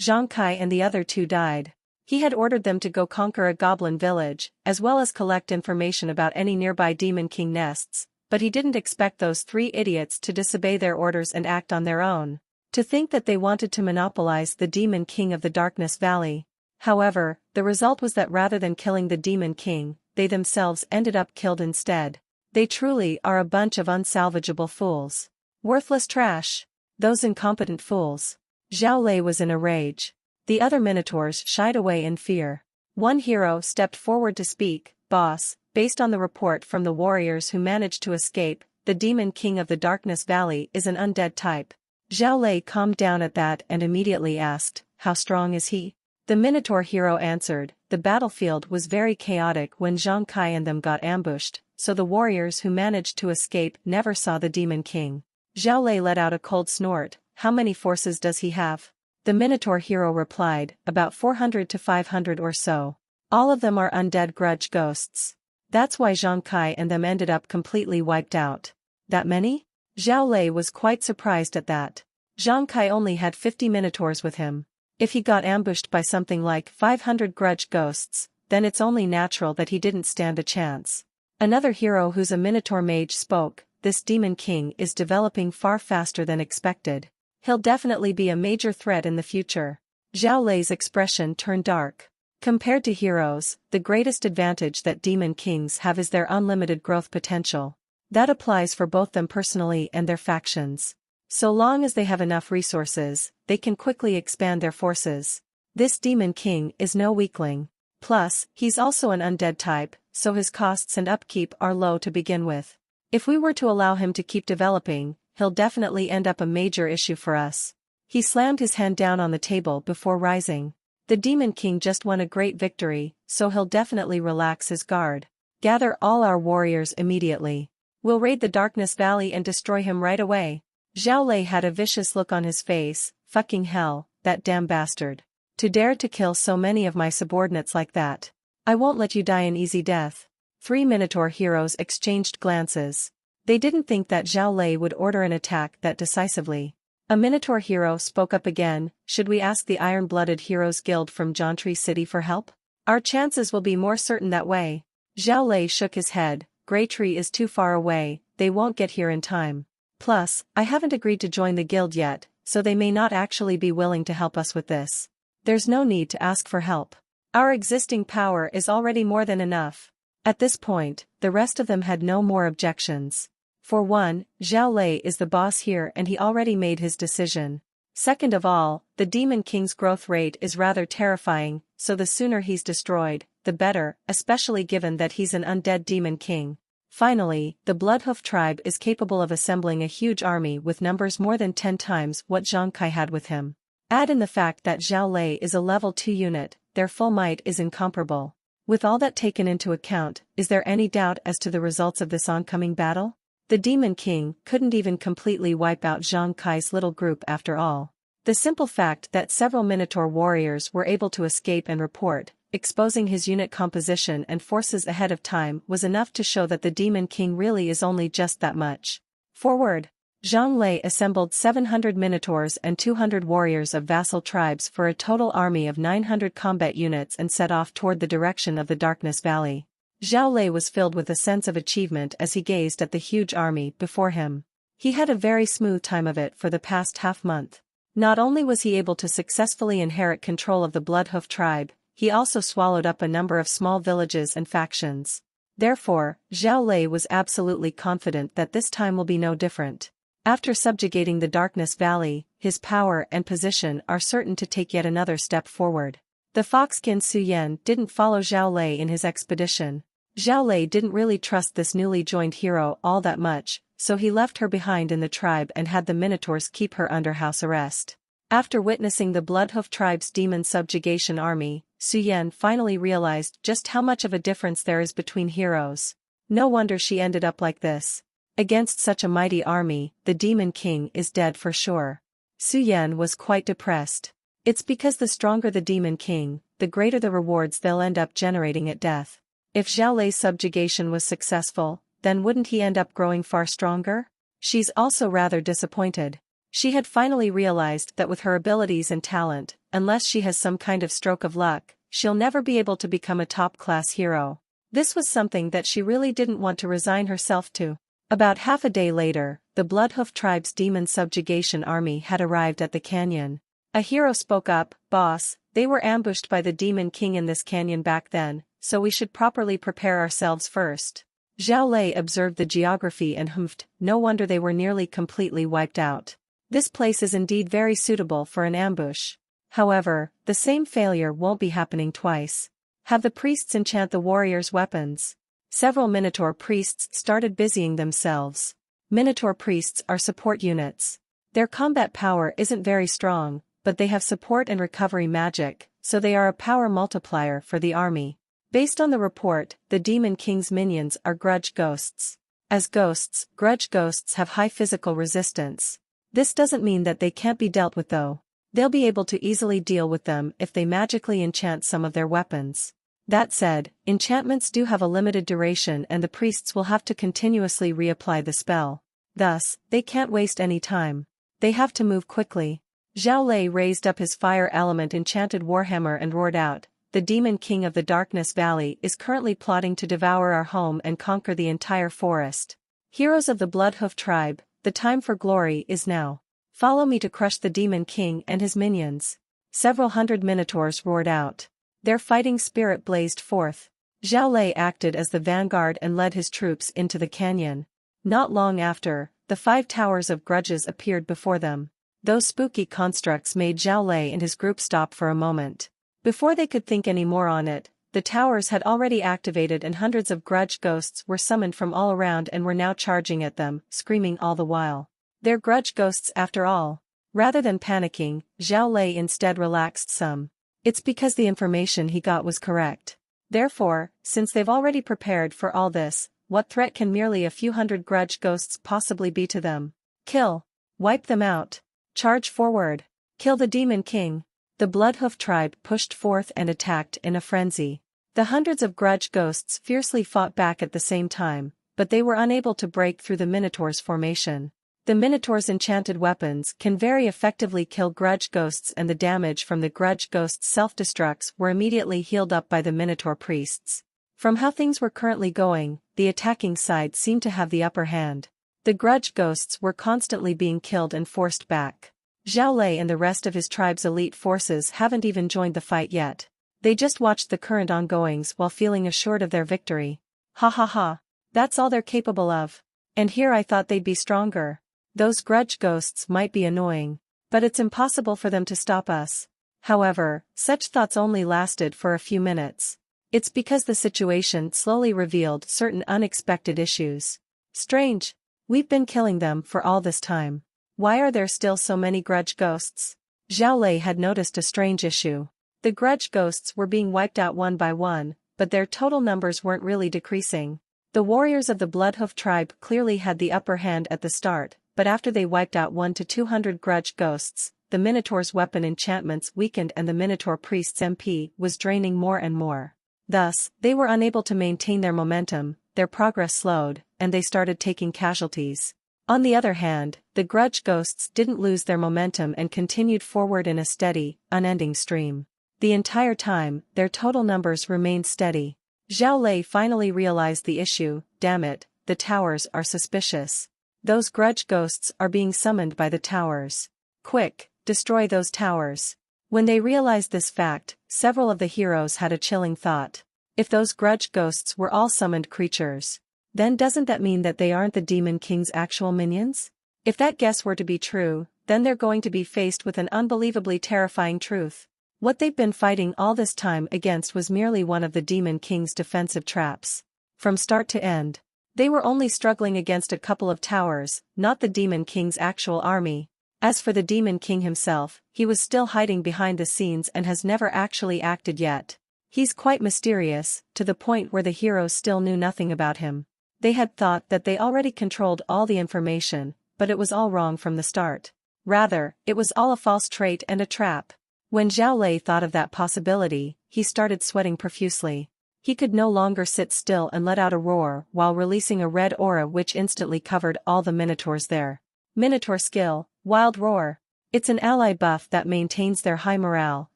Zhang Kai and the other two died. He had ordered them to go conquer a goblin village, as well as collect information about any nearby Demon King nests, but he didn't expect those three idiots to disobey their orders and act on their own. To think that they wanted to monopolize the Demon King of the Darkness Valley. However, the result was that rather than killing the Demon King, they themselves ended up killed instead. They truly are a bunch of unsalvageable fools. Worthless trash. Those incompetent fools. Zhao Lei was in a rage. The other minotaurs shied away in fear. One hero stepped forward to speak. Boss, based on the report from the warriors who managed to escape, the Demon King of the Darkness Valley is an undead type. Zhao Lei calmed down at that and immediately asked, how strong is he? The Minotaur hero answered, the battlefield was very chaotic when Zhang Kai and them got ambushed, so the warriors who managed to escape never saw the Demon King. Zhao Lei let out a cold snort. How many forces does he have? The Minotaur hero replied, about 400 to 500 or so. All of them are undead grudge ghosts. That's why Zhang Kai and them ended up completely wiped out. That many? Zhao Lei was quite surprised at that. Zhang Kai only had 50 minotaurs with him. If he got ambushed by something like 500 grudge ghosts, then it's only natural that he didn't stand a chance. Another hero who's a minotaur mage spoke, this Demon King is developing far faster than expected. He'll definitely be a major threat in the future. Zhao Lei's expression turned dark. Compared to heroes, the greatest advantage that Demon Kings have is their unlimited growth potential. That applies for both them personally and their factions. So long as they have enough resources, they can quickly expand their forces. This Demon King is no weakling. Plus, he's also an undead type, so his costs and upkeep are low to begin with. If we were to allow him to keep developing, he'll definitely end up a major issue for us. He slammed his hand down on the table before rising. The Demon King just won a great victory, so he'll definitely relax his guard. Gather all our warriors immediately. We'll raid the Darkness Valley and destroy him right away. Zhao Lei had a vicious look on his face. Fucking hell, that damn bastard. To dare to kill so many of my subordinates like that. I won't let you die an easy death. Three Minotaur heroes exchanged glances. They didn't think that Zhao Lei would order an attack that decisively. A Minotaur hero spoke up again, should we ask the Iron-Blooded Heroes Guild from Jauntry City for help? Our chances will be more certain that way. Zhao Lei shook his head, Greytree is too far away, they won't get here in time. Plus, I haven't agreed to join the guild yet, so they may not actually be willing to help us with this. There's no need to ask for help. Our existing power is already more than enough. At this point, the rest of them had no more objections. For one, Zhao Lei is the boss here and he already made his decision. Second of all, the Demon King's growth rate is rather terrifying, so the sooner he's destroyed, the better, especially given that he's an undead Demon King. Finally, the Bloodhoof tribe is capable of assembling a huge army with numbers more than 10 times what Zhang Kai had with him. Add in the fact that Zhao Lei is a level 2 unit, their full might is incomparable. With all that taken into account, is there any doubt as to the results of this oncoming battle? The Demon King couldn't even completely wipe out Zhang Kai's little group after all. The simple fact that several Minotaur warriors were able to escape and report, exposing his unit composition and forces ahead of time was enough to show that the Demon King really is only just that much. Forward! Zhang Lei assembled 700 Minotaurs and 200 warriors of vassal tribes for a total army of 900 combat units and set off toward the direction of the Darkness Valley. Zhao Lei was filled with a sense of achievement as he gazed at the huge army before him. He had a very smooth time of it for the past half-month. Not only was he able to successfully inherit control of the Bloodhoof tribe, he also swallowed up a number of small villages and factions. Therefore, Zhao Lei was absolutely confident that this time will be no different. After subjugating the Darkness Valley, his power and position are certain to take yet another step forward. The Foxkin Su Yan didn't follow Zhao Lei in his expedition. Zhao Lei didn't really trust this newly joined hero all that much, so he left her behind in the tribe and had the Minotaurs keep her under house arrest. After witnessing the Bloodhoof tribe's demon subjugation army, Su Yan finally realized just how much of a difference there is between heroes. No wonder she ended up like this. Against such a mighty army, the Demon King is dead for sure. Su Yan was quite depressed. It's because the stronger the Demon King, the greater the rewards they'll end up generating at death. If Zhao Lei's subjugation was successful, then wouldn't he end up growing far stronger? She's also rather disappointed. She had finally realized that with her abilities and talent, unless she has some kind of stroke of luck, she'll never be able to become a top-class hero. This was something that she really didn't want to resign herself to. About half a day later, the Bloodhoof tribe's demon subjugation army had arrived at the canyon. A hero spoke up, "Boss, they were ambushed by the Demon King in this canyon back then, so we should properly prepare ourselves first." Zhao Lei observed the geography and humphed, no wonder they were nearly completely wiped out. This place is indeed very suitable for an ambush. However, the same failure won't be happening twice. Have the priests enchant the warriors' weapons. Several Minotaur priests started busying themselves. Minotaur priests are support units. Their combat power isn't very strong, but they have support and recovery magic, so they are a power multiplier for the army. Based on the report, the Demon King's minions are grudge ghosts. As ghosts, grudge ghosts have high physical resistance. This doesn't mean that they can't be dealt with though. They'll be able to easily deal with them if they magically enchant some of their weapons. That said, enchantments do have a limited duration and the priests will have to continuously reapply the spell. Thus, they can't waste any time. They have to move quickly. Zhao Lei raised up his fire element enchanted warhammer and roared out, "The Demon King of the Darkness Valley is currently plotting to devour our home and conquer the entire forest. Heroes of the Bloodhoof tribe, the time for glory is now. Follow me to crush the Demon King and his minions." Several hundred minotaurs roared out. Their fighting spirit blazed forth. Zhao Lei acted as the vanguard and led his troops into the canyon. Not long after, the 5 towers of grudges appeared before them. Those spooky constructs made Zhao Lei and his group stop for a moment. Before they could think any more on it, the towers had already activated and hundreds of grudge ghosts were summoned from all around and were now charging at them, screaming all the while. They're grudge ghosts after all. Rather than panicking, Zhao Lei instead relaxed some. It's because the information he got was correct. Therefore, since they've already prepared for all this, what threat can merely a few hundred grudge ghosts possibly be to them? Kill. Wipe them out. Charge forward. Kill the Demon King. The Bloodhoof tribe pushed forth and attacked in a frenzy. The hundreds of grudge ghosts fiercely fought back at the same time, but they were unable to break through the Minotaur's formation. The Minotaur's enchanted weapons can very effectively kill grudge ghosts and the damage from the grudge ghosts' self-destructs were immediately healed up by the Minotaur priests. From how things were currently going, the attacking side seemed to have the upper hand. The grudge ghosts were constantly being killed and forced back. Zhao Lei and the rest of his tribe's elite forces haven't even joined the fight yet. They just watched the current ongoings while feeling assured of their victory. Ha ha ha. That's all they're capable of. And here I thought they'd be stronger. Those grudge ghosts might be annoying, but it's impossible for them to stop us. However, such thoughts only lasted for a few minutes. It's because the situation slowly revealed certain unexpected issues. Strange. We've been killing them for all this time. Why are there still so many grudge ghosts? Zhao Lei had noticed a strange issue. The grudge ghosts were being wiped out one by one, but their total numbers weren't really decreasing. The warriors of the Bloodhoof tribe clearly had the upper hand at the start, but after they wiped out 1 to 200 grudge ghosts, the Minotaur's weapon enchantments weakened and the Minotaur priest's MP was draining more and more. Thus, they were unable to maintain their momentum, their progress slowed, and they started taking casualties. On the other hand, the grudge ghosts didn't lose their momentum and continued forward in a steady, unending stream. The entire time, their total numbers remained steady. Zhao Lei finally realized the issue. Damn it, the towers are suspicious. Those grudge ghosts are being summoned by the towers. Quick, destroy those towers. When they realized this fact, several of the heroes had a chilling thought. If those grudge ghosts were all summoned creatures, then doesn't that mean that they aren't the Demon King's actual minions? If that guess were to be true, then they're going to be faced with an unbelievably terrifying truth. What they've been fighting all this time against was merely one of the Demon King's defensive traps. From start to end, they were only struggling against a couple of towers, not the Demon King's actual army. As for the Demon King himself, he was still hiding behind the scenes and has never actually acted yet. He's quite mysterious, to the point where the heroes still knew nothing about him. They had thought that they already controlled all the information, but it was all wrong from the start. Rather, it was all a false trait and a trap. When Zhao Lei thought of that possibility, he started sweating profusely. He could no longer sit still and let out a roar while releasing a red aura which instantly covered all the Minotaurs there. Minotaur skill, Wild Roar. It's an ally buff that maintains their high morale,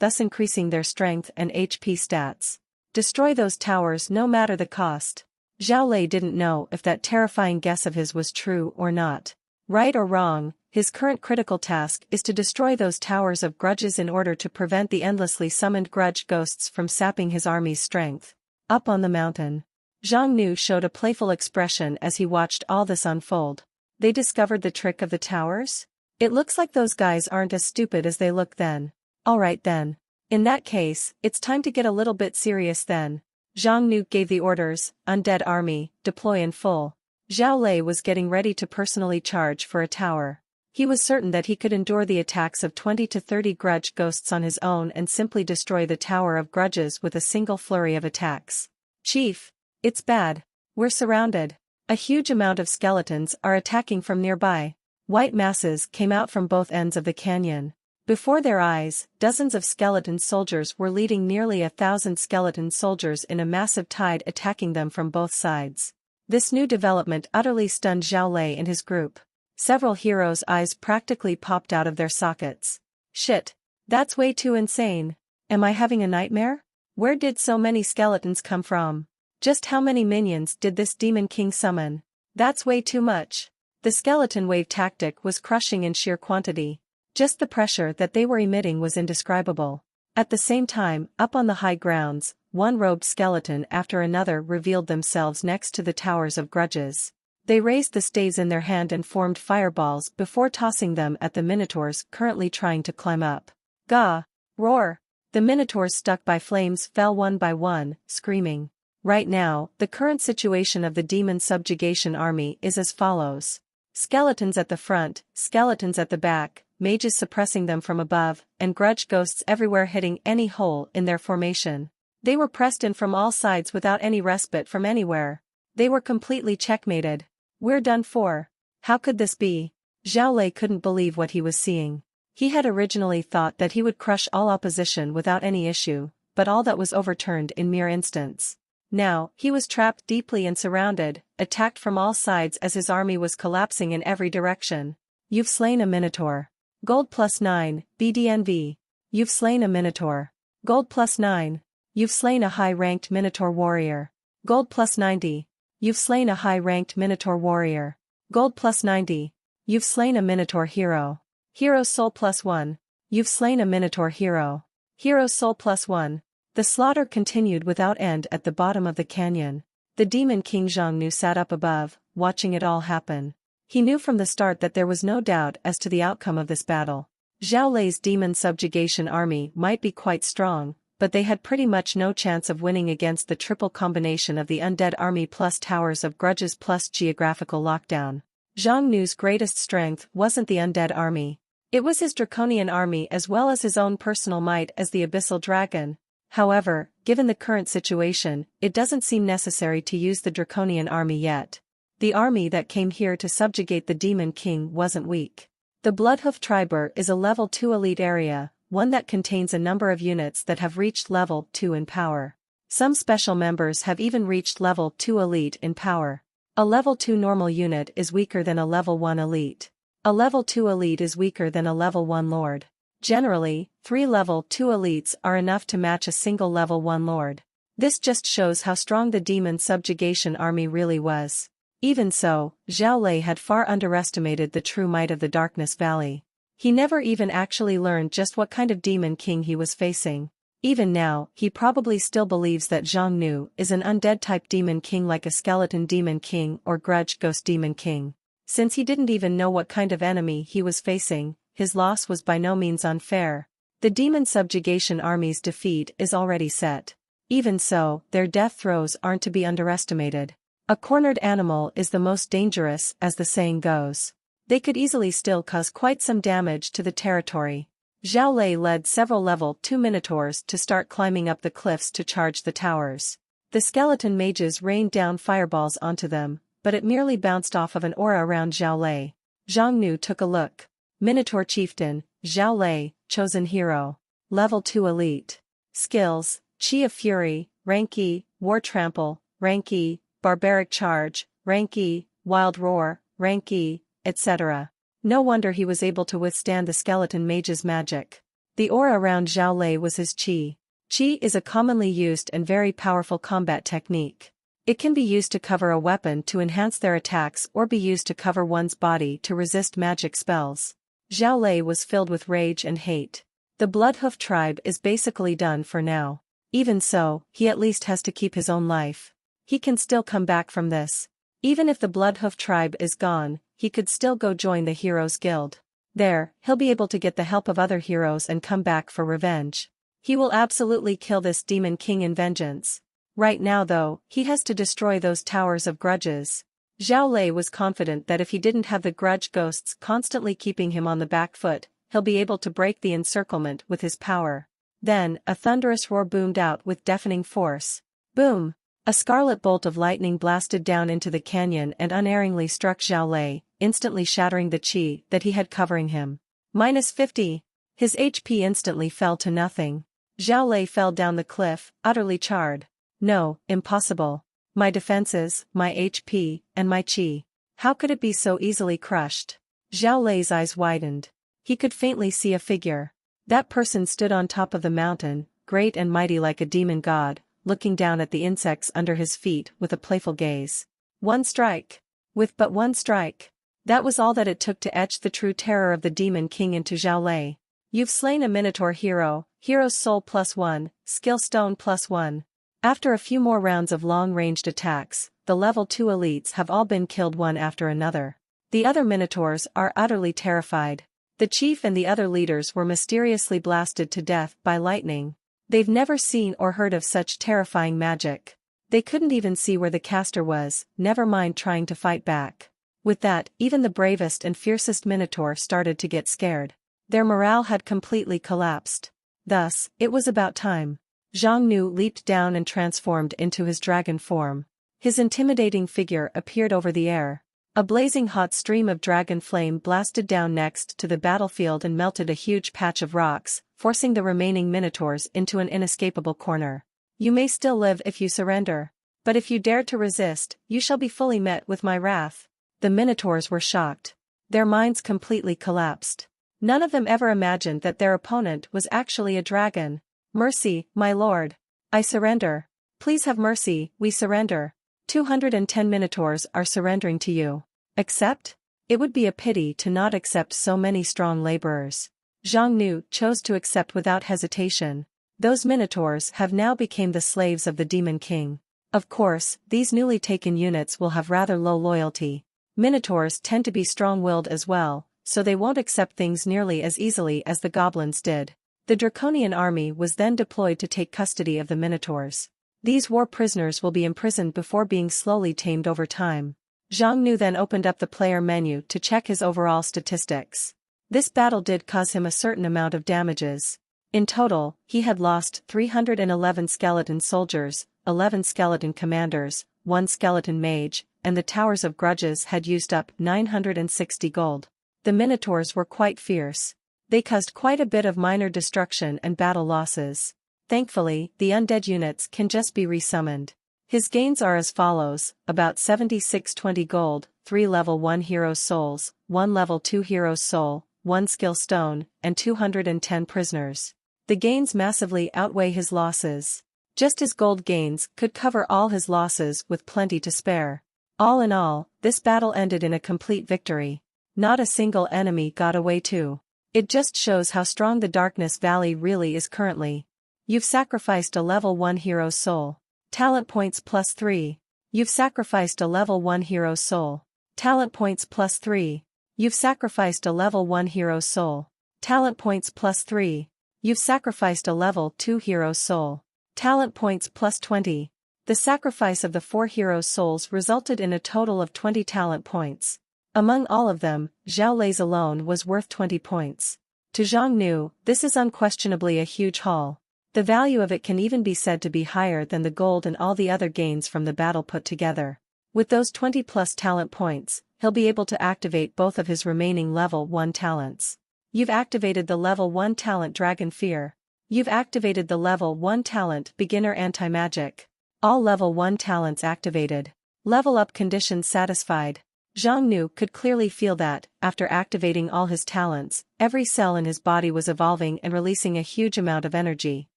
thus increasing their strength and HP stats. Destroy those towers no matter the cost. Zhao Lei didn't know if that terrifying guess of his was true or not. Right or wrong, his current critical task is to destroy those towers of grudges in order to prevent the endlessly summoned grudge ghosts from sapping his army's strength. Up on the mountain, Zhang Nu showed a playful expression as he watched all this unfold. They discovered the trick of the towers? It looks like those guys aren't as stupid as they look then. Alright then. In that case, it's time to get a little bit serious then. Zhang Nu gave the orders, Undead Army, deploy in full. Zhao Lei was getting ready to personally charge for a tower. He was certain that he could endure the attacks of 20 to 30 grudge ghosts on his own and simply destroy the Tower of Grudges with a single flurry of attacks. Chief, it's bad. We're surrounded. A huge amount of skeletons are attacking from nearby. White masses came out from both ends of the canyon. Before their eyes, dozens of skeleton soldiers were leading nearly 1,000 skeleton soldiers in a massive tide attacking them from both sides. This new development utterly stunned Zhao Lei and his group. Several heroes' eyes practically popped out of their sockets. Shit. That's way too insane. Am I having a nightmare? Where did so many skeletons come from? Just how many minions did this Demon King summon? That's way too much. The skeleton wave tactic was crushing in sheer quantity. Just the pressure that they were emitting was indescribable. At the same time, up on the high grounds, one robed skeleton after another revealed themselves next to the towers of grudges. They raised the staves in their hand and formed fireballs before tossing them at the minotaurs currently trying to climb up. Gah! Roar! The minotaurs stuck by flames fell one by one, screaming. Right now, the current situation of the demon subjugation army is as follows. Skeletons at the front, skeletons at the back, mages suppressing them from above, and grudge ghosts everywhere hitting any hole in their formation. They were pressed in from all sides without any respite from anywhere. They were completely checkmated. We're done for. How could this be? Zhao Lei couldn't believe what he was seeing. He had originally thought that he would crush all opposition without any issue, but all that was overturned in mere instants. Now, he was trapped deeply and surrounded, attacked from all sides as his army was collapsing in every direction. You've slain a minotaur. Gold +9, BDNV. You've slain a minotaur. Gold +9. You've slain a high-ranked minotaur warrior. Gold +90. You've slain a high-ranked minotaur warrior. Gold +90. You've slain a minotaur hero. Hero soul +1. You've slain a minotaur hero. Hero soul +1. The slaughter continued without end at the bottom of the canyon. The Demon King Zhang Nu sat up above, watching it all happen. He knew from the start that there was no doubt as to the outcome of this battle. Zhao Lei's demon subjugation army might be quite strong, but they had pretty much no chance of winning against the triple combination of the undead army plus towers of grudges plus geographical lockdown. Zhang Nu's greatest strength wasn't the undead army. It was his draconian army as well as his own personal might as the Abyssal Dragon. However, given the current situation, it doesn't seem necessary to use the draconian army yet. The army that came here to subjugate the Demon King wasn't weak. The Bloodhoof Triber is a level 2 elite area, one that contains a number of units that have reached level 2 in power. Some special members have even reached level 2 elite in power. A level 2 normal unit is weaker than a level 1 elite. A level 2 elite is weaker than a level 1 lord. Generally, 3 level 2 elites are enough to match a single level 1 lord. This just shows how strong the demon subjugation army really was. Even so, Zhao Lei had far underestimated the true might of the Darkness Valley. He never even actually learned just what kind of demon king he was facing. Even now, he probably still believes that Zhang Nu is an undead-type demon king like a skeleton demon king or grudge ghost demon king. Since he didn't even know what kind of enemy he was facing, his loss was by no means unfair. The demon subjugation army's defeat is already set. Even so, their death throes aren't to be underestimated. A cornered animal is the most dangerous, as the saying goes. They could easily still cause quite some damage to the territory. Zhao Lei led several level 2 minotaurs to start climbing up the cliffs to charge the towers. The skeleton mages rained down fireballs onto them, but it merely bounced off of an aura around Zhao Lei. Zhang Nu took a look. Minotaur Chieftain, Zhao Lei, Chosen Hero. Level 2 Elite. Skills, Chi of Fury, Rank E, War Trample, Rank E, Barbaric Charge, Rank E, Wild Roar, Rank E, etc. No wonder he was able to withstand the skeleton mage's magic. The aura around Zhao Lei was his qi. Qi is a commonly used and very powerful combat technique. It can be used to cover a weapon to enhance their attacks or be used to cover one's body to resist magic spells. Zhao Lei was filled with rage and hate. The Bloodhoof tribe is basically done for now. Even so, he at least has to keep his own life. He can still come back from this. Even if the Bloodhoof tribe is gone, he could still go join the Heroes Guild. There, he'll be able to get the help of other heroes and come back for revenge. He will absolutely kill this Demon King in vengeance. Right now though, he has to destroy those towers of grudges. Zhao Lei was confident that if he didn't have the grudge ghosts constantly keeping him on the back foot, he'll be able to break the encirclement with his power. Then, a thunderous roar boomed out with deafening force. Boom! A scarlet bolt of lightning blasted down into the canyon and unerringly struck Zhao Lei, instantly shattering the qi that he had covering him. -50. His HP instantly fell to nothing. Zhao Lei fell down the cliff, utterly charred. No, impossible. My defenses, my HP, and my qi. How could it be so easily crushed? Zhao Lei's eyes widened. He could faintly see a figure. That person stood on top of the mountain, great and mighty like a demon god, looking down at the insects under his feet with a playful gaze. One strike. With but one strike. That was all that it took to etch the true terror of the Demon King into Zhao Lei. You've slain a Minotaur hero, Hero's Soul +1, Skill Stone +1. After a few more rounds of long-ranged attacks, the level 2 elites have all been killed one after another. The other Minotaurs are utterly terrified. The chief and the other leaders were mysteriously blasted to death by lightning. They've never seen or heard of such terrifying magic. They couldn't even see where the caster was, never mind trying to fight back. With that, even the bravest and fiercest Minotaur started to get scared. Their morale had completely collapsed. Thus, it was about time. Zhang Nu leaped down and transformed into his dragon form. His intimidating figure appeared over the air. A blazing hot stream of dragon flame blasted down next to the battlefield and melted a huge patch of rocks, forcing the remaining Minotaurs into an inescapable corner. You may still live if you surrender. But if you dare to resist, you shall be fully met with my wrath. The Minotaurs were shocked. Their minds completely collapsed. None of them ever imagined that their opponent was actually a dragon. Mercy, my lord. I surrender. Please have mercy, we surrender. 210 Minotaurs are surrendering to you. Accept? It would be a pity to not accept so many strong laborers. Zhang Nu chose to accept without hesitation. Those Minotaurs have now become the slaves of the Demon King. Of course, these newly taken units will have rather low loyalty. Minotaurs tend to be strong-willed as well, so they won't accept things nearly as easily as the goblins did. The Draconian army was then deployed to take custody of the Minotaurs. These war prisoners will be imprisoned before being slowly tamed over time. Zhang Nu then opened up the player menu to check his overall statistics. This battle did cause him a certain amount of damages. In total, he had lost 311 skeleton soldiers, 11 skeleton commanders, 1 skeleton mage, and the Towers of Grudges had used up 960 gold. The Minotaurs were quite fierce. They caused quite a bit of minor destruction and battle losses. Thankfully, the undead units can just be resummoned. His gains are as follows: about 7620 gold, 3 level 1 hero's souls, 1 level 2 hero's soul, 1 skill stone, and 210 prisoners. The gains massively outweigh his losses. Just his gold gains could cover all his losses with plenty to spare. All in all, this battle ended in a complete victory. Not a single enemy got away too. It just shows how strong the Darkness Valley really is currently. You've sacrificed a level 1 hero's soul. Talent points +3. You've sacrificed a level 1 hero's soul. Talent points +3. You've sacrificed a level 1 hero's soul. Talent points +3. You've sacrificed a level 2 hero's soul. Talent points +20. The sacrifice of the 4 heroes' souls resulted in a total of 20 talent points. Among all of them, Zhao Lei's alone was worth 20 points. To Zhang Nu, this is unquestionably a huge haul. The value of it can even be said to be higher than the gold and all the other gains from the battle put together. With those 20+ talent points, he'll be able to activate both of his remaining level 1 talents. You've activated the level 1 talent Dragon Fear. You've activated the level 1 talent Beginner Anti-Magic. All level 1 talents activated. Level up conditions satisfied. Zhang Nu could clearly feel that, after activating all his talents, every cell in his body was evolving and releasing a huge amount of energy.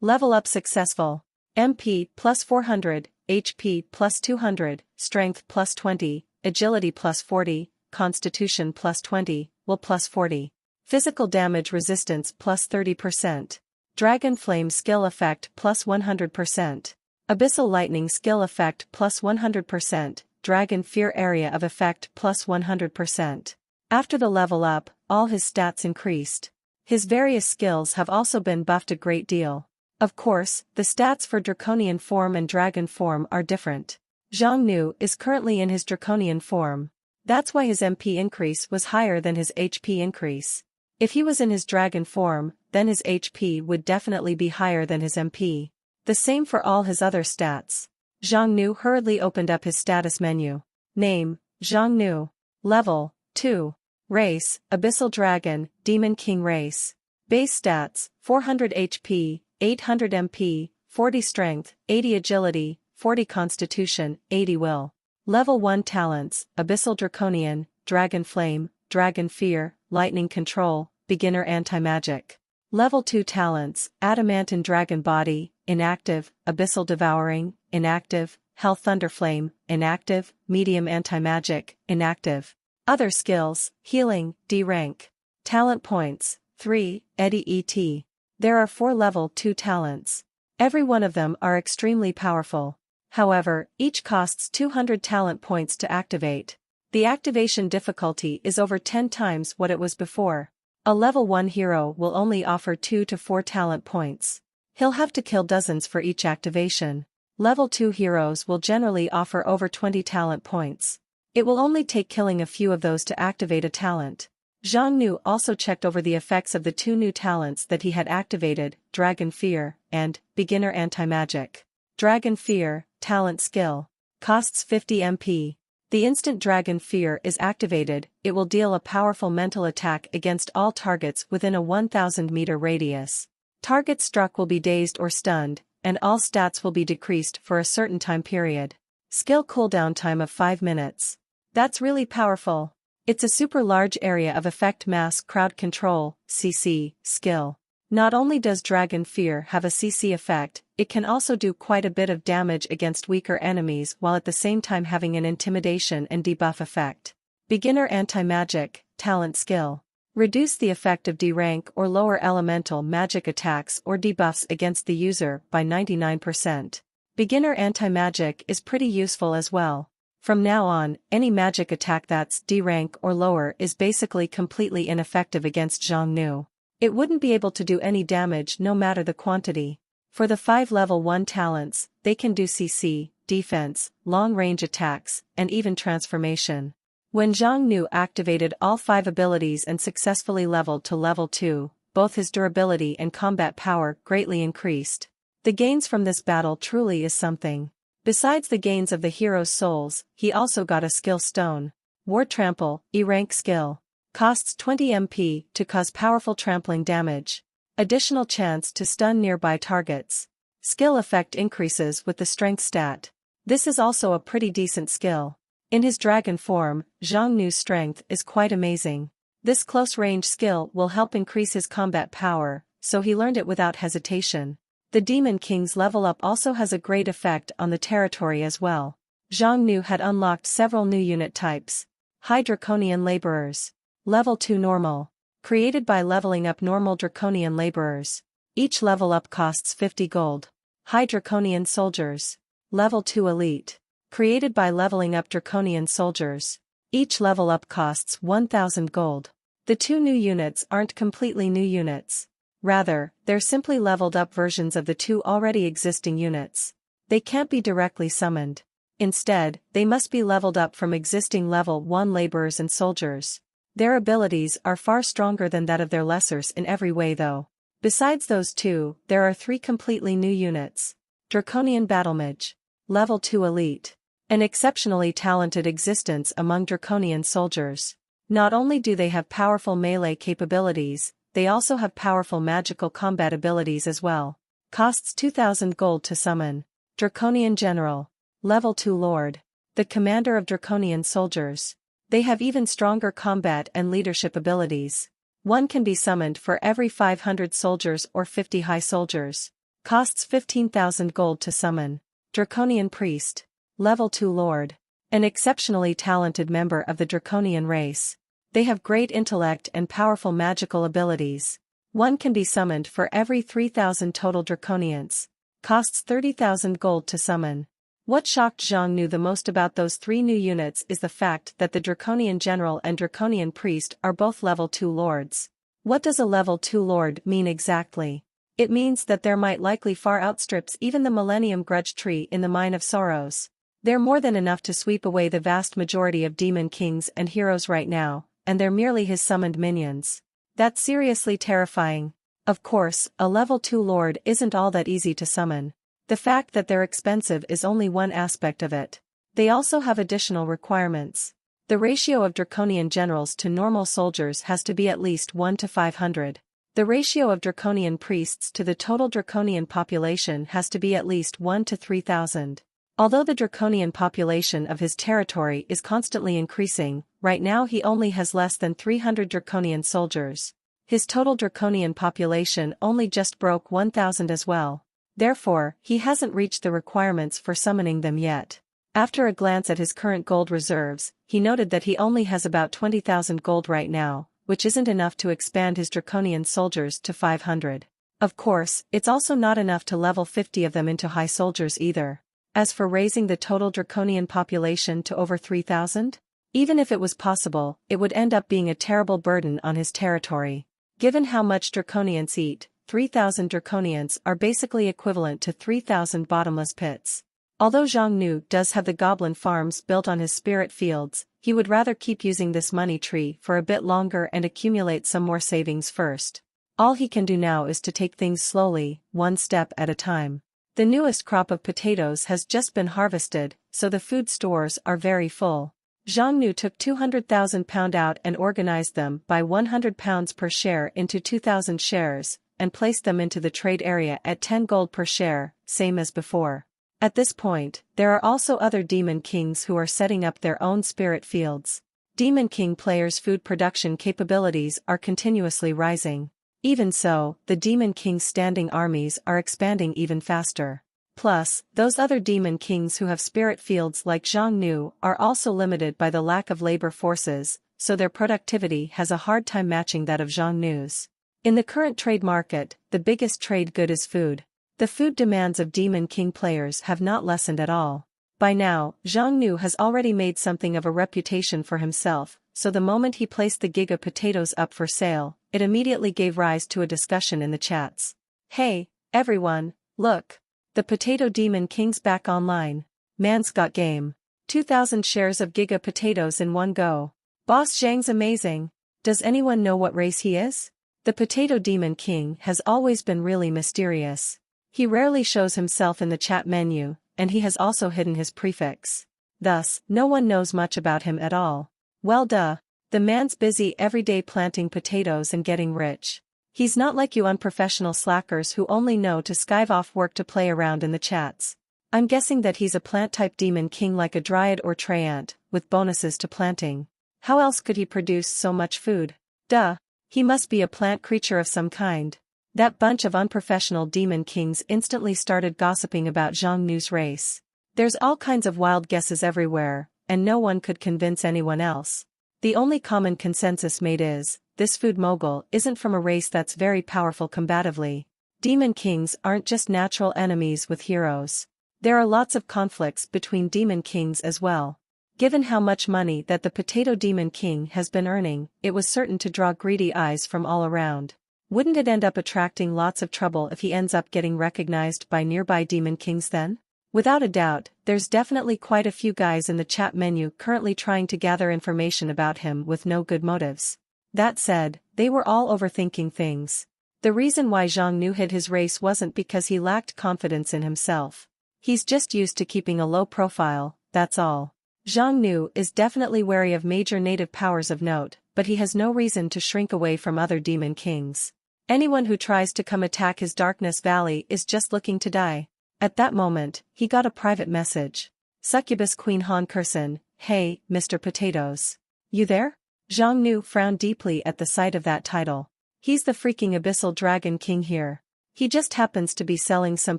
Level up successful. MP plus 400, HP plus 200, Strength plus 20, Agility plus 40, Constitution plus 20, Will plus 40. Physical damage resistance plus 30%. Dragon Flame skill effect plus 100%. Abyssal Lightning skill effect plus 100%. Dragon Fear area of effect plus 100%. After the level up, all his stats increased. His various skills have also been buffed a great deal. Of course, the stats for Draconian form and Dragon form are different. Zhang Nu is currently in his Draconian form. That's why his MP increase was higher than his HP increase. If he was in his Dragon form, then his HP would definitely be higher than his MP. The same for all his other stats. Zhang Nu hurriedly opened up his status menu. Name, Zhang Nu. Level, 2. Race, Abyssal Dragon, Demon King Race. Base stats, 400 HP, 800 MP, 40 Strength, 80 Agility, 40 Constitution, 80 Will. Level 1 Talents, Abyssal Draconian, Dragon Flame, Dragon Fear, Lightning Control, Beginner Anti-Magic. Level 2 Talents, Adamantine Dragon Body, Inactive, Abyssal Devouring, Inactive, Hell Thunder Flame, Inactive, Medium Anti-Magic, Inactive. Other skills, Healing, D rank. Talent points, 3, Eddie ET. There are 4 level 2 talents. Every one of them are extremely powerful. However, each costs 200 talent points to activate. The activation difficulty is over 10 times what it was before. A level 1 hero will only offer 2 to 4 talent points. He'll have to kill dozens for each activation. Level 2 heroes will generally offer over 20 talent points. It will only take killing a few of those to activate a talent. Zhang Nu also checked over the effects of the 2 new talents that he had activated, Dragon Fear, and Beginner Anti-Magic. Dragon Fear, Talent Skill. Costs 50 MP. The instant Dragon Fear is activated, it will deal a powerful mental attack against all targets within a 1000 meter radius. Targets struck will be dazed or stunned, and all stats will be decreased for a certain time period. Skill cooldown time of 5 minutes. That's really powerful. It's a super large area of effect mass crowd control, CC, skill. Not only does Dragon Fear have a CC effect, it can also do quite a bit of damage against weaker enemies while at the same time having an intimidation and debuff effect. Beginner Anti-Magic, Talent Skill. Reduce the effect of D rank or lower elemental magic attacks or debuffs against the user by 99%. Beginner Anti-Magic is pretty useful as well. From now on, any magic attack that's D rank or lower is basically completely ineffective against Zhang Nu. It wouldn't be able to do any damage no matter the quantity. For the 5 level 1 talents, they can do CC, defense, long-range attacks, and even transformation. When Zhang Nu activated all 5 abilities and successfully leveled to level 2, both his durability and combat power greatly increased. The gains from this battle truly is something. Besides the gains of the hero's souls, he also got a skill stone. War Trample, E-rank skill. Costs 20 MP to cause powerful trampling damage. Additional chance to stun nearby targets. Skill effect increases with the strength stat. This is also a pretty decent skill. In his dragon form, Zhang Nu's strength is quite amazing. This close-range skill will help increase his combat power, so he learned it without hesitation. The Demon King's level up also has a great effect on the territory as well. Zhang Nu had unlocked several new unit types. High Draconian Laborers. Level 2 Normal. Created by leveling up normal Draconian Laborers. Each level up costs 50 gold. High Draconian Soldiers. Level 2 Elite. Created by leveling up Draconian Soldiers. Each level up costs 1000 gold. The 2 new units aren't completely new units. Rather, they're simply leveled up versions of the 2 already existing units. They can't be directly summoned. Instead, they must be leveled up from existing level 1 laborers and soldiers. Their abilities are far stronger than that of their lessers in every way though. Besides those 2, there are 3 completely new units. Draconian Battlemage. Level 2 Elite. An exceptionally talented existence among Draconian soldiers. Not only do they have powerful melee capabilities, they also have powerful magical combat abilities as well. Costs 2000 gold to summon. Draconian General. Level 2 Lord. The commander of Draconian soldiers. They have even stronger combat and leadership abilities. One can be summoned for every 500 soldiers or 50 high soldiers. Costs 15,000 gold to summon. Draconian Priest. Level 2 Lord. An exceptionally talented member of the Draconian race. They have great intellect and powerful magical abilities. One can be summoned for every 3,000 total Draconians. Costs 30,000 gold to summon. What shocked Zhang Nu the most about those 3 new units is the fact that the Draconian General and Draconian Priest are both level 2 lords. What does a level 2 lord mean exactly? It means that their might likely far outstrips even the Millennium Grudge Tree in the Mine of Sorrows. They're more than enough to sweep away the vast majority of demon kings and heroes right now, and they're merely his summoned minions. That's seriously terrifying. Of course, a level 2 lord isn't all that easy to summon. The fact that they're expensive is only one aspect of it. They also have additional requirements. The ratio of Draconian generals to normal soldiers has to be at least 1 to 500. The ratio of Draconian priests to the total Draconian population has to be at least 1 to 3,000. Although the Draconian population of his territory is constantly increasing, right now he only has less than 300 Draconian soldiers. His total Draconian population only just broke 1,000 as well. Therefore, he hasn't reached the requirements for summoning them yet. After a glance at his current gold reserves, he noted that he only has about 20,000 gold right now, which isn't enough to expand his Draconian soldiers to 500. Of course, it's also not enough to level 50 of them into high soldiers either. As for raising the total Draconian population to over 3,000? Even if it was possible, it would end up being a terrible burden on his territory. Given how much Draconians eat, 3,000 Draconians are basically equivalent to 3,000 bottomless pits. Although Zhang Nu does have the goblin farms built on his spirit fields, he would rather keep using this money tree for a bit longer and accumulate some more savings first. All he can do now is to take things slowly, one step at a time. The newest crop of potatoes has just been harvested, so the food stores are very full. Zhang Nu took 200,000 pound out and organized them by 100 pounds per share into 2,000 shares, and placed them into the trade area at 10 gold per share, same as before. At this point, there are also other Demon Kings who are setting up their own spirit fields. Demon King players' food production capabilities are continuously rising. Even so, the Demon King's standing armies are expanding even faster. Plus, those other Demon Kings who have spirit fields like Zhang Nu are also limited by the lack of labor forces, so their productivity has a hard time matching that of Zhang Nu's. In the current trade market, the biggest trade good is food. The food demands of Demon King players have not lessened at all. By now, Zhang Nu has already made something of a reputation for himself, so the moment he placed the Giga potatoes up for sale, it immediately gave rise to a discussion in the chats. Hey, everyone, look! The Potato Demon King's back online. Man's got game. 2,000 shares of Giga potatoes in one go. Boss Zhang's amazing. Does anyone know what race he is? The Potato Demon King has always been really mysterious. He rarely shows himself in the chat menu, and he has also hidden his prefix. Thus, no one knows much about him at all. Well duh. The man's busy every day planting potatoes and getting rich. He's not like you unprofessional slackers who only know to skive off work to play around in the chats. I'm guessing that he's a plant-type demon king like a dryad or treant, with bonuses to planting. How else could he produce so much food? Duh. He must be a plant creature of some kind. That bunch of unprofessional demon kings instantly started gossiping about Zhang Nu's race. There's all kinds of wild guesses everywhere, and no one could convince anyone else. The only common consensus made is, this food mogul isn't from a race that's very powerful combatively. Demon kings aren't just natural enemies with heroes. There are lots of conflicts between demon kings as well. Given how much money that the Potato Demon King has been earning, it was certain to draw greedy eyes from all around. Wouldn't it end up attracting lots of trouble if he ends up getting recognized by nearby demon kings then? Without a doubt, there's definitely quite a few guys in the chat menu currently trying to gather information about him with no good motives. That said, they were all overthinking things. The reason why Zhang Nu hid his race wasn't because he lacked confidence in himself. He's just used to keeping a low profile, that's all. Zhang Nu is definitely wary of major native powers of note, but he has no reason to shrink away from other demon kings. Anyone who tries to come attack his Darkness Valley is just looking to die. At that moment, he got a private message. Succubus Queen Han Kurson, hey, Mr. Potatoes. You there? Zhang Nu frowned deeply at the sight of that title. He's the freaking Abyssal Dragon King here. He just happens to be selling some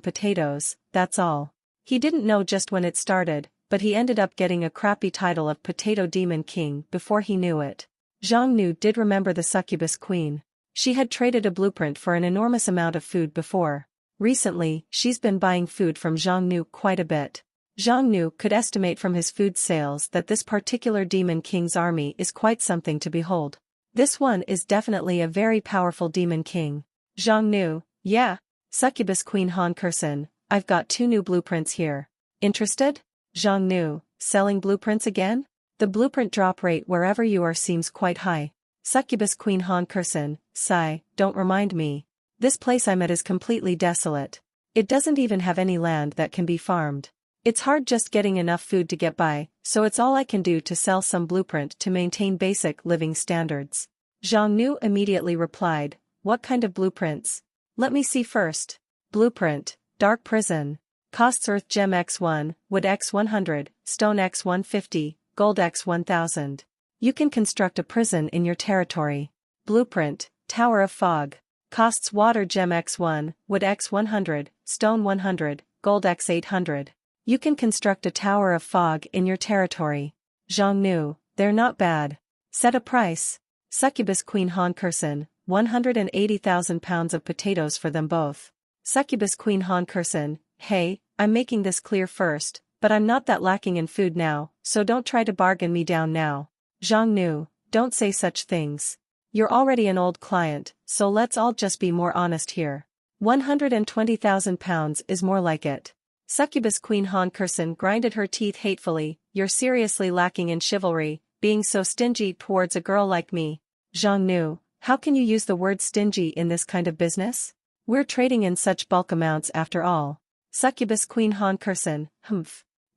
potatoes, that's all. He didn't know just when it started, but he ended up getting a crappy title of Potato Demon King before he knew it. Zhang Nu did remember the succubus queen. She had traded a blueprint for an enormous amount of food before. Recently, she's been buying food from Zhang Nu quite a bit. Zhang Nu could estimate from his food sales that this particular Demon King's army is quite something to behold. This one is definitely a very powerful Demon King. Zhang Nu, yeah. Succubus Queen Han Kurson, I've got 2 new blueprints here. Interested? Zhang Nu, selling blueprints again? The blueprint drop rate wherever you are seems quite high. Succubus Queen Han Kurson, sigh, don't remind me. This place I'm at is completely desolate. It doesn't even have any land that can be farmed. It's hard just getting enough food to get by, so it's all I can do to sell some blueprint to maintain basic living standards. Zhang Nu immediately replied, what kind of blueprints? Let me see first. Blueprint, Dark Prison. Costs Earth Gem X1, Wood X100, Stone X150, Gold X1000. You can construct a prison in your territory. Blueprint, Tower of Fog. Costs Water Gem X1, Wood X100, Stone 100, Gold X800. You can construct a Tower of Fog in your territory. Zhang Nu, they're not bad. Set a price. Succubus Queen Han Kurson, 180,000 pounds of potatoes for them both. Succubus Queen Han Kurson, hey, I'm making this clear first, but I'm not that lacking in food now, so don't try to bargain me down now. Zhang Nu, don't say such things. You're already an old client, so let's all just be more honest here. 120,000 pounds is more like it. Succubus Queen Han Kurson grinded her teeth hatefully, you're seriously lacking in chivalry, being so stingy towards a girl like me. Zhang Nu, how can you use the word stingy in this kind of business? We're trading in such bulk amounts after all. Succubus Queen Han Kurson,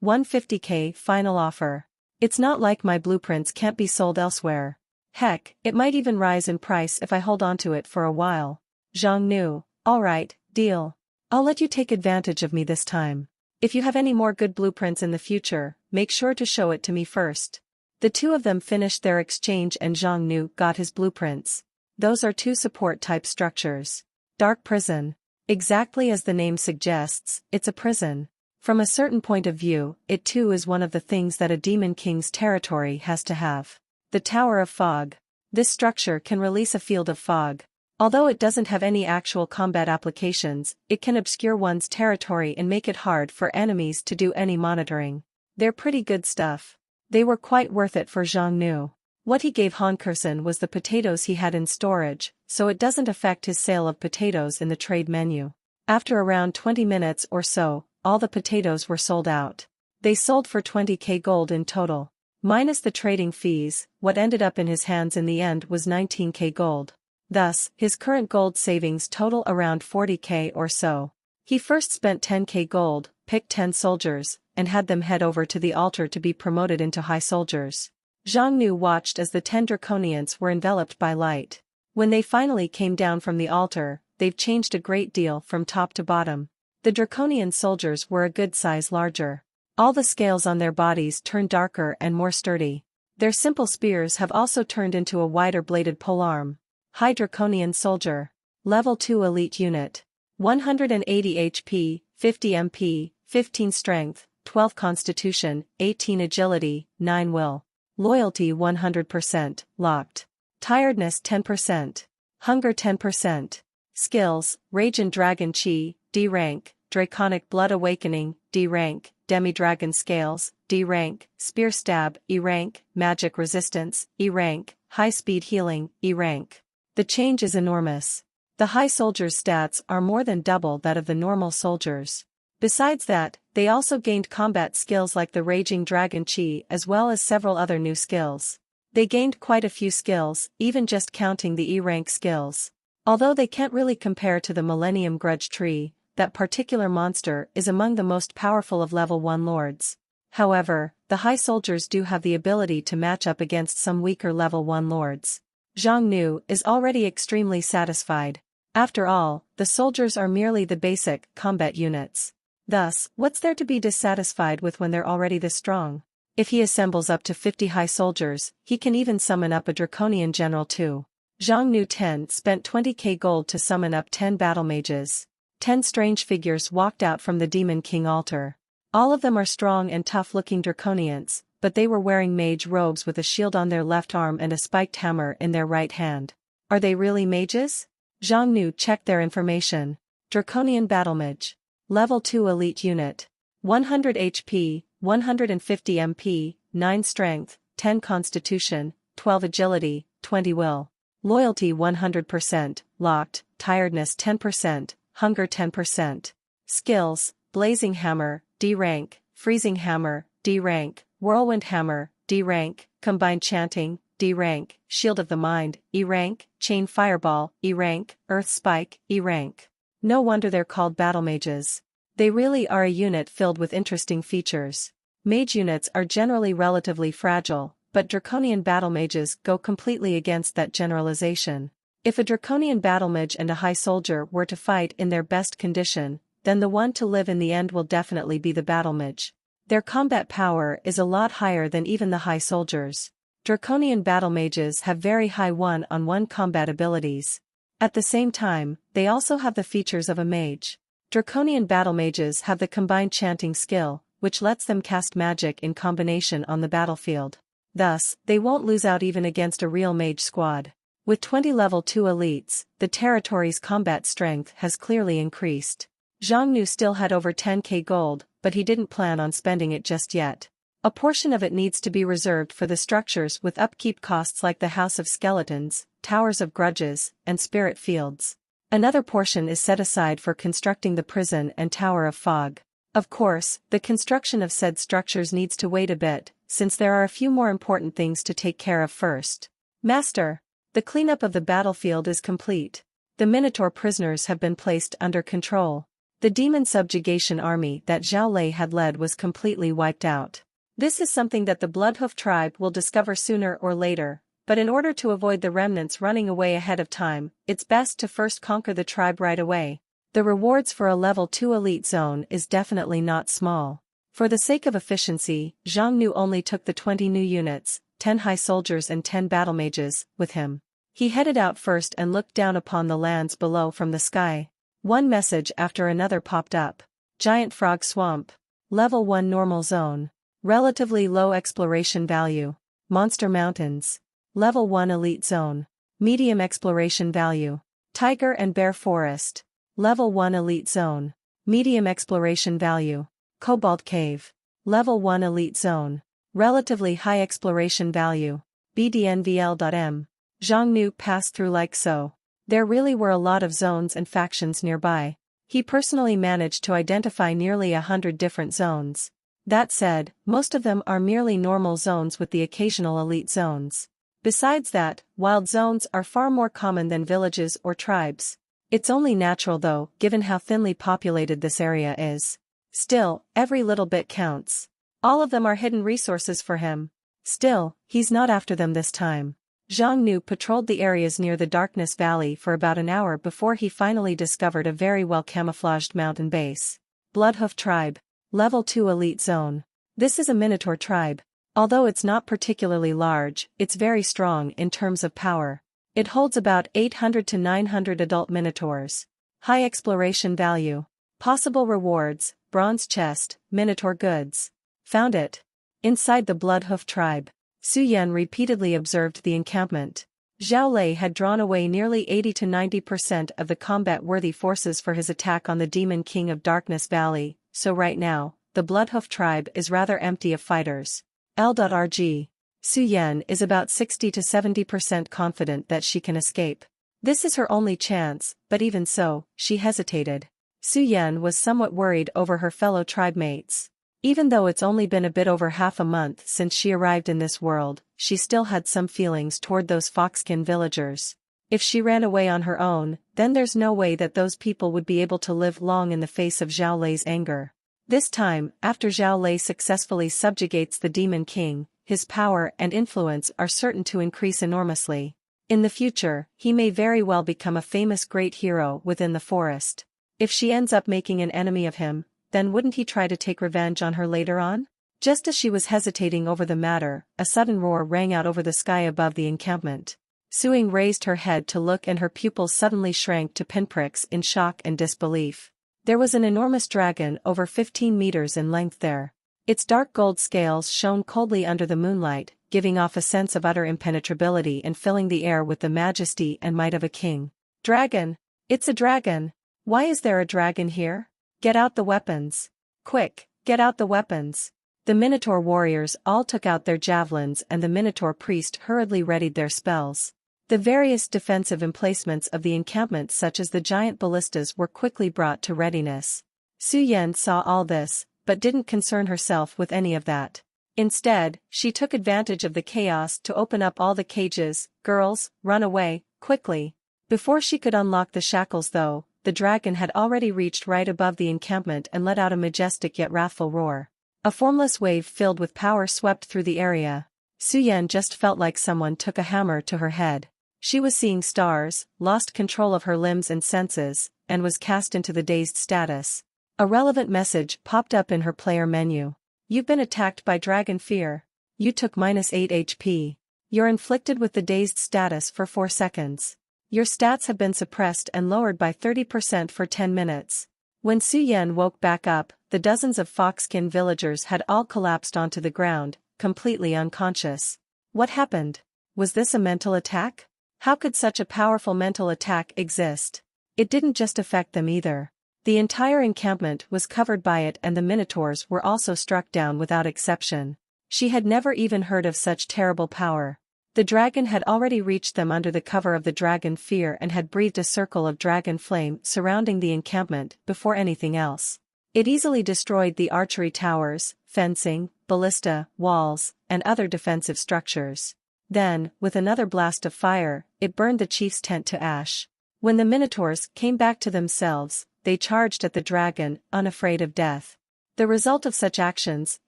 150k final offer. It's not like my blueprints can't be sold elsewhere. Heck, it might even rise in price if I hold on to it for a while. Zhang Nu, alright, deal. I'll let you take advantage of me this time. If you have any more good blueprints in the future, make sure to show it to me first. The 2 of them finished their exchange and Zhang Nu got his blueprints. Those are 2 support-type structures. Dark Prison. Exactly as the name suggests, it's a prison. From a certain point of view, it too is one of the things that a Demon King's territory has to have. The Tower of Fog. This structure can release a field of fog. Although it doesn't have any actual combat applications, it can obscure one's territory and make it hard for enemies to do any monitoring. They're pretty good stuff. They were quite worth it for Zhang Nu. What he gave Han Kurson was the potatoes he had in storage, so it doesn't affect his sale of potatoes in the trade menu. After around 20 minutes or so, all the potatoes were sold out. They sold for 20k gold in total. Minus the trading fees, what ended up in his hands in the end was 19k gold. Thus, his current gold savings total around 40k or so. He first spent 10k gold, picked 10 soldiers, and had them head over to the altar to be promoted into high soldiers. Zhang Nu watched as the 10 draconians were enveloped by light. When they finally came down from the altar, they've changed a great deal from top to bottom. The draconian soldiers were a good size larger. All the scales on their bodies turned darker and more sturdy. Their simple spears have also turned into a wider bladed polearm. High Draconian Soldier. Level 2 Elite Unit. 180 HP, 50 MP, 15 Strength, 12 Constitution, 18 Agility, 9 Will. Loyalty 100%, locked. Tiredness 10%. Hunger 10%. Skills, Rage and Dragon Chi, D rank, Draconic Blood Awakening, D rank, Demi-Dragon Scales, D rank, Spear Stab, E rank, Magic Resistance, E rank, High Speed Healing, E rank. The change is enormous. The high soldier's stats are more than double that of the normal soldiers. Besides that, they also gained combat skills like the Raging Dragon Chi as well as several other new skills. They gained quite a few skills, even just counting the E-rank skills. Although they can't really compare to the Millennium Grudge Tree, that particular monster is among the most powerful of level 1 lords. However, the high soldiers do have the ability to match up against some weaker level 1 lords. Zhang Nu is already extremely satisfied. After all, the soldiers are merely the basic combat units. Thus, what's there to be dissatisfied with when they're already this strong? If he assembles up to 50 high soldiers, he can even summon up a draconian general too. Zhang Nu 10 spent 20k gold to summon up 10 battle mages. 10 strange figures walked out from the Demon King altar. All of them are strong and tough-looking draconians, but they were wearing mage robes with a shield on their left arm and a spiked hammer in their right hand. Are they really mages? Zhang Nu checked their information. Draconian Battle Mage. Level 2 Elite Unit. 100 HP, 150 MP, 9 Strength, 10 Constitution, 12 Agility, 20 Will. Loyalty 100%, Locked, Tiredness 10%, Hunger 10%. Skills, Blazing Hammer, D rank, Freezing Hammer, D rank, Whirlwind Hammer, D rank, Combined Chanting, D rank, Shield of the Mind, E rank, Chain Fireball, E rank, Earth Spike, E rank. No wonder they're called battle mages. They really are a unit filled with interesting features. Mage units are generally relatively fragile, but draconian battle mages go completely against that generalization. If a draconian battle mage and a high soldier were to fight in their best condition, then the one to live in the end will definitely be the battle mage. Their combat power is a lot higher than even the high soldiers. Draconian battle mages have very high one-on-one combat abilities. At the same time, they also have the features of a mage. Draconian battle mages have the combined chanting skill, which lets them cast magic in combination on the battlefield. Thus, they won't lose out even against a real mage squad. With 20 level 2 elites, the territory's combat strength has clearly increased. Zhang Nu still had over 10k gold, but he didn't plan on spending it just yet. A portion of it needs to be reserved for the structures with upkeep costs like the House of Skeletons, Towers of Grudges, and Spirit Fields. Another portion is set aside for constructing the prison and Tower of Fog. Of course, the construction of said structures needs to wait a bit, since there are a few more important things to take care of first. Master, the cleanup of the battlefield is complete. The Minotaur prisoners have been placed under control. The demon subjugation army that Zhao Lei had led was completely wiped out. This is something that the Bloodhoof tribe will discover sooner or later, but in order to avoid the remnants running away ahead of time, it's best to first conquer the tribe right away. The rewards for a level 2 elite zone is definitely not small. For the sake of efficiency, Zhang Nu only took the 20 new units, 10 high soldiers and 10 battle mages, with him. He headed out first and looked down upon the lands below from the sky. One message after another popped up. Giant Frog Swamp. Level 1 Normal Zone. Relatively low exploration value. Monster Mountains. Level 1 Elite Zone. Medium exploration value. Tiger and Bear Forest. Level 1 Elite Zone. Medium exploration value. Cobalt Cave. Level 1 Elite Zone. Relatively high exploration value. BDNVL.M. Zhang Nu passed through like so. There really were a lot of zones and factions nearby. He personally managed to identify nearly 100 different zones. That said, most of them are merely normal zones with the occasional elite zones. Besides that, wild zones are far more common than villages or tribes. It's only natural though, given how thinly populated this area is. Still, every little bit counts. All of them are hidden resources for him. Still, he's not after them this time. Zhang Nu patrolled the areas near the Darkness Valley for about an hour before he finally discovered a very well-camouflaged mountain base. Bloodhoof Tribe. Level 2 Elite Zone. This is a Minotaur tribe. Although it's not particularly large, it's very strong in terms of power. It holds about 800 to 900 adult Minotaurs. High exploration value. Possible rewards, bronze chest, Minotaur goods. Found it. Inside the Bloodhoof tribe. Su Yan repeatedly observed the encampment. Zhao Lei had drawn away nearly 80 to 90% of the combat-worthy forces for his attack on the Demon King of Darkness Valley, so right now, the Bloodhoof tribe is rather empty of fighters. L.RG. Su Yan is about 60 to 70% confident that she can escape. This is her only chance, but even so, she hesitated. Su Yan was somewhat worried over her fellow tribe mates. Even though it's only been a bit over half a month since she arrived in this world, she still had some feelings toward those foxkin villagers. If she ran away on her own, then there's no way that those people would be able to live long in the face of Zhao Lei's anger. This time, after Zhao Lei successfully subjugates the Demon King, his power and influence are certain to increase enormously. In the future, he may very well become a famous great hero within the forest. If she ends up making an enemy of him, then wouldn't he try to take revenge on her later on? Just as she was hesitating over the matter, a sudden roar rang out over the sky above the encampment. Suing raised her head to look and her pupils suddenly shrank to pinpricks in shock and disbelief. There was an enormous dragon over 15 meters in length there. Its dark gold scales shone coldly under the moonlight, giving off a sense of utter impenetrability and filling the air with the majesty and might of a king. Dragon! It's a dragon! Why is there a dragon here? Get out the weapons! Quick, get out the weapons! The Minotaur warriors all took out their javelins and the Minotaur priest hurriedly readied their spells. The various defensive emplacements of the encampment such as the giant ballistas were quickly brought to readiness. Su Yan saw all this, but didn't concern herself with any of that. Instead, she took advantage of the chaos to open up all the cages. Girls, run away, quickly. Before she could unlock the shackles though, the dragon had already reached right above the encampment and let out a majestic yet wrathful roar. A formless wave filled with power swept through the area. Su Yan just felt like someone took a hammer to her head. She was seeing stars, lost control of her limbs and senses, and was cast into the dazed status. A relevant message popped up in her player menu. You've been attacked by Dragon Fear. You took -8 HP. You're inflicted with the dazed status for 4 seconds. Your stats have been suppressed and lowered by 30% for 10 minutes. When Su Yan woke back up, the dozens of foxskin villagers had all collapsed onto the ground, completely unconscious. What happened? Was this a mental attack? How could such a powerful mental attack exist? It didn't just affect them either. The entire encampment was covered by it and the Minotaurs were also struck down without exception. She had never even heard of such terrible power. The dragon had already reached them under the cover of the Dragon Fear and had breathed a circle of dragon flame surrounding the encampment before anything else. It easily destroyed the archery towers, fencing, ballista, walls, and other defensive structures. Then, with another blast of fire, it burned the chief's tent to ash. When the Minotaurs came back to themselves, they charged at the dragon, unafraid of death. The result of such actions,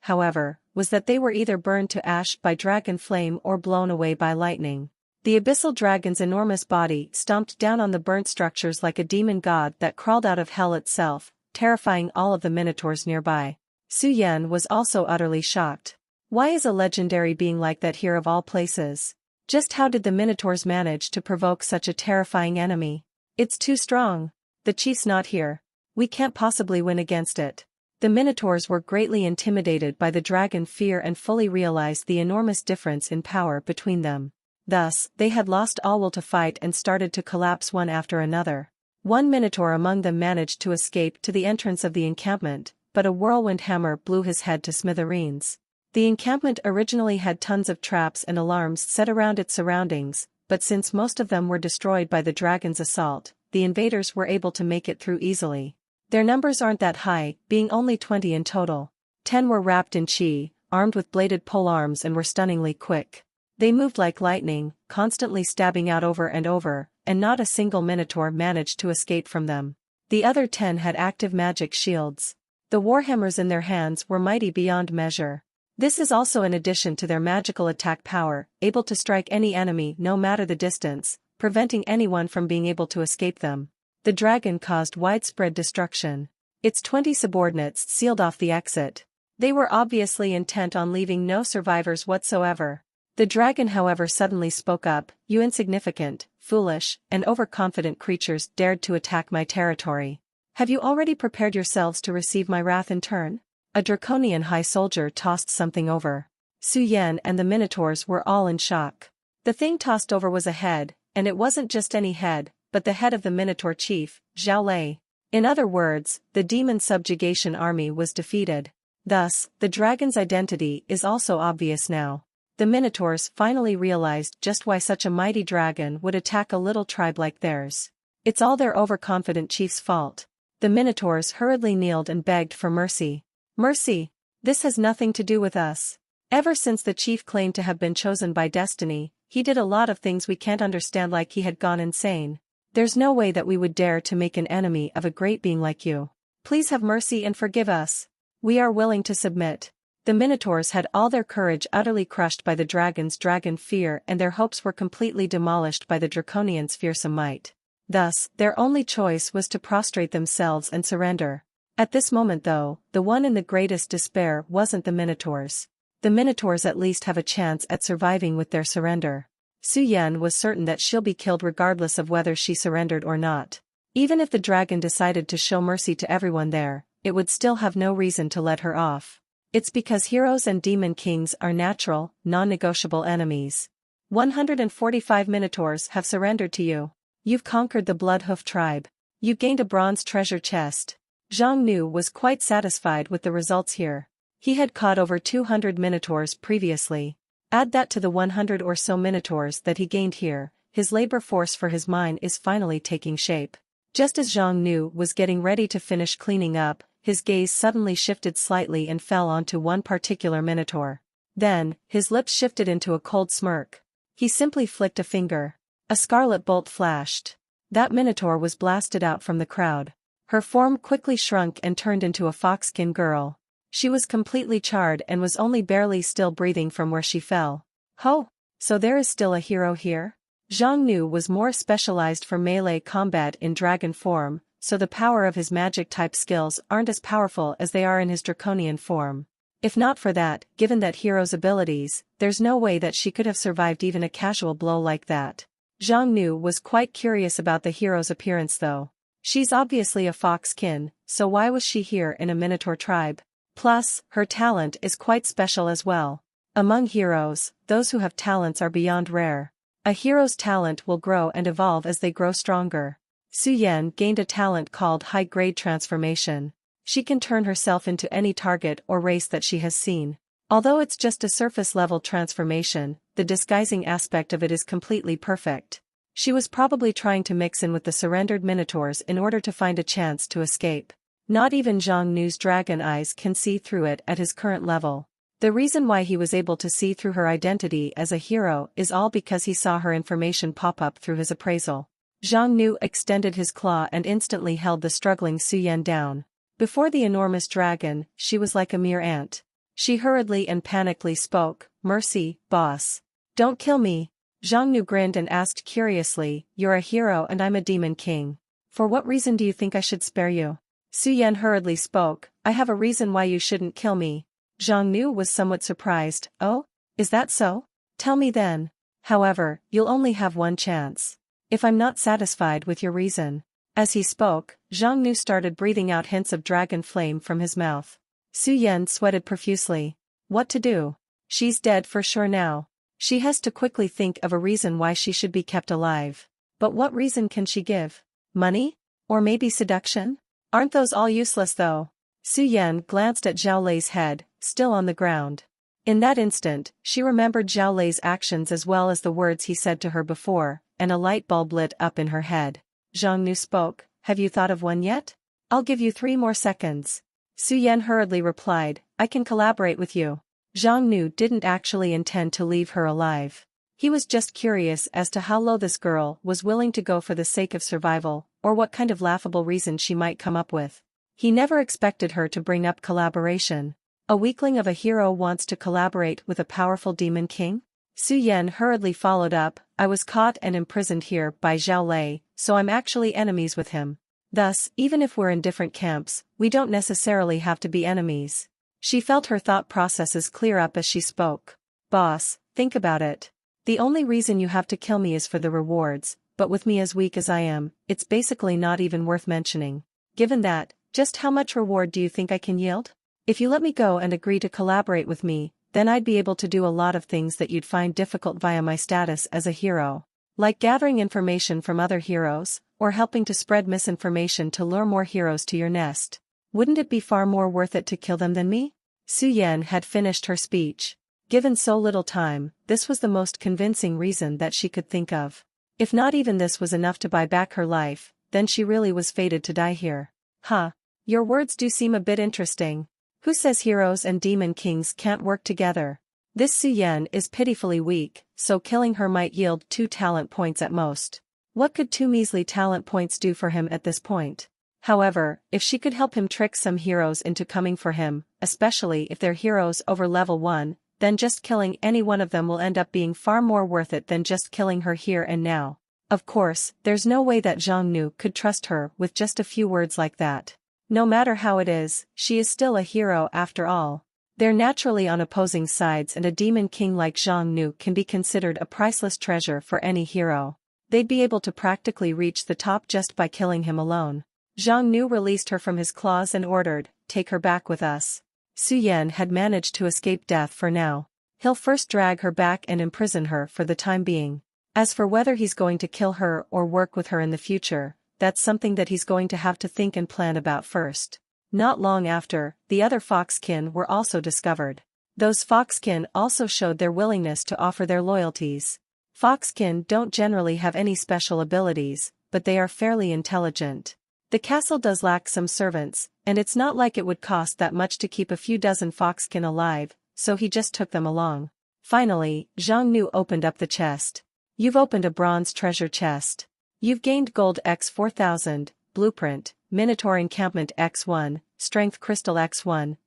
however, was that they were either burned to ash by dragon flame or blown away by lightning. The abyssal dragon's enormous body stomped down on the burnt structures like a demon god that crawled out of hell itself, terrifying all of the Minotaurs nearby. Su Yan was also utterly shocked. Why is a legendary being like that here of all places? Just how did the Minotaurs manage to provoke such a terrifying enemy? It's too strong. The chief's not here. We can't possibly win against it. The Minotaurs were greatly intimidated by the Dragon Fear and fully realized the enormous difference in power between them. Thus, they had lost all will to fight and started to collapse one after another. One Minotaur among them managed to escape to the entrance of the encampment, but a whirlwind hammer blew his head to smithereens. The encampment originally had tons of traps and alarms set around its surroundings, but since most of them were destroyed by the dragon's assault, the invaders were able to make it through easily. Their numbers aren't that high, being only 20 in total. 10 were wrapped in chi, armed with bladed polearms and were stunningly quick. They moved like lightning, constantly stabbing out over and over, and not a single Minotaur managed to escape from them. The other 10 had active magic shields. The warhammers in their hands were mighty beyond measure. This is also in addition to their magical attack power, able to strike any enemy no matter the distance, preventing anyone from being able to escape them. The dragon caused widespread destruction. Its 20 subordinates sealed off the exit. They were obviously intent on leaving no survivors whatsoever. The dragon however suddenly spoke up, "You insignificant, foolish, and overconfident creatures dared to attack my territory. Have you already prepared yourselves to receive my wrath in turn?" A draconian high soldier tossed something over. Su Yan and the Minotaurs were all in shock. The thing tossed over was a head, and it wasn't just any head, but the head of the Minotaur chief, Zhao Lei. In other words, the demon subjugation army was defeated. Thus, the dragon's identity is also obvious now. The Minotaurs finally realized just why such a mighty dragon would attack a little tribe like theirs. It's all their overconfident chief's fault. The Minotaurs hurriedly kneeled and begged for mercy. "Mercy! This has nothing to do with us. Ever since the chief claimed to have been chosen by destiny, he did a lot of things we can't understand, like he had gone insane. There's no way that we would dare to make an enemy of a great being like you. Please have mercy and forgive us. We are willing to submit." The Minotaurs had all their courage utterly crushed by the dragon's dragon fear, and their hopes were completely demolished by the draconian's fearsome might. Thus, their only choice was to prostrate themselves and surrender. At this moment though, the one in the greatest despair wasn't the Minotaurs. The Minotaurs at least have a chance at surviving with their surrender. Su Yan was certain that she'll be killed regardless of whether she surrendered or not. Even if the dragon decided to show mercy to everyone there, it would still have no reason to let her off. It's because heroes and demon kings are natural, non-negotiable enemies. 145 Minotaurs have surrendered to you. You've conquered the Bloodhoof tribe. You gained a bronze treasure chest. Zhang Nu was quite satisfied with the results here. He had caught over 200 Minotaurs previously. Add that to the 100 or so Minotaurs that he gained here, his labor force for his mine is finally taking shape. Just as Zhang Nu was getting ready to finish cleaning up, his gaze suddenly shifted slightly and fell onto one particular Minotaur. Then, his lips shifted into a cold smirk. He simply flicked a finger. A scarlet bolt flashed. That Minotaur was blasted out from the crowd. Her form quickly shrunk and turned into a foxskin girl. She was completely charred and was only barely still breathing from where she fell. Ho! So there is still a hero here? Zhang Nu was more specialized for melee combat in dragon form, so the power of his magic-type skills aren't as powerful as they are in his draconian form. If not for that, given that hero's abilities, there's no way that she could have survived even a casual blow like that. Zhang Nu was quite curious about the hero's appearance though. She's obviously a foxkin, so why was she here in a Minotaur tribe? Plus, her talent is quite special as well. Among heroes, those who have talents are beyond rare. A hero's talent will grow and evolve as they grow stronger. Su Yan gained a talent called high-grade transformation. She can turn herself into any target or race that she has seen. Although it's just a surface-level transformation, the disguising aspect of it is completely perfect. She was probably trying to mix in with the surrendered Minotaurs in order to find a chance to escape. Not even Zhang Nu's dragon eyes can see through it at his current level. The reason why he was able to see through her identity as a hero is all because he saw her information pop up through his appraisal. Zhang Nu extended his claw and instantly held the struggling Su Yan down. Before the enormous dragon, she was like a mere ant. She hurriedly and panically spoke, "Mercy, boss. Don't kill me." Zhang Nu grinned and asked curiously, "You're a hero and I'm a demon king. For what reason do you think I should spare you?" Su Yan hurriedly spoke, "I have a reason why you shouldn't kill me." Zhang Nu was somewhat surprised. "Oh? Is that so? Tell me then. However, you'll only have one chance. If I'm not satisfied with your reason." As he spoke, Zhang Nu started breathing out hints of dragon flame from his mouth. Su Yan sweated profusely. What to do? She's dead for sure now. She has to quickly think of a reason why she should be kept alive. But what reason can she give? Money? Or maybe seduction? Aren't those all useless though? Su Yan glanced at Zhao Lei's head, still on the ground. In that instant, she remembered Zhao Lei's actions as well as the words he said to her before, and a light bulb lit up in her head. Zhang Nu spoke, "Have you thought of one yet? I'll give you 3 more seconds." Su Yan hurriedly replied, "I can collaborate with you." Zhang Nu didn't actually intend to leave her alive. He was just curious as to how low this girl was willing to go for the sake of survival, or what kind of laughable reason she might come up with. He never expected her to bring up collaboration. A weakling of a hero wants to collaborate with a powerful demon king? Su Yan hurriedly followed up, "I was caught and imprisoned here by Zhao Lei, so I'm actually enemies with him. Thus, even if we're in different camps, we don't necessarily have to be enemies." She felt her thought processes clear up as she spoke. "Boss, think about it. The only reason you have to kill me is for the rewards, but with me as weak as I am, it's basically not even worth mentioning. Given that, just how much reward do you think I can yield? If you let me go and agree to collaborate with me, then I'd be able to do a lot of things that you'd find difficult via my status as a hero. Like gathering information from other heroes, or helping to spread misinformation to lure more heroes to your nest. Wouldn't it be far more worth it to kill them than me?" Su Yan had finished her speech. Given so little time, this was the most convincing reason that she could think of. If not even this was enough to buy back her life, then she really was fated to die here. "Huh. Your words do seem a bit interesting. Who says heroes and demon kings can't work together? This Su Yan is pitifully weak, so killing her might yield 2 talent points at most. What could 2 measly talent points do for him at this point? However, if she could help him trick some heroes into coming for him, especially if they're heroes over level 1, then just killing any one of them will end up being far more worth it than just killing her here and now. Of course, there's no way that Zhang Nu could trust her with just a few words like that. No matter how it is, she is still a hero after all. They're naturally on opposing sides, and a demon king like Zhang Nu can be considered a priceless treasure for any hero. They'd be able to practically reach the top just by killing him alone. Zhang Nu released her from his claws and ordered, "Take her back with us." Su Yan had managed to escape death for now. He'll first drag her back and imprison her for the time being. As for whether he's going to kill her or work with her in the future, that's something that he's going to have to think and plan about first. Not long after, the other foxkin were also discovered. Those foxkin also showed their willingness to offer their loyalties. Foxkin don't generally have any special abilities, but they are fairly intelligent. The castle does lack some servants, and it's not like it would cost that much to keep a few dozen foxkin alive, so he just took them along. Finally, Zhang Nu opened up the chest. "You've opened a bronze treasure chest. You've gained gold x 4000, blueprint, Minotaur encampment x1, strength crystal x1, .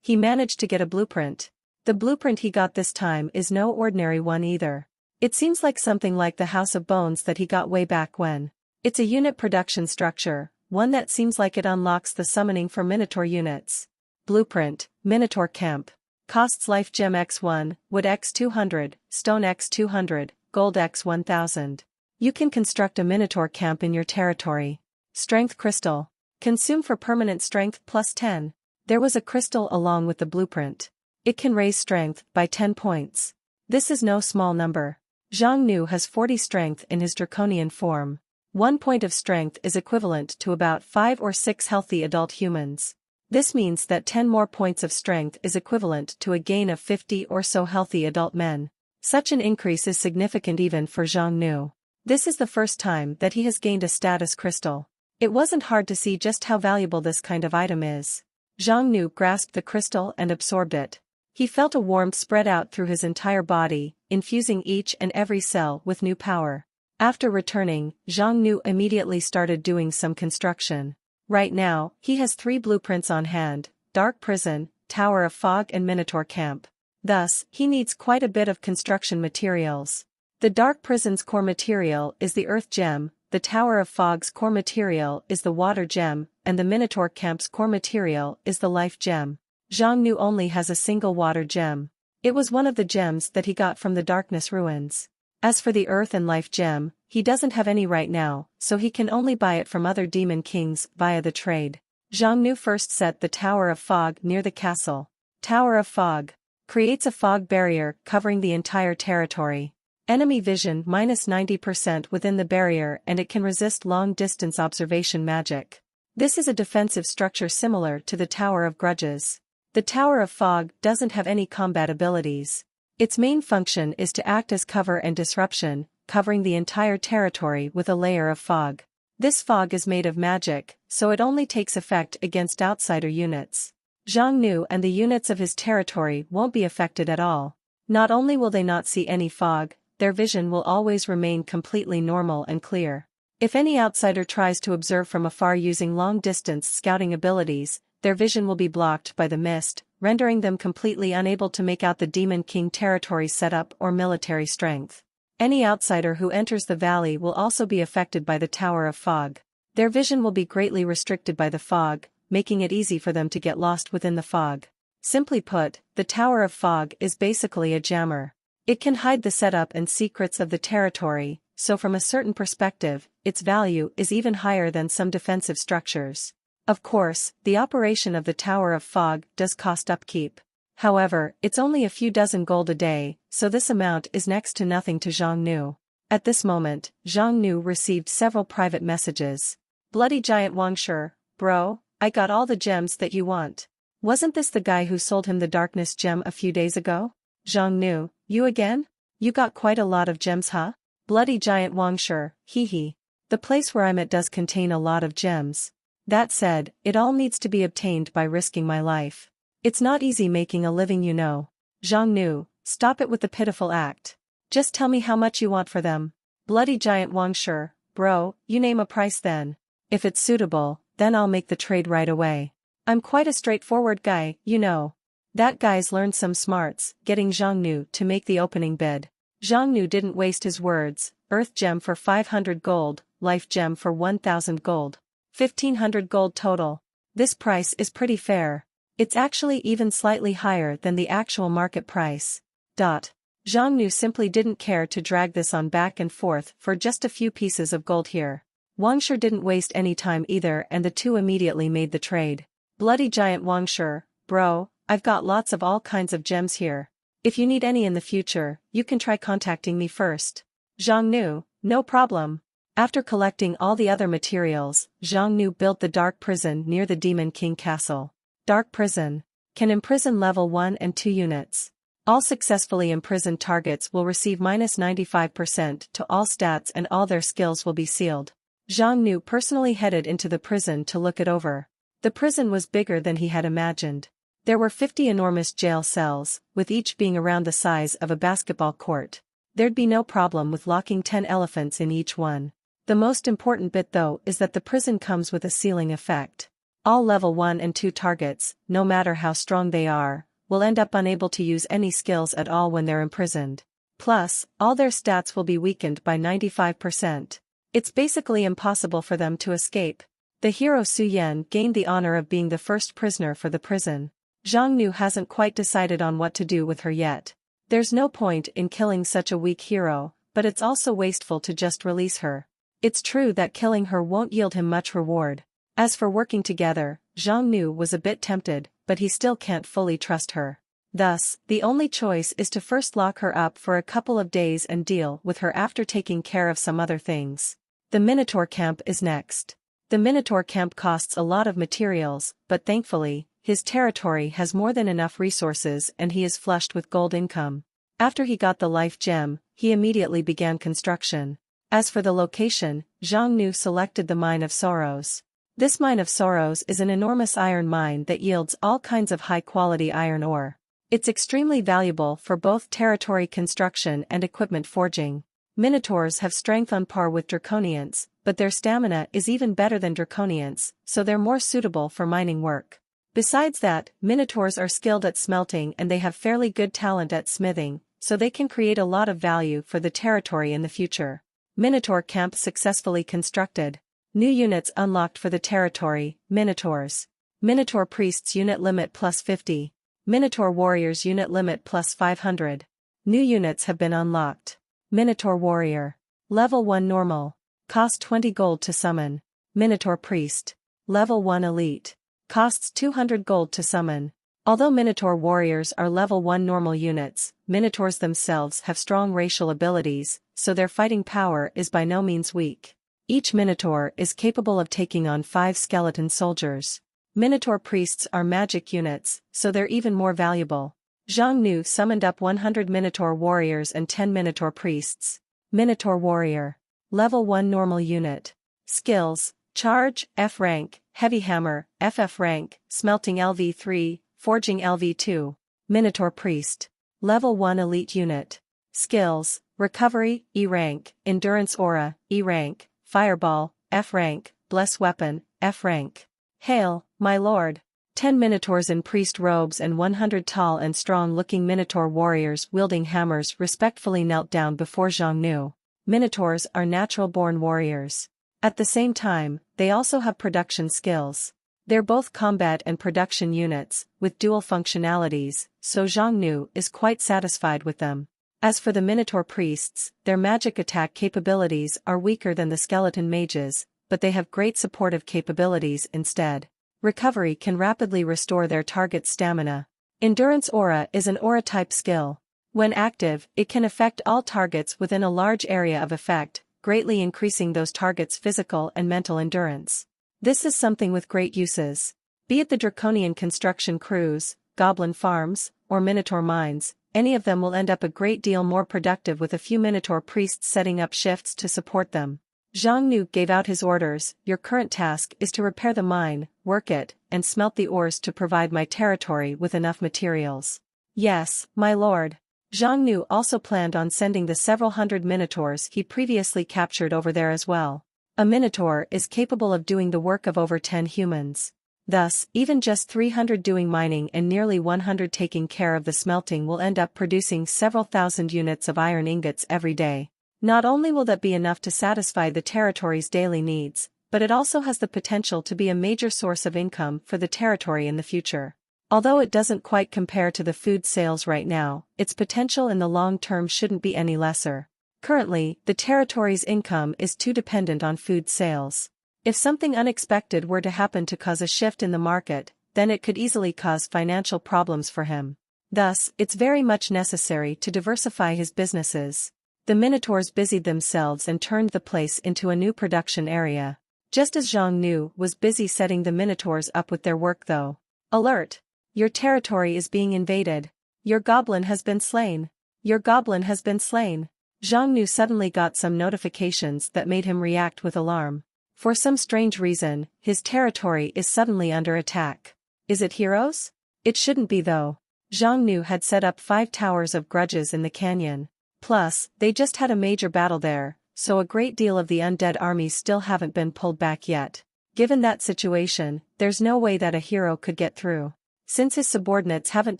He managed to get a blueprint. The blueprint he got this time is no ordinary one either. It seems like something like the House of Bones that he got way back when. It's a unit production structure, one that seems like it unlocks the summoning for Minotaur units. Blueprint, Minotaur Camp. Costs life gem x1, wood x200, stone x200, gold x1000. You can construct a Minotaur camp in your territory. Strength crystal. Consume for permanent strength plus 10. There was a crystal along with the blueprint. It can raise strength by 10 points. This is no small number. Zhang Nu has 40 strength in his draconian form. 1 point of strength is equivalent to about 5 or 6 healthy adult humans. This means that 10 more points of strength is equivalent to a gain of 50 or so healthy adult men. Such an increase is significant even for Zhang Nu. This is the first time that he has gained a status crystal. It wasn't hard to see just how valuable this kind of item is. Zhang Nu grasped the crystal and absorbed it. He felt a warmth spread out through his entire body, infusing each and every cell with new power. After returning, Zhang Nu immediately started doing some construction. Right now, he has 3 blueprints on hand: Dark Prison, Tower of Fog and Minotaur Camp. Thus, he needs quite a bit of construction materials. The Dark Prison's core material is the Earth Gem, the Tower of Fog's core material is the Water Gem, and the Minotaur Camp's core material is the Life Gem. Zhang Nu only has a single Water Gem. It was one of the gems that he got from the Darkness Ruins. As for the Earth and Life Gem, he doesn't have any right now, so he can only buy it from other demon kings via the trade. Zhang Nu first set the Tower of Fog near the castle. Tower of Fog creates a fog barrier covering the entire territory. Enemy vision minus 90% within the barrier, and it can resist long-distance observation magic. This is a defensive structure similar to the Tower of Grudges. The Tower of Fog doesn't have any combat abilities. Its main function is to act as cover and disruption, covering the entire territory with a layer of fog. This fog is made of magic, so it only takes effect against outsider units. Zhang Nu and the units of his territory won't be affected at all. Not only will they not see any fog, their vision will always remain completely normal and clear. If any outsider tries to observe from afar using long-distance scouting abilities, their vision will be blocked by the mist, rendering them completely unable to make out the Demon King territory setup or military strength. Any outsider who enters the valley will also be affected by the Tower of Fog. Their vision will be greatly restricted by the fog, making it easy for them to get lost within the fog. Simply put, the Tower of Fog is basically a jammer. It can hide the setup and secrets of the territory, so from a certain perspective, its value is even higher than some defensive structures. Of course, the operation of the Tower of Fog does cost upkeep. However, it's only a few dozen gold a day, so this amount is next to nothing to Zhang Nu. At this moment, Zhang Nu received several private messages. Bloody Giant Wangshi, bro, I got all the gems that you want. Wasn't this the guy who sold him the Darkness Gem a few days ago? Zhang Nu, you again? You got quite a lot of gems, huh? Bloody Giant Wangshi, hee hee. The place where I'm at does contain a lot of gems. That said, it all needs to be obtained by risking my life. It's not easy making a living, you know. Zhang Nu, stop it with the pitiful act. Just tell me how much you want for them. Bloody Giant Wangshi, bro, you name a price then. If it's suitable, then I'll make the trade right away. I'm quite a straightforward guy, you know. That guy's learned some smarts, getting Zhang Nu to make the opening bid. Zhang Nu didn't waste his words. Earth Gem for 500 gold, Life Gem for 1000 gold. 1500 gold total. This price is pretty fair. It's actually even slightly higher than the actual market price. Zhang Nu simply didn't care to drag this on back and forth for just a few pieces of gold here. Wang Shi didn't waste any time either, and the two immediately made the trade. Bloody giant Wang Shi, bro, I've got lots of all kinds of gems here. If you need any in the future, you can try contacting me first. Zhang Nu, no problem. After collecting all the other materials, Zhang Nu built the dark prison near the Demon King Castle. Dark prison can imprison level 1 and 2 units. All successfully imprisoned targets will receive -95% to all stats and all their skills will be sealed. Zhang Nu personally headed into the prison to look it over. The prison was bigger than he had imagined. There were 50 enormous jail cells, with each being around the size of a basketball court. There'd be no problem with locking 10 elephants in each one. The most important bit though is that the prison comes with a ceiling effect. All level 1 and 2 targets, no matter how strong they are, will end up unable to use any skills at all when they're imprisoned. Plus, all their stats will be weakened by 95%. It's basically impossible for them to escape. The hero Su Yan gained the honor of being the first prisoner for the prison. Zhang Nu hasn't quite decided on what to do with her yet. There's no point in killing such a weak hero, but it's also wasteful to just release her. It's true that killing her won't yield him much reward. As for working together, Zhang Nu was a bit tempted, but he still can't fully trust her. Thus, the only choice is to first lock her up for a couple of days and deal with her after taking care of some other things. The Minotaur camp is next. The Minotaur camp costs a lot of materials, but thankfully, his territory has more than enough resources and he is flushed with gold income. After he got the life gem, he immediately began construction. As for the location, Zhang Nu selected the Mine of Sorrows. This Mine of Sorrows is an enormous iron mine that yields all kinds of high-quality iron ore. It's extremely valuable for both territory construction and equipment forging. Minotaurs have strength on par with Draconians, but their stamina is even better than Draconians, so they're more suitable for mining work. Besides that, Minotaurs are skilled at smelting and they have fairly good talent at smithing, so they can create a lot of value for the territory in the future. Minotaur camp successfully constructed. New units unlocked for the territory, Minotaurs. Minotaur priests unit limit +50. Minotaur warriors unit limit +500. New units have been unlocked. Minotaur warrior. Level 1 normal. Cost 20 gold to summon. Minotaur priest. Level 1 elite. Costs 200 gold to summon. Although Minotaur warriors are level 1 normal units, Minotaurs themselves have strong racial abilities, so their fighting power is by no means weak. Each Minotaur is capable of taking on 5 skeleton soldiers. Minotaur priests are magic units, so they're even more valuable. Zhang Nu summoned up 100 Minotaur warriors and 10 Minotaur priests. Minotaur warrior. Level 1 normal unit. Skills: Charge, F rank, Heavy Hammer, FF rank, Smelting LV3, Forging LV2. Minotaur priest. Level 1 elite unit. Skills: Recovery, E rank, Endurance Aura, E rank, Fireball, F rank, Bless Weapon, F rank. Hail, my lord. 10 Minotaurs in priest robes and 100 tall and strong-looking Minotaur warriors wielding hammers respectfully knelt down before Zhang Nu. Minotaurs are natural-born warriors. At the same time, they also have production skills. They're both combat and production units, with dual functionalities, so Zhang Nu is quite satisfied with them. As for the Minotaur priests, their magic attack capabilities are weaker than the skeleton mages, but they have great supportive capabilities instead. Recovery can rapidly restore their target's stamina. Endurance Aura is an aura-type skill. When active, it can affect all targets within a large area of effect, greatly increasing those targets' physical and mental endurance. This is something with great uses. Be it the Draconian construction crews, goblin farms, or Minotaur mines, any of them will end up a great deal more productive with a few Minotaur priests setting up shifts to support them. Zhang Nu gave out his orders. Your current task is to repair the mine, work it, and smelt the ores to provide my territory with enough materials. Yes, my lord. Zhang Nu also planned on sending the several hundred Minotaurs he previously captured over there as well. A Minotaur is capable of doing the work of over 10 humans. Thus, even just 300 doing mining and nearly 100 taking care of the smelting will end up producing several thousand units of iron ingots every day. Not only will that be enough to satisfy the territory's daily needs, but it also has the potential to be a major source of income for the territory in the future. Although it doesn't quite compare to the food sales right now, its potential in the long term shouldn't be any lesser. Currently, the territory's income is too dependent on food sales. If something unexpected were to happen to cause a shift in the market, then it could easily cause financial problems for him. Thus, it's very much necessary to diversify his businesses. The Minotaurs busied themselves and turned the place into a new production area. Just as Zhang Nu was busy setting the Minotaurs up with their work though. Alert! Your territory is being invaded. Your goblin has been slain. Your goblin has been slain. Zhang Nu suddenly got some notifications that made him react with alarm. For some strange reason, his territory is suddenly under attack. Is it heroes? It shouldn't be though. Zhang Nu had set up 5 towers of grudges in the canyon. Plus, they just had a major battle there, so a great deal of the undead armies still haven't been pulled back yet. Given that situation, there's no way that a hero could get through. Since his subordinates haven't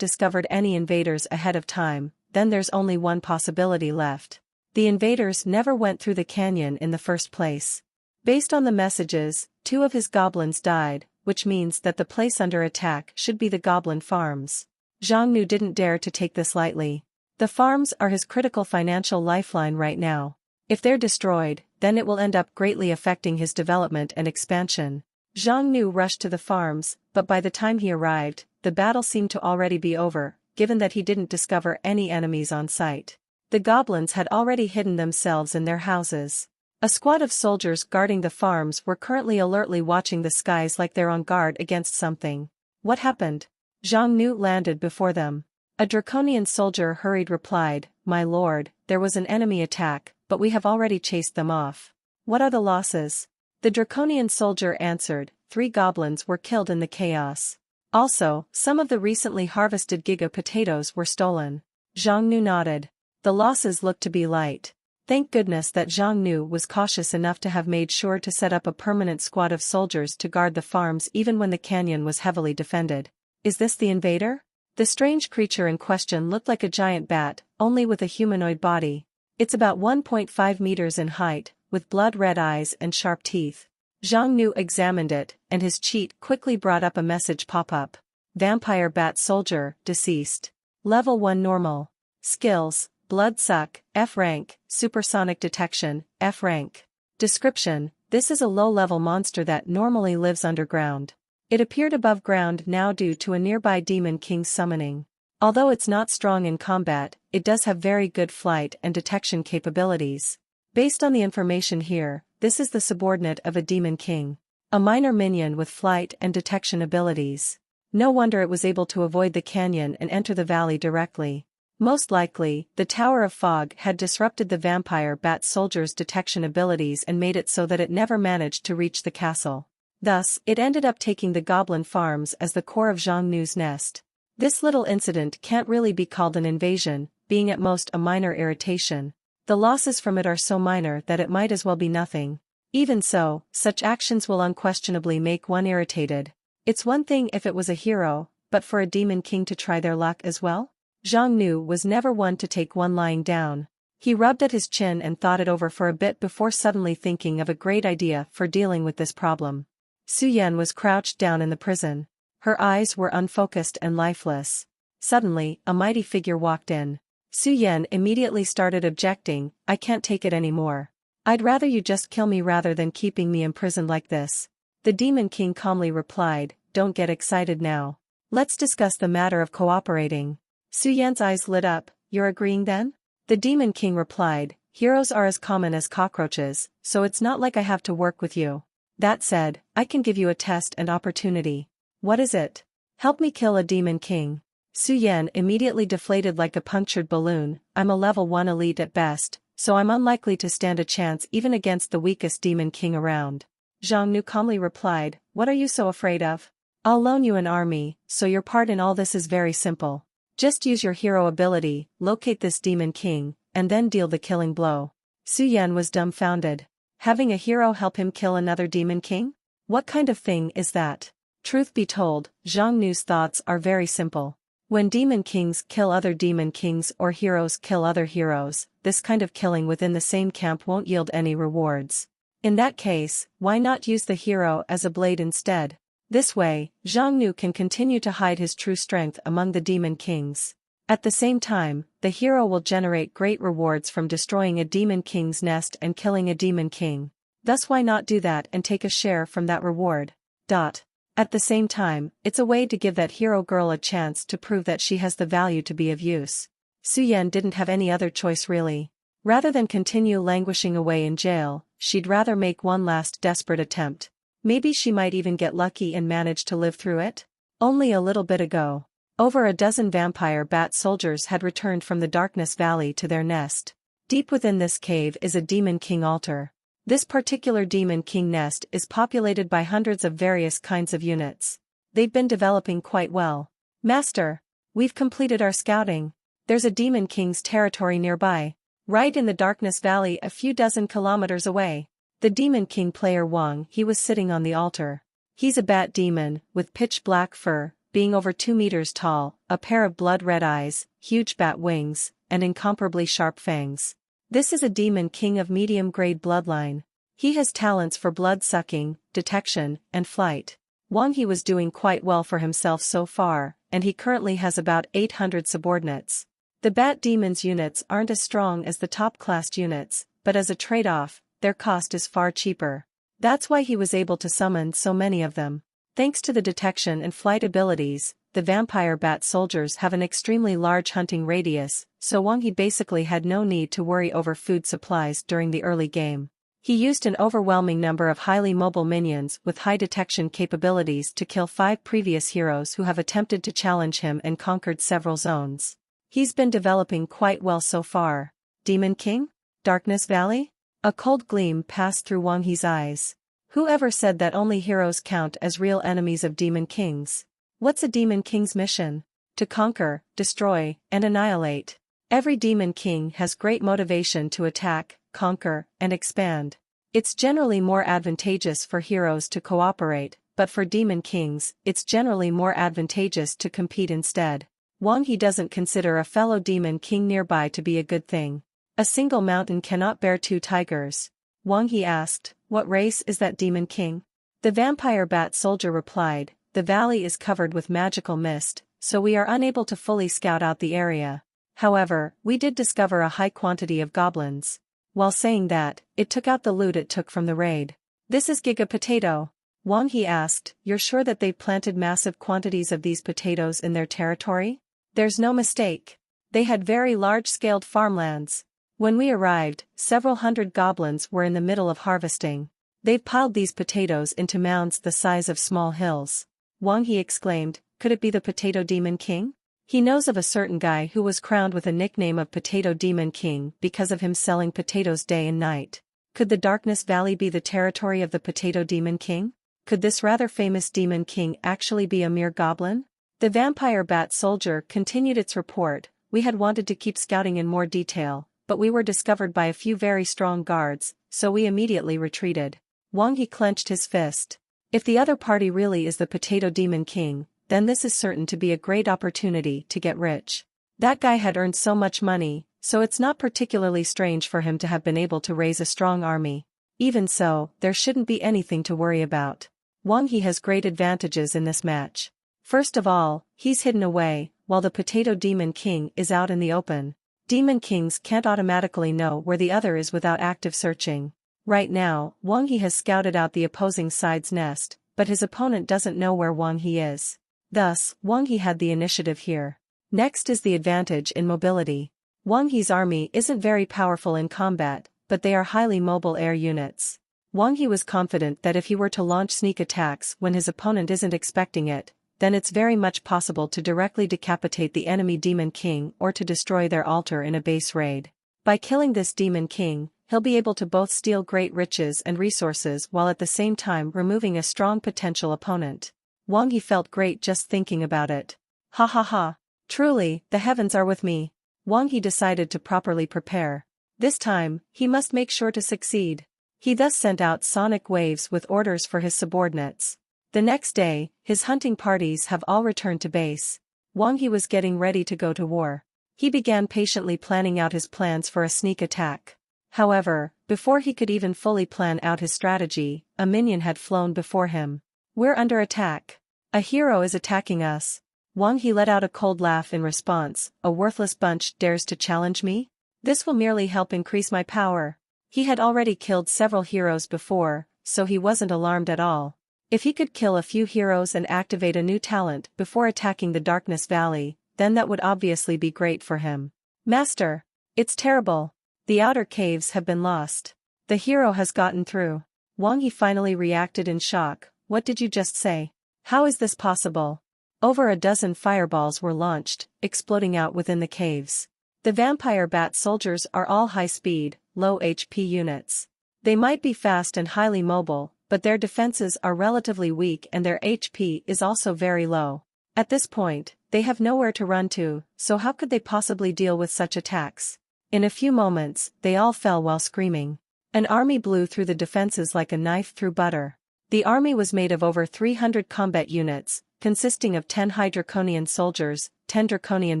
discovered any invaders ahead of time, then there's only one possibility left. The invaders never went through the canyon in the first place. Based on the messages, 2 of his goblins died, which means that the place under attack should be the goblin farms. Zhang Nu didn't dare to take this lightly. The farms are his critical financial lifeline right now. If they're destroyed, then it will end up greatly affecting his development and expansion. Zhang Nu rushed to the farms, but by the time he arrived, the battle seemed to already be over, given that he didn't discover any enemies on sight. The goblins had already hidden themselves in their houses. A squad of soldiers guarding the farms were currently alertly watching the skies like they're on guard against something. What happened? Zhang Nu landed before them. A draconian soldier hurried replied, "My lord, there was an enemy attack, but we have already chased them off." "What are the losses?" The draconian soldier answered, 3 goblins were killed in the chaos. Also, some of the recently harvested giga potatoes were stolen. Zhang Nu nodded. The losses looked to be light. Thank goodness that Zhang Nu was cautious enough to have made sure to set up a permanent squad of soldiers to guard the farms even when the canyon was heavily defended. Is this the invader? The strange creature in question looked like a giant bat, only with a humanoid body. It's about 1.5 meters in height, with blood-red eyes and sharp teeth. Zhang Nu examined it, and his cheat quickly brought up a message pop-up. Vampire Bat Soldier, deceased. Level 1 normal. Skills, Blood Suck, F rank, Supersonic Detection, F rank. Description: this is a low-level monster that normally lives underground. It appeared above ground now due to a nearby Demon King's summoning. Although it's not strong in combat, it does have very good flight and detection capabilities. Based on the information here, this is the subordinate of a Demon King. A minor minion with flight and detection abilities. No wonder it was able to avoid the canyon and enter the valley directly. Most likely, the Tower of Fog had disrupted the Vampire Bat Soldier's detection abilities and made it so that it never managed to reach the castle. Thus, it ended up taking the goblin farms as the core of Zhang Nu's nest. This little incident can't really be called an invasion, being at most a minor irritation. The losses from it are so minor that it might as well be nothing. Even so, such actions will unquestionably make one irritated. It's one thing if it was a hero, but for a Demon King to try their luck as well? Zhang Nu was never one to take one lying down. He rubbed at his chin and thought it over for a bit before suddenly thinking of a great idea for dealing with this problem. Su Yan was crouched down in the prison. Her eyes were unfocused and lifeless. Suddenly, a mighty figure walked in. Su Yan immediately started objecting, "I can't take it anymore. I'd rather you just kill me rather than keeping me imprisoned like this." The Demon King calmly replied, "Don't get excited now. Let's discuss the matter of cooperating." Su Yan's eyes lit up, "You're agreeing then?" The Demon King replied, "Heroes are as common as cockroaches, so it's not like I have to work with you. That said, I can give you a test and opportunity." "What is it?" "Help me kill a Demon King." Su Yan immediately deflated like a punctured balloon. "I'm a level 1 elite at best, so I'm unlikely to stand a chance even against the weakest Demon King around." Zhang Nu calmly replied, "What are you so afraid of? I'll loan you an army, so your part in all this is very simple. Just use your hero ability, locate this Demon King, and then deal the killing blow." Su Yan was dumbfounded. Having a hero help him kill another Demon King? What kind of thing is that? Truth be told, Zhang Nu's thoughts are very simple. When Demon Kings kill other Demon Kings or heroes kill other heroes, this kind of killing within the same camp won't yield any rewards. In that case, why not use the hero as a blade instead? This way, Xiangnu can continue to hide his true strength among the demon kings. At the same time, the hero will generate great rewards from destroying a demon king's nest and killing a demon king. Thus why not do that and take a share from that reward? At the same time, it's a way to give that hero girl a chance to prove that she has the value to be of use. Suyen didn't have any other choice really. Rather than continue languishing away in jail, she'd rather make one last desperate attempt. Maybe she might even get lucky and manage to live through it? Only a little bit ago, over a dozen vampire bat soldiers had returned from the Darkness Valley to their nest. Deep within this cave is a demon king altar. This particular demon king nest is populated by hundreds of various kinds of units. They've been developing quite well. Master, we've completed our scouting. There's a demon king's territory nearby. Right in the Darkness Valley a few dozen kilometers away. The demon king player Wang he was sitting on the altar. He's a bat demon, with pitch black fur, being over 2 meters tall, a pair of blood-red eyes, huge bat wings, and incomparably sharp fangs. This is a demon king of medium-grade bloodline. He has talents for blood-sucking, detection, and flight. Wang he was doing quite well for himself so far, and he currently has about 800 subordinates. The bat demon's units aren't as strong as the top-classed units, but as a trade-off, their cost is far cheaper. That's why he was able to summon so many of them. Thanks to the detection and flight abilities, the vampire bat soldiers have an extremely large hunting radius, so Wang he basically had no need to worry over food supplies during the early game. He used an overwhelming number of highly mobile minions with high detection capabilities to kill 5 previous heroes who have attempted to challenge him and conquered several zones. He's been developing quite well so far. Demon King? Darkness Valley? A cold gleam passed through Wang He's eyes. Whoever said that only heroes count as real enemies of demon kings? What's a demon king's mission? To conquer, destroy, and annihilate. Every demon king has great motivation to attack, conquer, and expand. It's generally more advantageous for heroes to cooperate, but for demon kings, it's generally more advantageous to compete instead. Wang he doesn't consider a fellow demon king nearby to be a good thing. A single mountain cannot bear 2 tigers. Wang he asked, what race is that demon king? The vampire bat soldier replied, the valley is covered with magical mist, so we are unable to fully scout out the area. However, we did discover a high quantity of goblins. While saying that, it took out the loot it took from the raid. This is Giga Potato. Wang he asked, you're sure that they've planted massive quantities of these potatoes in their territory? There's no mistake. They had very large-scaled farmlands. When we arrived, several hundred goblins were in the middle of harvesting. They've piled these potatoes into mounds the size of small hills. Wang he exclaimed, could it be the Potato Demon King? He knows of a certain guy who was crowned with a nickname of Potato Demon King because of him selling potatoes day and night. Could the Darkness Valley be the territory of the Potato Demon King? Could this rather famous Demon King actually be a mere goblin? The vampire bat soldier continued its report. We had wanted to keep scouting in more detail, but we were discovered by a few very strong guards, so we immediately retreated. Wang he clenched his fist. If the other party really is the Potato Demon King, then this is certain to be a great opportunity to get rich. That guy had earned so much money, so it's not particularly strange for him to have been able to raise a strong army. Even so, there shouldn't be anything to worry about. Wang he has great advantages in this match. First of all, he's hidden away, while the Potato Demon King is out in the open. Demon Kings can't automatically know where the other is without active searching. Right now, Wang he has scouted out the opposing side's nest, but his opponent doesn't know where Wang he is. Thus, Wang he had the initiative here. Next is the advantage in mobility. Wang he's army isn't very powerful in combat, but they are highly mobile air units. Wang he was confident that if he were to launch sneak attacks when his opponent isn't expecting it, then it's very much possible to directly decapitate the enemy Demon King or to destroy their altar in a base raid. By killing this Demon King, he'll be able to both steal great riches and resources while at the same time removing a strong potential opponent. Wang he felt great just thinking about it. Ha ha ha. Truly, the heavens are with me. Wang he decided to properly prepare. This time, he must make sure to succeed. He thus sent out sonic waves with orders for his subordinates. The next day, his hunting parties have all returned to base. Wang he was getting ready to go to war. He began patiently planning out his plans for a sneak attack. However, before he could even fully plan out his strategy, a minion had flown before him. We're under attack. A hero is attacking us. Wang He let out a cold laugh in response. A worthless bunch dares to challenge me? This will merely help increase my power. He had already killed several heroes before, so he wasn't alarmed at all. If he could kill a few heroes and activate a new talent before attacking the Darkness Valley, then that would obviously be great for him. Master! It's terrible. The outer caves have been lost. The hero has gotten through. Wang He finally reacted in shock. What did you just say? How is this possible? Over a dozen fireballs were launched, exploding out within the caves. The vampire bat soldiers are all high-speed, low HP units. They might be fast and highly mobile, but their defenses are relatively weak and their HP is also very low. At this point, they have nowhere to run to, so how could they possibly deal with such attacks? In a few moments, they all fell while screaming. An army blew through the defenses like a knife through butter. The army was made of over 300 combat units, consisting of 10 high draconian soldiers, 10 draconian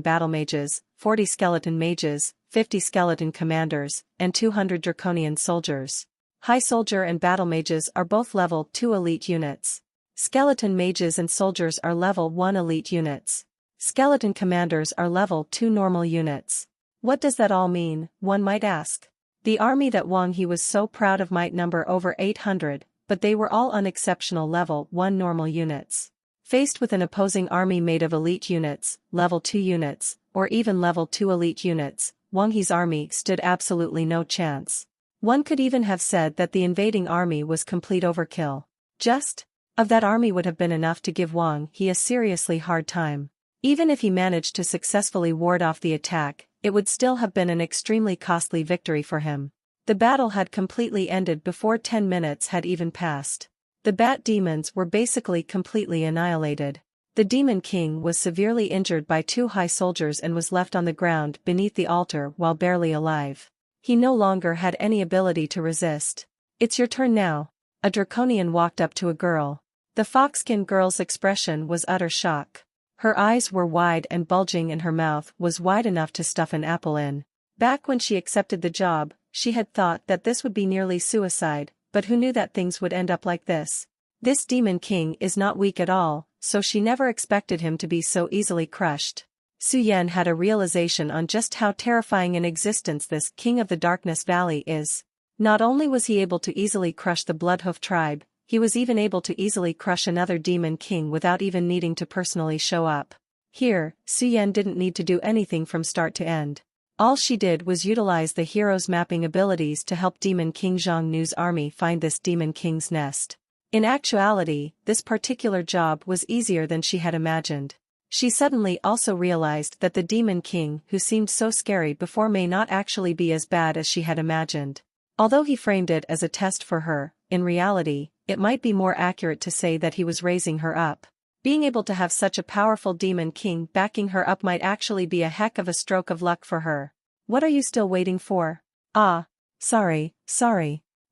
battle mages, 40 skeleton mages, 50 skeleton commanders, and 200 draconian soldiers. High soldier and battle mages are both level 2 elite units. Skeleton mages and soldiers are level 1 elite units. Skeleton commanders are level 2 normal units. What does that all mean, one might ask? The army that Wang He was so proud of might number over 800, but they were all unexceptional level 1 normal units. Faced with an opposing army made of elite units, level 2 units, or even level 2 elite units, Wang He's army stood absolutely no chance. One could even have said that the invading army was complete overkill. Just of that army would have been enough to give Wang He a seriously hard time. Even if he managed to successfully ward off the attack, it would still have been an extremely costly victory for him. The battle had completely ended before 10 minutes had even passed. The bat demons were basically completely annihilated. The Demon King was severely injured by 2 high soldiers and was left on the ground beneath the altar while barely alive. He no longer had any ability to resist. It's your turn now. A draconian walked up to a girl. The fox-skinned girl's expression was utter shock. Her eyes were wide and bulging and her mouth was wide enough to stuff an apple in. Back when she accepted the job, she had thought that this would be nearly suicide, but who knew that things would end up like this? This Demon King is not weak at all, so she never expected him to be so easily crushed. Su Yan had a realization on just how terrifying an existence this King of the Darkness Valley is. Not only was he able to easily crush the Bloodhoof tribe, he was even able to easily crush another Demon King without even needing to personally show up. Here, Su Yan didn't need to do anything from start to end. All she did was utilize the hero's mapping abilities to help Demon King Zhang Nu's army find this Demon King's nest. In actuality, this particular job was easier than she had imagined. She suddenly also realized that the Demon King who seemed so scary before may not actually be as bad as she had imagined. Although he framed it as a test for her, in reality, it might be more accurate to say that he was raising her up. Being able to have such a powerful Demon King backing her up might actually be a heck of a stroke of luck for her. What are you still waiting for? Ah. Sorry.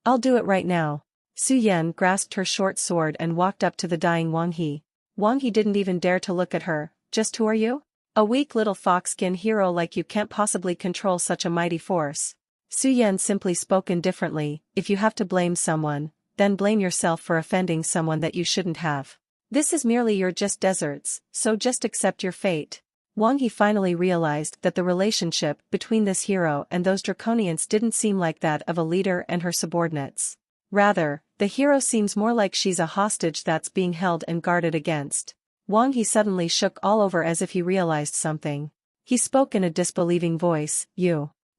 I'll do it right now. Su Yan grasped her short sword and walked up to the dying Wang He. Wang He didn't even dare to look at her. Just who are you? A weak little fox-skin hero like you can't possibly control such a mighty force. Su Yan simply spoke indifferently. If you have to blame someone, then blame yourself for offending someone that you shouldn't have. This is merely your just deserts, so just accept your fate. Wang He finally realized that the relationship between this hero and those draconians didn't seem like that of a leader and her subordinates. Rather, the hero seems more like she's a hostage that's being held and guarded against. Wang He suddenly shook all over as if he realized something. He spoke in a disbelieving voice.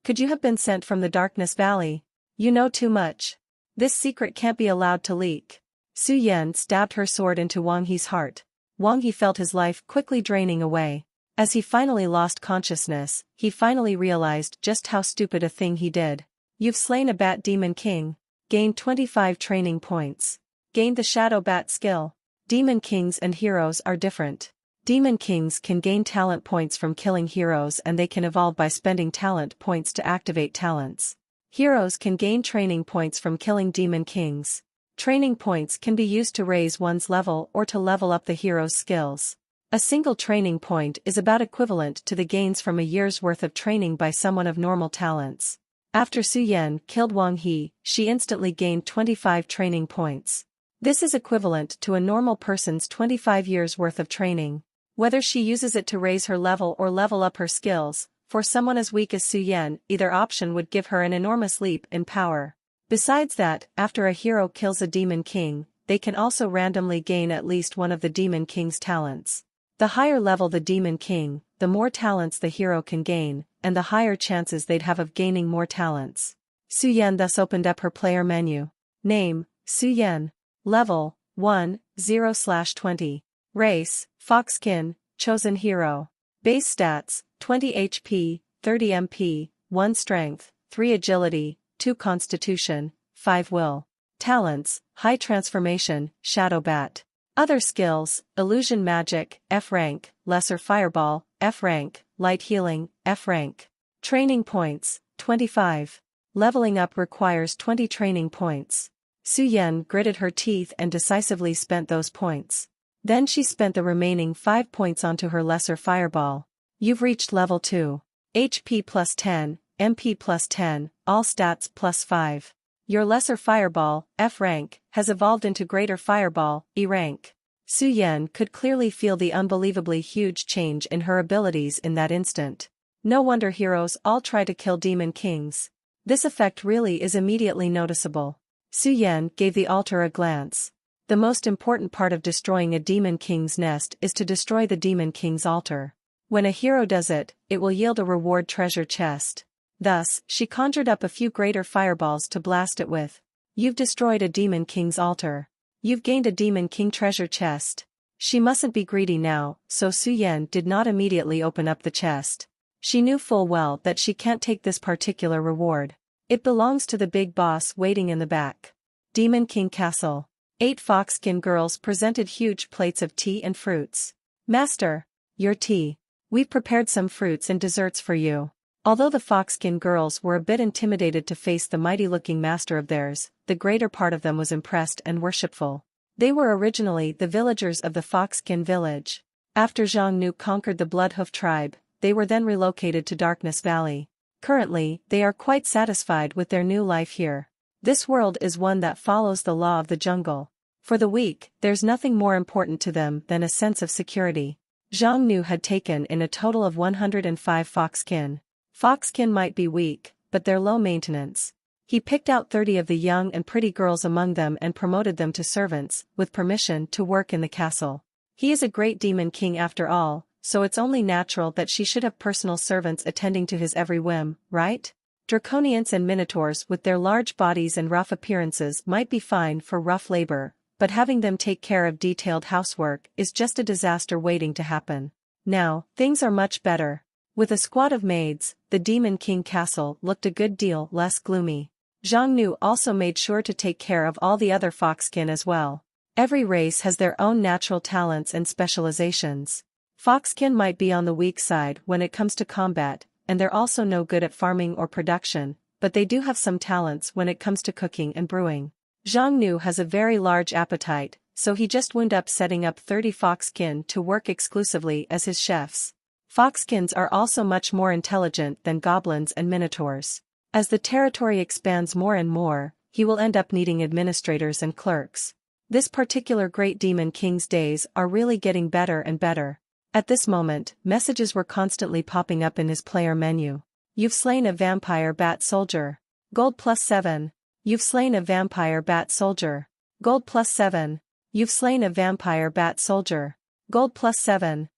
Could you have been sent from the Darkness Valley? You know too much. This secret can't be allowed to leak. Su Yan stabbed her sword into Wang He's heart. Wang He felt his life quickly draining away. As he finally lost consciousness, he finally realized just how stupid a thing he did. You've slain a Bat Demon King. Gained 25 training points. Gained the Shadow Bat skill. Demon Kings and heroes are different. Demon Kings can gain talent points from killing heroes and they can evolve by spending talent points to activate talents. Heroes can gain training points from killing Demon Kings. Training points can be used to raise one's level or to level up the hero's skills. A single training point is about equivalent to the gains from a year's worth of training by someone of normal talents. After Su Yan killed Wang He, she instantly gained 25 training points. This is equivalent to a normal person's 25 years worth of training. Whether she uses it to raise her level or level up her skills, for someone as weak as Su Yan, either option would give her an enormous leap in power. Besides that, after a hero kills a Demon King, they can also randomly gain at least one of the Demon King's talents. The higher level the Demon King, the more talents the hero can gain, and the higher chances they'd have of gaining more talents. Su Yan thus opened up her player menu. Name, Su Yan. Level, 1, 0/20. Race, Foxkin, Chosen Hero. Base stats, 20 HP, 30 MP, 1 Strength, 3 Agility, 2 Constitution, 5 Will. Talents, High Transformation, Shadow Bat. Other skills, Illusion Magic, F rank, Lesser Fireball, F rank, Light Healing, F rank. Training points, 25. Leveling up requires 20 training points. Su Yan gritted her teeth and decisively spent those points. Then she spent the remaining 5 points onto her Lesser Fireball. You've reached level 2. HP plus 10, MP plus 10, all stats plus 5. Your Lesser Fireball, F rank, has evolved into Greater Fireball, E rank. Su Yan could clearly feel the unbelievably huge change in her abilities in that instant. No wonder heroes all try to kill Demon Kings. This effect really is immediately noticeable. Su Yan gave the altar a glance. The most important part of destroying a Demon King's nest is to destroy the Demon King's altar. When a hero does it, it will yield a reward treasure chest. Thus, she conjured up a few greater fireballs to blast it with. You've destroyed a Demon King's altar. You've gained a Demon King treasure chest. She mustn't be greedy now, so Su Yan did not immediately open up the chest. She knew full well that she can't take this particular reward. It belongs to the big boss waiting in the back. Demon King Castle. 8 Foxkin girls presented huge plates of tea and fruits. Master, your tea. We've prepared some fruits and desserts for you. Although the Foxkin girls were a bit intimidated to face the mighty-looking master of theirs, the greater part of them was impressed and worshipful. They were originally the villagers of the Foxkin village. After Zhang Nu conquered the Bloodhoof tribe, they were then relocated to Darkness Valley. Currently, they are quite satisfied with their new life here. This world is one that follows the law of the jungle. For the weak, there's nothing more important to them than a sense of security. Zhang Nu had taken in a total of 105 Foxkin. Foxkin might be weak, but they're low maintenance. He picked out 30 of the young and pretty girls among them and promoted them to servants, with permission to work in the castle. He is a great Demon King after all, so it's only natural that she should have personal servants attending to his every whim, right? Draconians and Minotaurs with their large bodies and rough appearances might be fine for rough labor, but having them take care of detailed housework is just a disaster waiting to happen. Now, things are much better. With a squad of maids, the Demon King castle looked a good deal less gloomy. Zhang Nu also made sure to take care of all the other Foxkin as well. Every race has their own natural talents and specializations. Foxkin might be on the weak side when it comes to combat, and they're also no good at farming or production, but they do have some talents when it comes to cooking and brewing. Zhang Nu has a very large appetite, so he just wound up setting up 30 Foxkin to work exclusively as his chefs. Foxkins are also much more intelligent than goblins and minotaurs. As the territory expands more and more, he will end up needing administrators and clerks. This particular Great Demon King's days are really getting better and better. At this moment, messages were constantly popping up in his player menu. You've slain a vampire bat soldier. Gold plus 7. You've slain a vampire bat soldier. Gold plus 7. You've slain a vampire bat soldier. Gold plus 7.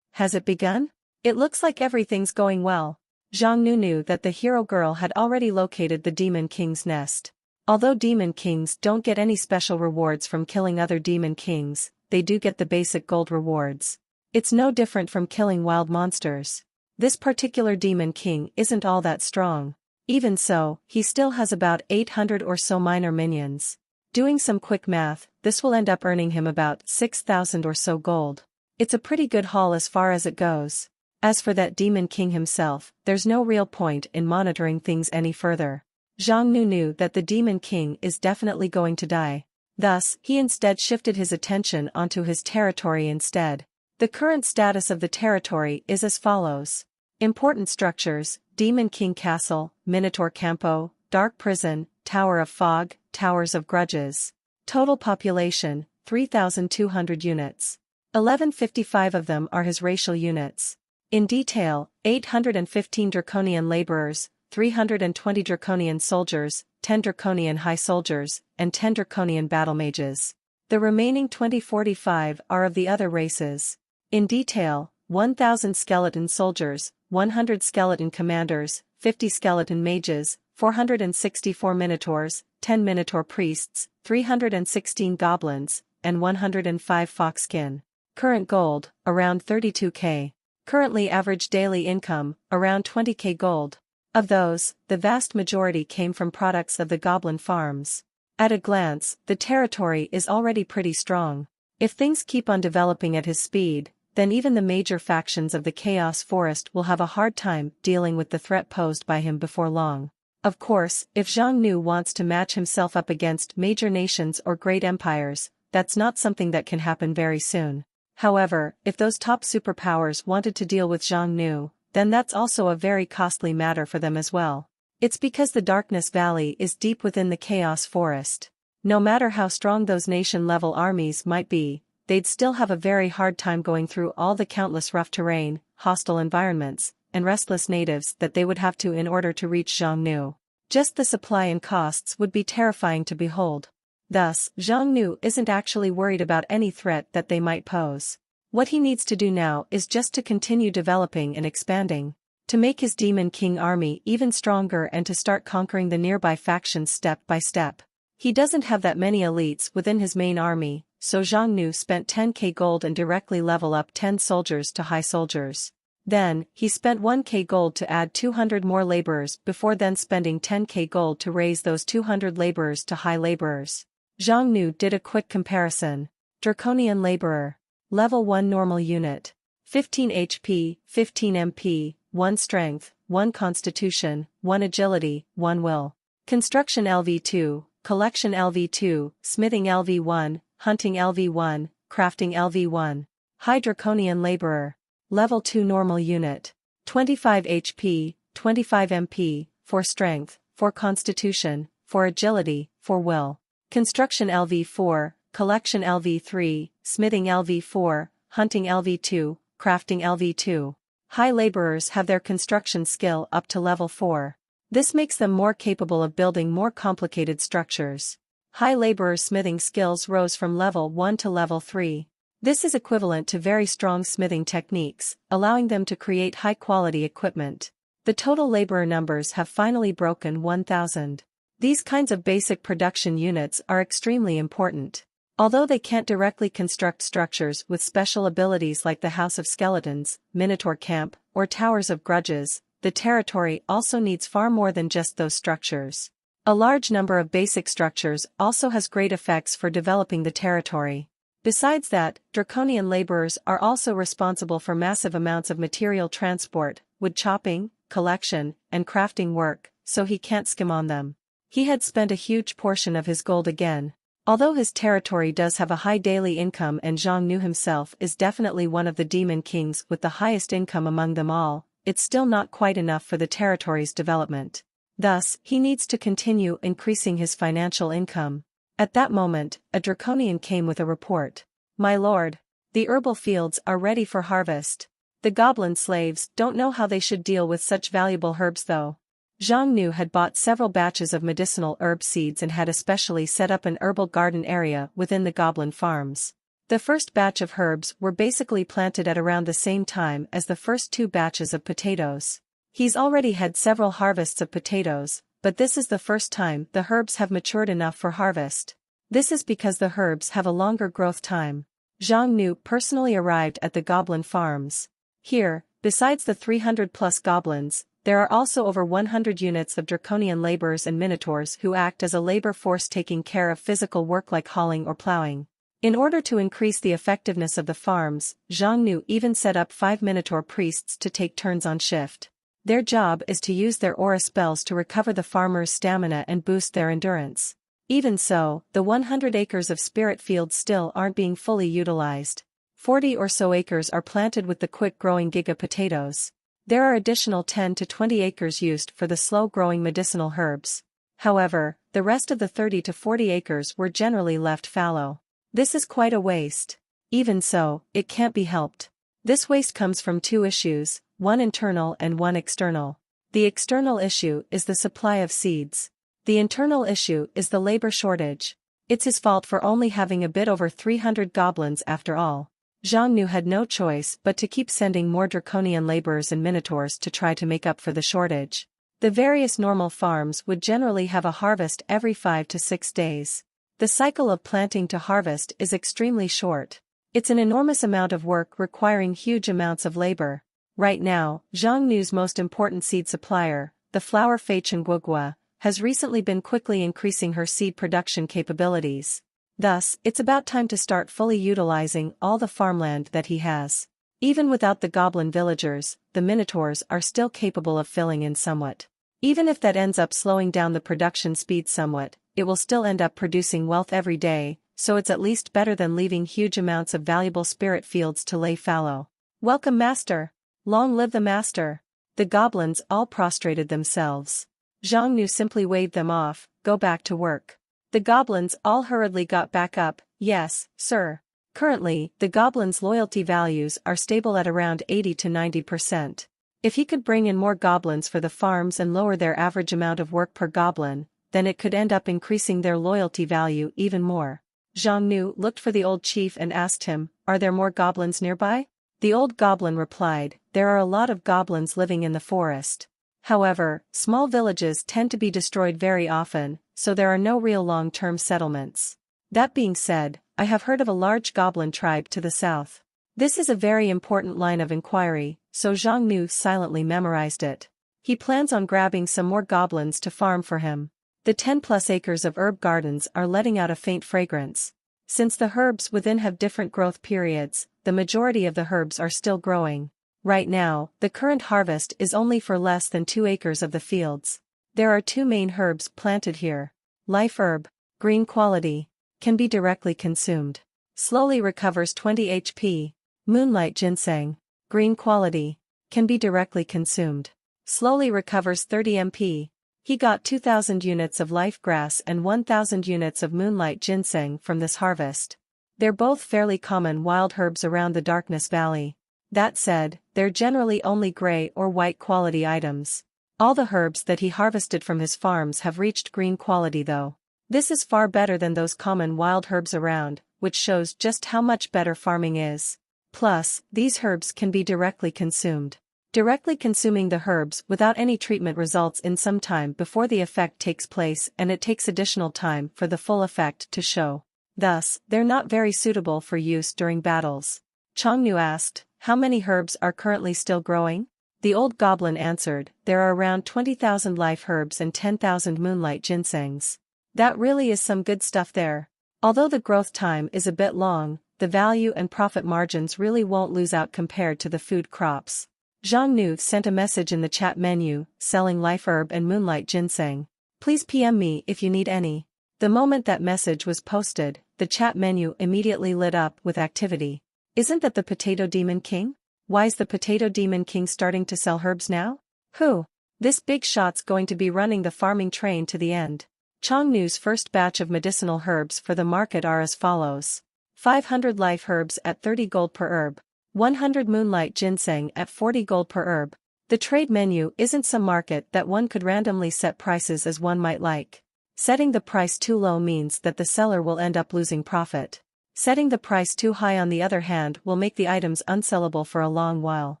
Has it begun? It looks like everything's going well. Zhang Nu knew that the hero girl had already located the Demon King's nest. Although Demon Kings don't get any special rewards from killing other Demon Kings, they do get the basic gold rewards. It's no different from killing wild monsters. This particular Demon King isn't all that strong. Even so, he still has about 800 or so minor minions. Doing some quick math, this will end up earning him about 6,000 or so gold. It's a pretty good haul as far as it goes. As for that Demon King himself, there's no real point in monitoring things any further. Zhang Nu knew that the Demon King is definitely going to die. Thus, he instead shifted his attention onto his territory instead. The current status of the territory is as follows. Important structures: Demon King Castle, Minotaur Campo, Dark Prison, Tower of Fog, Towers of Grudges. Total population, 3,200 units. 1155 of them are his racial units. In detail, 815 Draconian laborers, 320 Draconian soldiers, 10 Draconian high soldiers, and 10 Draconian battle mages. The remaining 2045 are of the other races. In detail, 1,000 skeleton soldiers, 100 skeleton commanders, 50 skeleton mages, 464 minotaurs, 10 minotaur priests, 316 goblins, and 105 foxkin. Current gold, around 32k. Currently average daily income, around 20k gold. Of those, the vast majority came from products of the goblin farms. At a glance, the territory is already pretty strong. If things keep on developing at his speed, then even the major factions of the Chaos Forest will have a hard time dealing with the threat posed by him before long. Of course, if Zhang Nu wants to match himself up against major nations or great empires, that's not something that can happen very soon. However, if those top superpowers wanted to deal with Zhang Nu, then that's also a very costly matter for them as well. It's because the Darkness Valley is deep within the Chaos Forest. No matter how strong those nation-level armies might be, they'd still have a very hard time going through all the countless rough terrain, hostile environments, and restless natives that they would have to in order to reach Zhang Nu. Just the supply and costs would be terrifying to behold. Thus, Zhang Nu isn't actually worried about any threat that they might pose. What he needs to do now is just to continue developing and expanding, to make his Demon King army even stronger and to start conquering the nearby factions step by step. He doesn't have that many elites within his main army, so Zhang Nu spent 10k gold and directly level up 10 soldiers to high soldiers. Then, he spent 1k gold to add 200 more laborers before then spending 10k gold to raise those 200 laborers to high laborers. Zhang Nu did a quick comparison. Draconian laborer. Level 1 normal unit. 15 HP, 15 MP, 1 strength, 1 constitution, 1 agility, 1 will. Construction LV2, collection LV2, smithing LV1, hunting LV1, crafting LV1. High Draconian laborer. Level 2 normal unit. 25 HP, 25 MP, 4 strength, 4 constitution, 4 agility, 4 will. Construction LV4, collection LV3, smithing LV4, hunting LV2, crafting LV2. High laborers have their construction skill up to level 4. This makes them more capable of building more complicated structures. High laborers' smithing skills rose from level 1 to level 3. This is equivalent to very strong smithing techniques, allowing them to create high-quality equipment. The total laborer numbers have finally broken 1,000. These kinds of basic production units are extremely important. Although they can't directly construct structures with special abilities like the House of Skeletons, Minotaur Camp, or Towers of Grudges, the territory also needs far more than just those structures. A large number of basic structures also has great effects for developing the territory. Besides that, Draconian laborers are also responsible for massive amounts of material transport, wood chopping, collection, and crafting work, so he can't skim on them. He had spent a huge portion of his gold again. Although his territory does have a high daily income and Zhang Nu himself is definitely one of the demon kings with the highest income among them all, it's still not quite enough for the territory's development. Thus, he needs to continue increasing his financial income. At that moment, a Draconian came with a report. "My lord, the herbal fields are ready for harvest. The goblin slaves don't know how they should deal with such valuable herbs though." Zhang Nu had bought several batches of medicinal herb seeds and had especially set up an herbal garden area within the goblin farms. The first batch of herbs were basically planted at around the same time as the first 2 batches of potatoes. He's already had several harvests of potatoes, but this is the first time the herbs have matured enough for harvest. This is because the herbs have a longer growth time. Zhang Nu personally arrived at the goblin farms. Here, besides the 300+ goblins, there are also over 100 units of Draconian laborers and minotaurs who act as a labor force taking care of physical work like hauling or plowing. In order to increase the effectiveness of the farms, Zhang Nu even set up 5 minotaur priests to take turns on shift. Their job is to use their aura spells to recover the farmers' stamina and boost their endurance. Even so, the 100 acres of spirit fields still aren't being fully utilized. 40 or so acres are planted with the quick-growing giga potatoes. There are additional 10 to 20 acres used for the slow-growing medicinal herbs. However, the rest of the 30 to 40 acres were generally left fallow. This is quite a waste. Even so, it can't be helped. This waste comes from two issues, one internal and one external. The external issue is the supply of seeds. The internal issue is the labor shortage. It's his fault for only having a bit over 300 goblins after all. Zhang Nu had no choice but to keep sending more draconian laborers and minotaurs to try to make up for the shortage. The various normal farms would generally have a harvest every 5 to 6 days. The cycle of planting to harvest is extremely short. It's an enormous amount of work requiring huge amounts of labor. Right now, Zhang Nu's most important seed supplier, the flower Feichen Guogua, has recently been quickly increasing her seed production capabilities. Thus, it's about time to start fully utilizing all the farmland that he has. Even without the goblin villagers, the minotaurs are still capable of filling in somewhat. Even if that ends up slowing down the production speed somewhat, it will still end up producing wealth every day, so it's at least better than leaving huge amounts of valuable spirit fields to lay fallow. Welcome, Master! Long live the Master! The goblins all prostrated themselves. Zhang Nu simply waved them off, go back to work. The goblins all hurriedly got back up, yes, sir. Currently, the goblins' loyalty values are stable at around 80 to 90%. If he could bring in more goblins for the farms and lower their average amount of work per goblin, then it could end up increasing their loyalty value even more. Zhang Nu looked for the old chief and asked him, are there more goblins nearby? The old goblin replied, there are a lot of goblins living in the forest. However, small villages tend to be destroyed very often, so there are no real long-term settlements. That being said, I have heard of a large goblin tribe to the south. This is a very important line of inquiry, so Zhang Nu silently memorized it. He plans on grabbing some more goblins to farm for him. The 10+ acres of herb gardens are letting out a faint fragrance. Since the herbs within have different growth periods, the majority of the herbs are still growing. Right now, the current harvest is only for less than 2 acres of the fields. There are 2 main herbs planted here. Life herb, green quality, can be directly consumed. Slowly recovers 20 HP. Moonlight ginseng, green quality, can be directly consumed. Slowly recovers 30 MP. He got 2,000 units of life grass and 1,000 units of moonlight ginseng from this harvest. They're both fairly common wild herbs around the Darkness Valley. That said, they're generally only gray or white quality items. All the herbs that he harvested from his farms have reached green quality though. This is far better than those common wild herbs around, which shows just how much better farming is. Plus, these herbs can be directly consumed. Directly consuming the herbs without any treatment results in some time before the effect takes place, and it takes additional time for the full effect to show. Thus, they're not very suitable for use during battles. Zhang Nu asked, how many herbs are currently still growing? The old goblin answered, there are around 20,000 life herbs and 10,000 moonlight ginsengs. That really is some good stuff there. Although the growth time is a bit long, the value and profit margins really won't lose out compared to the food crops. Zhang Nu sent a message in the chat menu, selling life herb and moonlight ginseng. Please PM me if you need any. The moment that message was posted, the chat menu immediately lit up with activity. Isn't that the Potato Demon King? Why's the Potato Demon King starting to sell herbs now? Who? This big shot's going to be running the farming train to the end. Zhang Nu's first batch of medicinal herbs for the market are as follows. 500 life herbs at 30 gold per herb. 100 moonlight ginseng at 40 gold per herb. The trade menu isn't some market that one could randomly set prices as one might like. Setting the price too low means that the seller will end up losing profit. Setting the price too high on the other hand will make the items unsellable for a long while.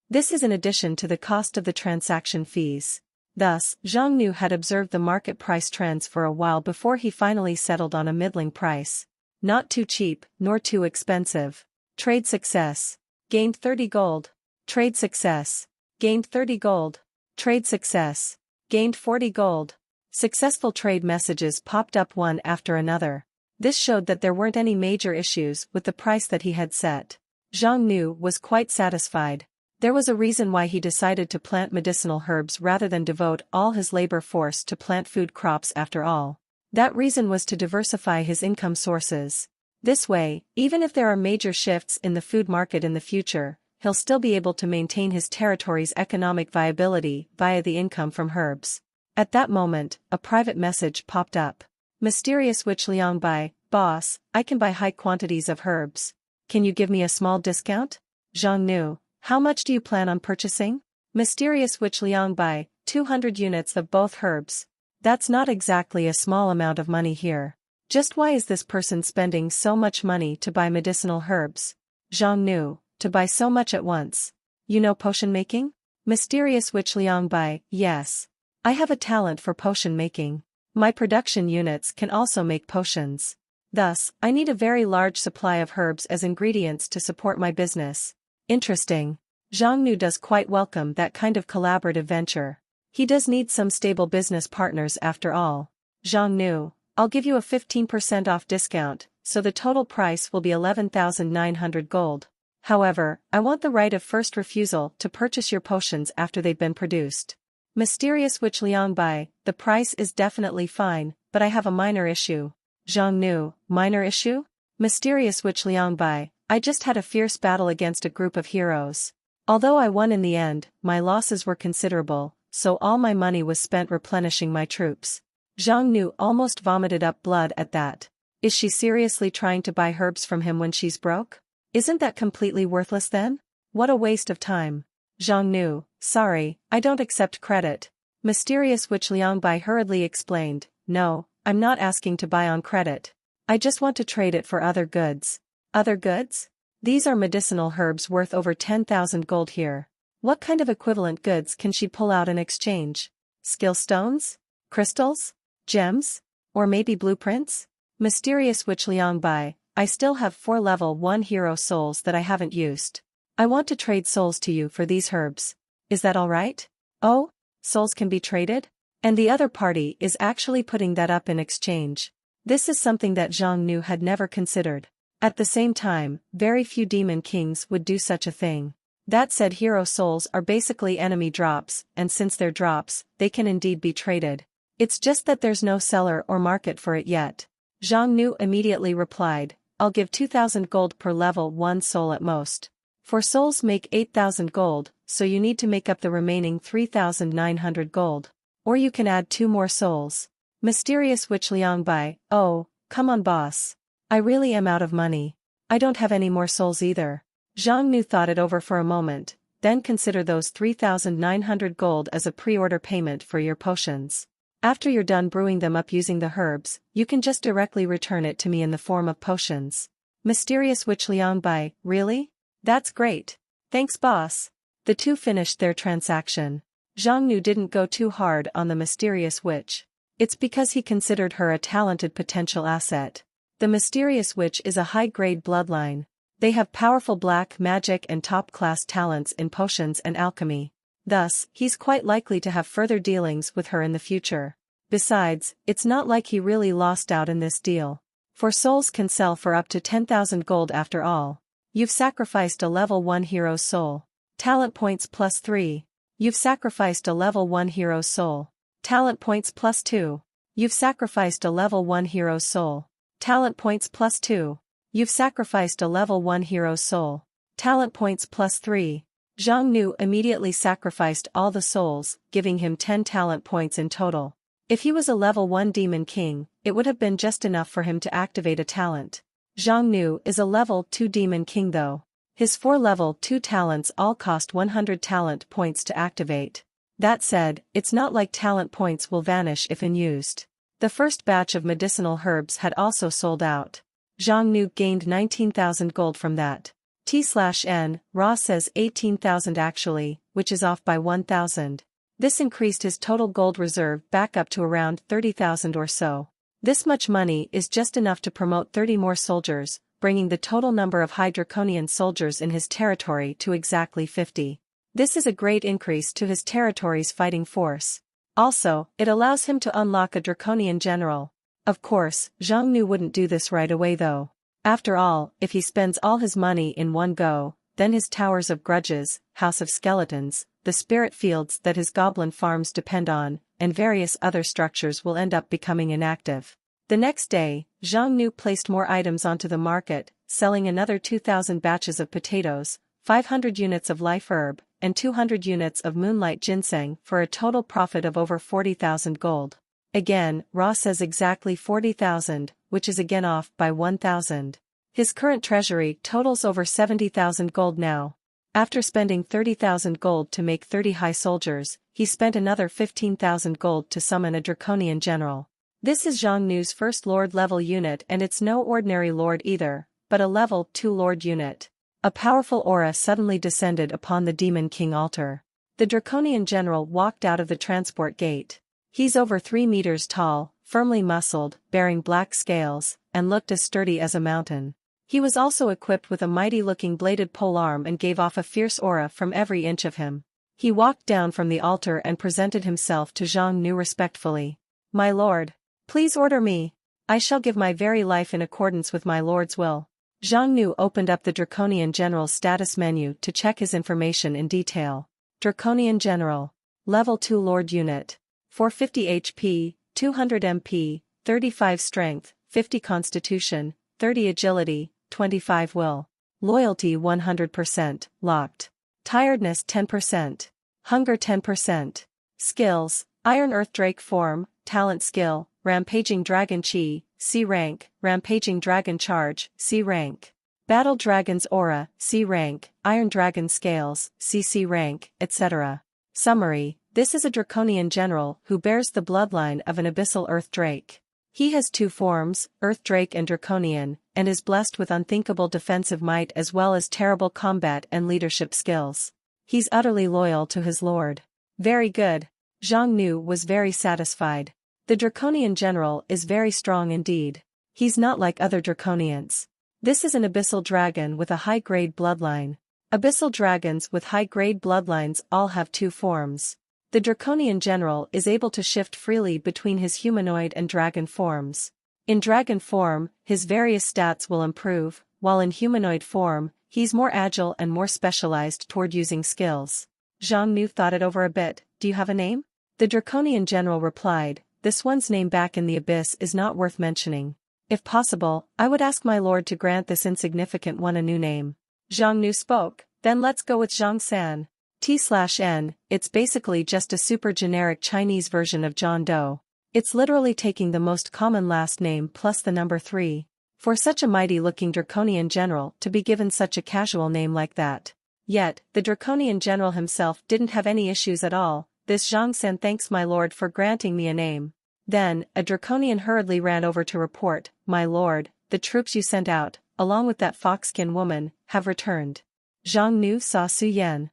This is in addition to the cost of the transaction fees. Thus, Zhang Nu had observed the market price trends for a while before he finally settled on a middling price. Not too cheap, nor too expensive. Trade success. Gained 30 gold. Trade success. Gained 30 gold. Trade success. Gained 40 gold. Successful trade messages popped up one after another. This showed that there weren't any major issues with the price that he had set. Zhang Nu was quite satisfied. There was a reason why he decided to plant medicinal herbs rather than devote all his labor force to plant food crops after all. That reason was to diversify his income sources. This way, even if there are major shifts in the food market in the future, he'll still be able to maintain his territory's economic viability via the income from herbs. At that moment, a private message popped up. Mysterious Witch Liangbai, boss, I can buy high quantities of herbs. Can you give me a small discount? Zhang Nu, how much do you plan on purchasing? Mysterious Witch Liangbai, 200 units of both herbs. That's not exactly a small amount of money here. Just why is this person spending so much money to buy medicinal herbs? Zhang Nu, to buy so much at once. You know potion making? Mysterious Witch Liangbai, yes. I have a talent for potion making. My production units can also make potions. Thus, I need a very large supply of herbs as ingredients to support my business. Interesting. Zhang Nu does quite welcome that kind of collaborative venture. He does need some stable business partners after all. Zhang Nu, I'll give you a 15% off discount, so the total price will be 11,900 gold. However, I want the right of first refusal to purchase your potions after they've been produced. Mysterious Witch Liangbai, the price is definitely fine, but I have a minor issue. Zhang Nu, minor issue? Mysterious Witch Liangbai, I just had a fierce battle against a group of heroes. Although I won in the end, my losses were considerable, so all my money was spent replenishing my troops. Zhang Nu almost vomited up blood at that. Is she seriously trying to buy herbs from him when she's broke? Isn't that completely worthless then? What a waste of time. Zhang Nu, sorry, I don't accept credit. Mysterious Witch Liangbai hurriedly explained, no, I'm not asking to buy on credit. I just want to trade it for other goods. Other goods? These are medicinal herbs worth over 10,000 gold here. What kind of equivalent goods can she pull out in exchange? Skill stones? Crystals? Gems? Or maybe blueprints? Mysterious Witch Liangbai, I still have 4 level 1 hero souls that I haven't used. I want to trade souls to you for these herbs. Is that alright? Oh? Souls can be traded? And the other party is actually putting that up in exchange. This is something that Zhang Nu had never considered. At the same time, very few demon kings would do such a thing. That said, hero souls are basically enemy drops, and since they're drops, they can indeed be traded. It's just that there's no seller or market for it yet. Zhang Nu immediately replied, I'll give 2,000 gold per level 1 soul at most. 4 souls make 8,000 gold, so you need to make up the remaining 3,900 gold. Or you can add 2 more souls. Mysterious Witch Liangbai, oh, come on boss. I really am out of money. I don't have any more souls either. Zhang Nu thought it over for a moment, then consider those 3,900 gold as a pre-order payment for your potions. After you're done brewing them up using the herbs, you can just directly return it to me in the form of potions. Mysterious Witch Liangbai, really? That's great. Thanks boss. The two finished their transaction. Zhang Nu didn't go too hard on the mysterious witch. It's because he considered her a talented potential asset. The mysterious witch is a high-grade bloodline. They have powerful black magic and top-class talents in potions and alchemy. Thus, he's quite likely to have further dealings with her in the future. Besides, it's not like he really lost out in this deal. For souls can sell for up to 10,000 gold after all. You've sacrificed a level 1 hero's soul. Talent points plus 3. You've sacrificed a level 1 hero's soul. Talent points plus 2. You've sacrificed a level 1 hero's soul. Talent points plus 2. You've sacrificed a level 1 hero's soul. Talent points plus 3. Zhang Nu immediately sacrificed all the souls, giving him 10 talent points in total. If he was a level 1 demon king, it would have been just enough for him to activate a talent. Zhang Nu is a level 2 demon king though. His 4 level 2 talents all cost 100 talent points to activate. That said, it's not like talent points will vanish if unused. The first batch of medicinal herbs had also sold out. Zhang Nu gained 19,000 gold from that. T/N, Ra says 18,000 actually, which is off by 1,000. This increased his total gold reserve back up to around 30,000 or so. This much money is just enough to promote 30 more soldiers, bringing the total number of High Draconian soldiers in his territory to exactly 50. This is a great increase to his territory's fighting force. Also, it allows him to unlock a Draconian general. Of course, Zhang Nu wouldn't do this right away though. After all, if he spends all his money in one go, then his Towers of Grudges, House of Skeletons, the spirit fields that his goblin farms depend on, and various other structures will end up becoming inactive. The next day, Zhang Nu placed more items onto the market, selling another 2,000 batches of potatoes, 500 units of life herb, and 200 units of moonlight ginseng for a total profit of over 40,000 gold. Again, Ra says exactly 40,000, which is again off by 1,000. His current treasury totals over 70,000 gold now. After spending 30,000 gold to make 30 high soldiers, he spent another 15,000 gold to summon a draconian general. This is Zhang Nu's first Lord level unit, and it's no ordinary Lord either, but a level 2 Lord unit. A powerful aura suddenly descended upon the Demon King altar. The draconian general walked out of the transport gate. He's over 3 meters tall, firmly muscled, bearing black scales, and looked as sturdy as a mountain. He was also equipped with a mighty-looking bladed polearm and gave off a fierce aura from every inch of him. He walked down from the altar and presented himself to Zhang Nu respectfully. "My lord, please order me. I shall give my very life in accordance with my lord's will." Zhang Nu opened up the Draconian General's status menu to check his information in detail. Draconian General. Level 2 Lord Unit. 450 HP, 200 MP, 35 Strength, 50 Constitution, 30 Agility, 25 Will. Loyalty 100%, locked. Tiredness 10%. Hunger 10%. Skills, Iron Earth Drake Form, Talent Skill, Rampaging Dragon Chi, C rank, Rampaging Dragon Charge, C rank. Battle Dragon's Aura, C rank, Iron Dragon Scales, CC rank, etc. Summary: this is a Draconian general who bears the bloodline of an Abyssal Earth Drake. He has 2 forms, Earth Drake and Draconian, and is blessed with unthinkable defensive might as well as terrible combat and leadership skills. He's utterly loyal to his lord. Very good. Zhang Nu was very satisfied. The Draconian general is very strong indeed. He's not like other Draconians. This is an Abyssal dragon with a high-grade bloodline. Abyssal dragons with high-grade bloodlines all have 2 forms. The Draconian general is able to shift freely between his humanoid and dragon forms. In dragon form, his various stats will improve, while in humanoid form, he's more agile and more specialized toward using skills. Zhang Nu thought it over a bit. "Do you have a name?" The Draconian general replied, "This one's name back in the abyss is not worth mentioning. If possible, I would ask my lord to grant this insignificant one a new name." Zhang Nu spoke, "Then let's go with Zhang San. T/N, it's basically just a super generic Chinese version of John Doe. It's literally taking the most common last name plus the number 3. For such a mighty-looking Draconian general to be given such a casual name like that. Yet, the Draconian general himself didn't have any issues at all. "This Zhang San thanks my lord for granting me a name." Then, a Draconian hurriedly ran over to report, "My lord, the troops you sent out, along with that foxskin woman, have returned." Zhang Nu saw Su Yan.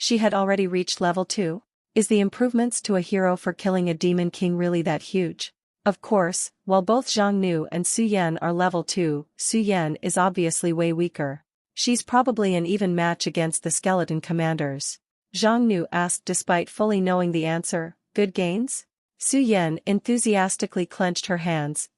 She had already reached level 2? Is the improvements to a hero for killing a demon king really that huge? Of course, while both Zhang Nu and Su Yan are level 2, Su Yan is obviously way weaker. She's probably an even match against the skeleton commanders. Zhang Nu asked despite fully knowing the answer, "Good gains?" Su Yan enthusiastically clenched her hands,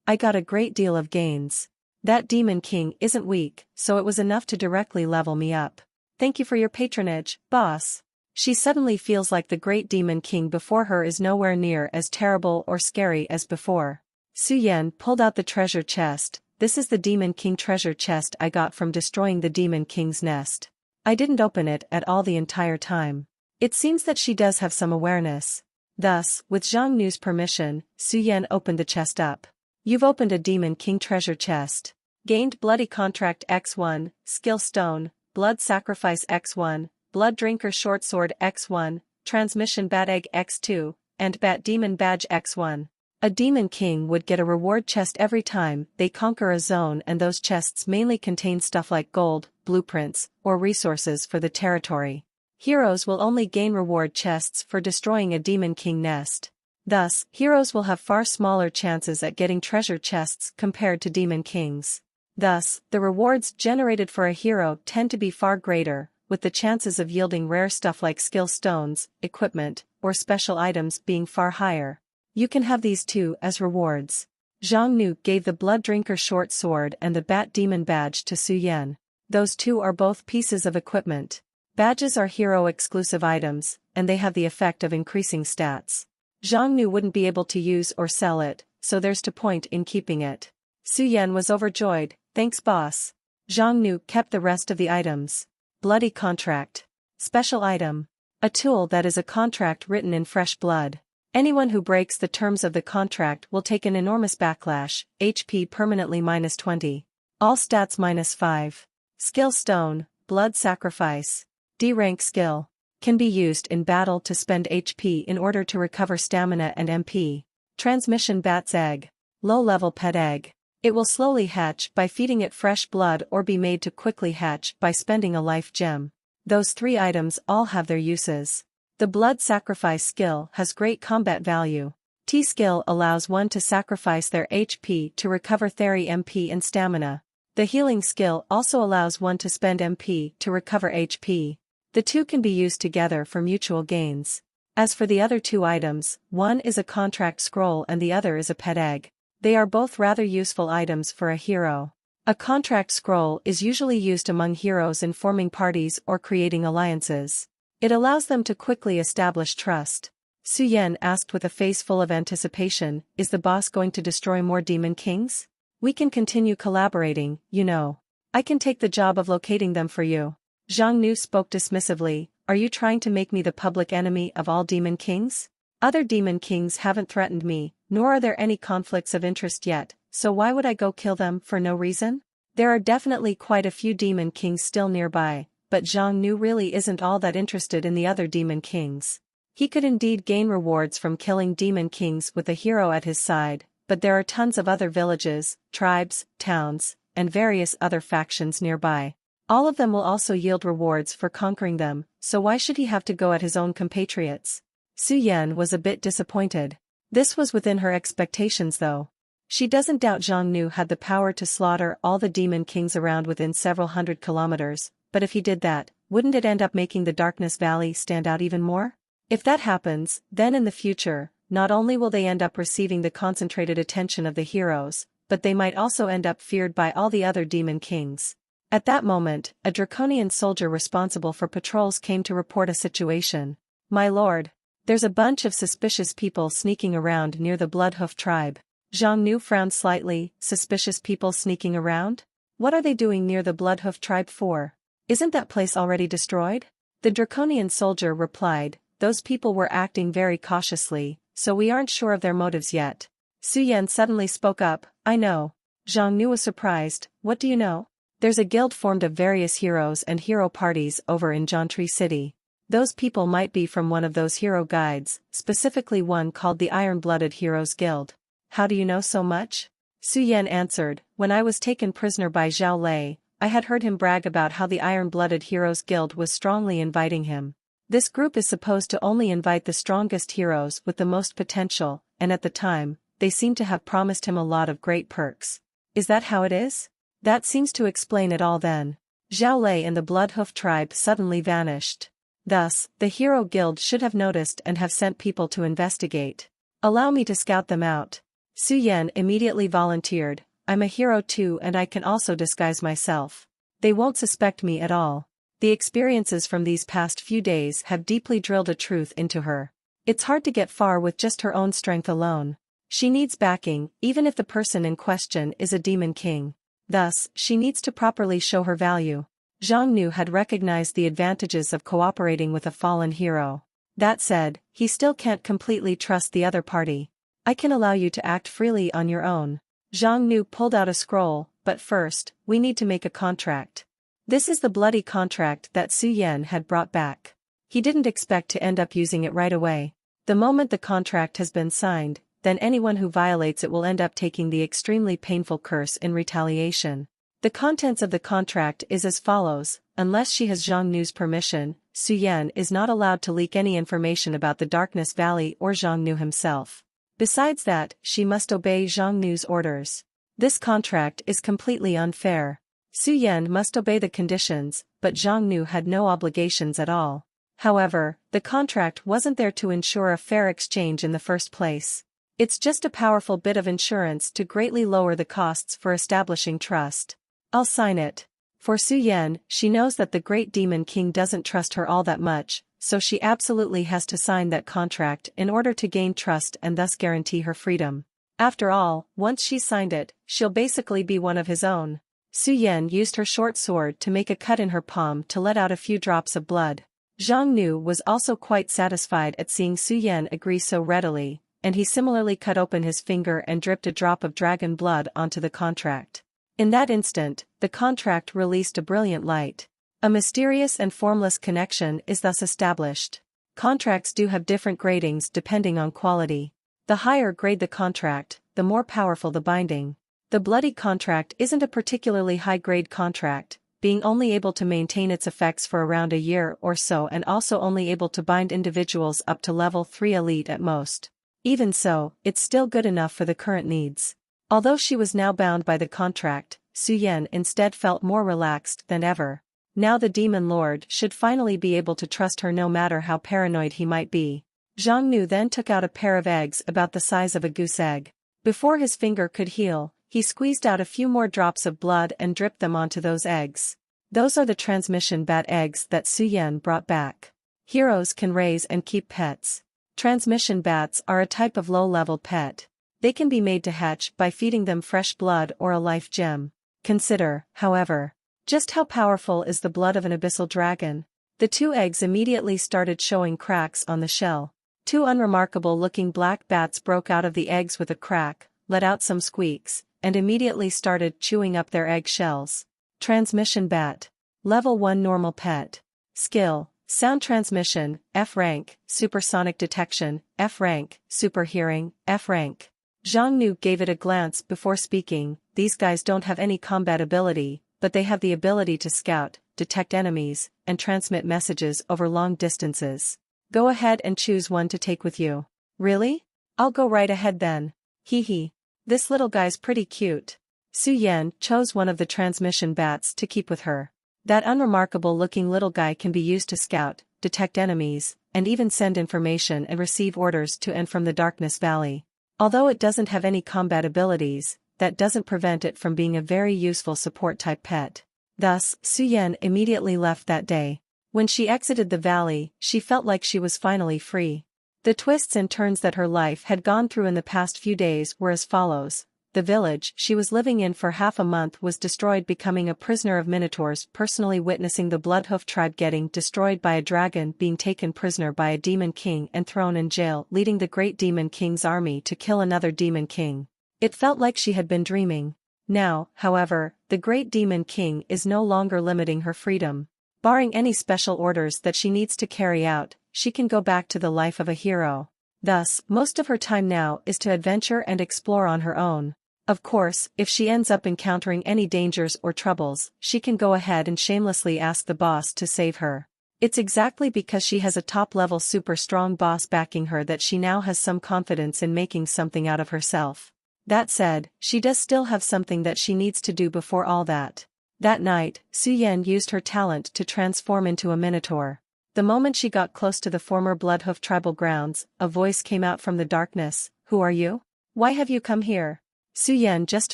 I got a great deal of gains. That demon king isn't weak, so it was enough to directly level me up. Thank you for your patronage, boss." She suddenly feels like the great demon king before her is nowhere near as terrible or scary as before. Su Yan pulled out the treasure chest. "This is the demon king treasure chest I got from destroying the demon king's nest. I didn't open it at all the entire time." It seems that she does have some awareness. Thus, with Zhang Nu's permission, Su Yan opened the chest up. "You've opened a demon king treasure chest. Gained Bloody Contract X1, Skill Stone, Blood Sacrifice X1, Blood Drinker Short Sword X1, Transmission Bat Egg X2, and Bat Demon Badge X1. A demon king would get a reward chest every time they conquer a zone, and those chests mainly contain stuff like gold, blueprints, or resources for the territory. Heroes will only gain reward chests for destroying a demon king nest. Thus, heroes will have far smaller chances at getting treasure chests compared to demon kings. Thus, the rewards generated for a hero tend to be far greater, with the chances of yielding rare stuff like skill stones, equipment, or special items being far higher. You can have these 2 as rewards. Zhang Nu gave the Blood Drinker short sword and the Bat Demon badge to Su Yan. Those 2 are both pieces of equipment. Badges are hero-exclusive items, and they have the effect of increasing stats. Zhang Nu wouldn't be able to use or sell it, so there's no point in keeping it. Su Yan was overjoyed. "Thanks boss. Zhang Nu kept the rest of the items. Bloody contract. Special item. A tool that is a contract written in fresh blood. Anyone who breaks the terms of the contract will take an enormous backlash, HP permanently -20. All stats -5. Skill stone, blood sacrifice. D-rank skill. Can be used in battle to spend HP in order to recover stamina and MP. Transmission bat's egg. Low-level pet egg. It will slowly hatch by feeding it fresh blood or be made to quickly hatch by spending a life gem. Those 3 items all have their uses. The blood sacrifice skill has great combat value. T-skill allows one to sacrifice their HP to recover theory MP and stamina. The healing skill also allows one to spend MP to recover HP. The two can be used together for mutual gains. As for the other 2 items, one is a contract scroll and the other is a pet egg. They are both rather useful items for a hero. A contract scroll is usually used among heroes in forming parties or creating alliances. It allows them to quickly establish trust. Su Yan asked with a face full of anticipation, "Is the boss going to destroy more demon kings? We can continue collaborating, you know. I can take the job of locating them for you." Zhang Nu spoke dismissively, "Are you trying to make me the public enemy of all demon kings? Other demon kings haven't threatened me, nor are there any conflicts of interest yet, so why would I go kill them for no reason? There are definitely quite a few demon kings still nearby, but Zhang Nu really isn't all that interested in the other demon kings. He could indeed gain rewards from killing demon kings with a hero at his side, but there are tons of other villages, tribes, towns, and various other factions nearby. All of them will also yield rewards for conquering them, so why should he have to go at his own compatriots?" Su Yan was a bit disappointed. This was within her expectations though. She doesn't doubt Zhang Nu had the power to slaughter all the demon kings around within several hundred kilometers, but if he did that, wouldn't it end up making the Darkness Valley stand out even more? If that happens, then in the future, not only will they end up receiving the concentrated attention of the heroes, but they might also end up feared by all the other demon kings. At that moment, a draconian soldier responsible for patrols came to report a situation. "My lord, there's a bunch of suspicious people sneaking around near the Bloodhoof tribe." Zhang Nu frowned slightly. "Suspicious people sneaking around? What are they doing near the Bloodhoof tribe for? Isn't that place already destroyed?" The draconian soldier replied, "Those people were acting very cautiously, so we aren't sure of their motives yet." Su Yan suddenly spoke up, "I know." Zhang Nu was surprised. "What do you know?" "There's a guild formed of various heroes and hero parties over in Jantri City. Those people might be from one of those hero guides, specifically one called the Iron-Blooded Heroes Guild." "How do you know so much?" Su Yan answered, "When I was taken prisoner by Zhao Lei, I had heard him brag about how the Iron-Blooded Heroes Guild was strongly inviting him. This group is supposed to only invite the strongest heroes with the most potential, and at the time, they seem to have promised him a lot of great perks." "Is that how it is?" "That seems to explain it all then." Zhao Lei and the Bloodhoof tribe suddenly vanished. Thus, the Hero Guild should have noticed and have sent people to investigate. "Allow me to scout them out." Su Yan immediately volunteered, "I'm a hero too and I can also disguise myself. They won't suspect me at all." The experiences from these past few days have deeply drilled a truth into her. It's hard to get far with just her own strength alone. She needs backing, even if the person in question is a demon king. Thus, she needs to properly show her value. Zhang Nu had recognized the advantages of cooperating with a fallen hero. That said, he still can't completely trust the other party. "I can allow you to act freely on your own." Zhang Nu pulled out a scroll, "But first, we need to make a contract." This is the bloody contract that Su Yan had brought back. He didn't expect to end up using it right away. The moment the contract has been signed, then anyone who violates it will end up taking the extremely painful curse in retaliation. The contents of the contract is as follows: unless she has Zhang Nu's permission, Su Yan is not allowed to leak any information about the Darkness Valley or Zhang Nu himself. Besides that, she must obey Zhang Nu's orders. This contract is completely unfair. Su Yan must obey the conditions, but Zhang Nu had no obligations at all. However, the contract wasn't there to ensure a fair exchange in the first place. It's just a powerful bit of insurance to greatly lower the costs for establishing trust. "I'll sign it." For Su Yan, she knows that the Great Demon King doesn't trust her all that much, so she absolutely has to sign that contract in order to gain trust and thus guarantee her freedom. After all, once she's signed it, she'll basically be one of his own. Su Yan used her short sword to make a cut in her palm to let out a few drops of blood. Zhang Nu was also quite satisfied at seeing Su Yan agree so readily, and he similarly cut open his finger and dripped a drop of dragon blood onto the contract. In that instant, the contract released a brilliant light. A mysterious and formless connection is thus established. Contracts do have different gradings depending on quality. The higher grade the contract, the more powerful the binding. The bloody contract isn't a particularly high-grade contract, being only able to maintain its effects for around a year or so and also only able to bind individuals up to level 3 elite at most. Even so, it's still good enough for the current needs. Although she was now bound by the contract, Su Yan instead felt more relaxed than ever. Now the demon lord should finally be able to trust her no matter how paranoid he might be. Zhang Nu then took out a pair of eggs about the size of a goose egg. Before his finger could heal, he squeezed out a few more drops of blood and dripped them onto those eggs. Those are the transmission bat eggs that Su Yan brought back. Heroes can raise and keep pets. Transmission bats are a type of low-level pet. They can be made to hatch by feeding them fresh blood or a life gem. Consider, however, just how powerful is the blood of an abyssal dragon. The 2 eggs immediately started showing cracks on the shell. 2 unremarkable-looking black bats broke out of the eggs with a crack, let out some squeaks, and immediately started chewing up their egg shells. Transmission bat. Level 1 normal pet. Skill: Sound transmission, F rank, supersonic detection, F rank, super hearing, F rank. Zhang Nu gave it a glance before speaking. These guys don't have any combat ability, but they have the ability to scout, detect enemies, and transmit messages over long distances. Go ahead and choose one to take with you. Really? I'll go right ahead then. Hee. This little guy's pretty cute. Su Yan chose one of the transmission bats to keep with her. That unremarkable-looking little guy can be used to scout, detect enemies, and even send information and receive orders to and from the Darkness Valley. Although it doesn't have any combat abilities, that doesn't prevent it from being a very useful support-type pet. Thus, Su Yan immediately left that day. When she exited the valley, she felt like she was finally free. The twists and turns that her life had gone through in the past few days were as follows. The village she was living in for half a month was destroyed, becoming a prisoner of minotaurs, personally witnessing the Bloodhoof tribe getting destroyed by a dragon, being taken prisoner by a demon king and thrown in jail, leading the great demon king's army to kill another demon king. It felt like she had been dreaming. Now, however, the great demon king is no longer limiting her freedom. Barring any special orders that she needs to carry out, she can go back to the life of a hero. Thus, most of her time now is to adventure and explore on her own. Of course, if she ends up encountering any dangers or troubles, she can go ahead and shamelessly ask the boss to save her. It's exactly because she has a top-level super strong boss backing her that she now has some confidence in making something out of herself. That said, she does still have something that she needs to do before all that. That night, Su Yan used her talent to transform into a minotaur. The moment she got close to the former Bloodhoof tribal grounds, a voice came out from the darkness. Who are you? Why have you come here? Su Yan just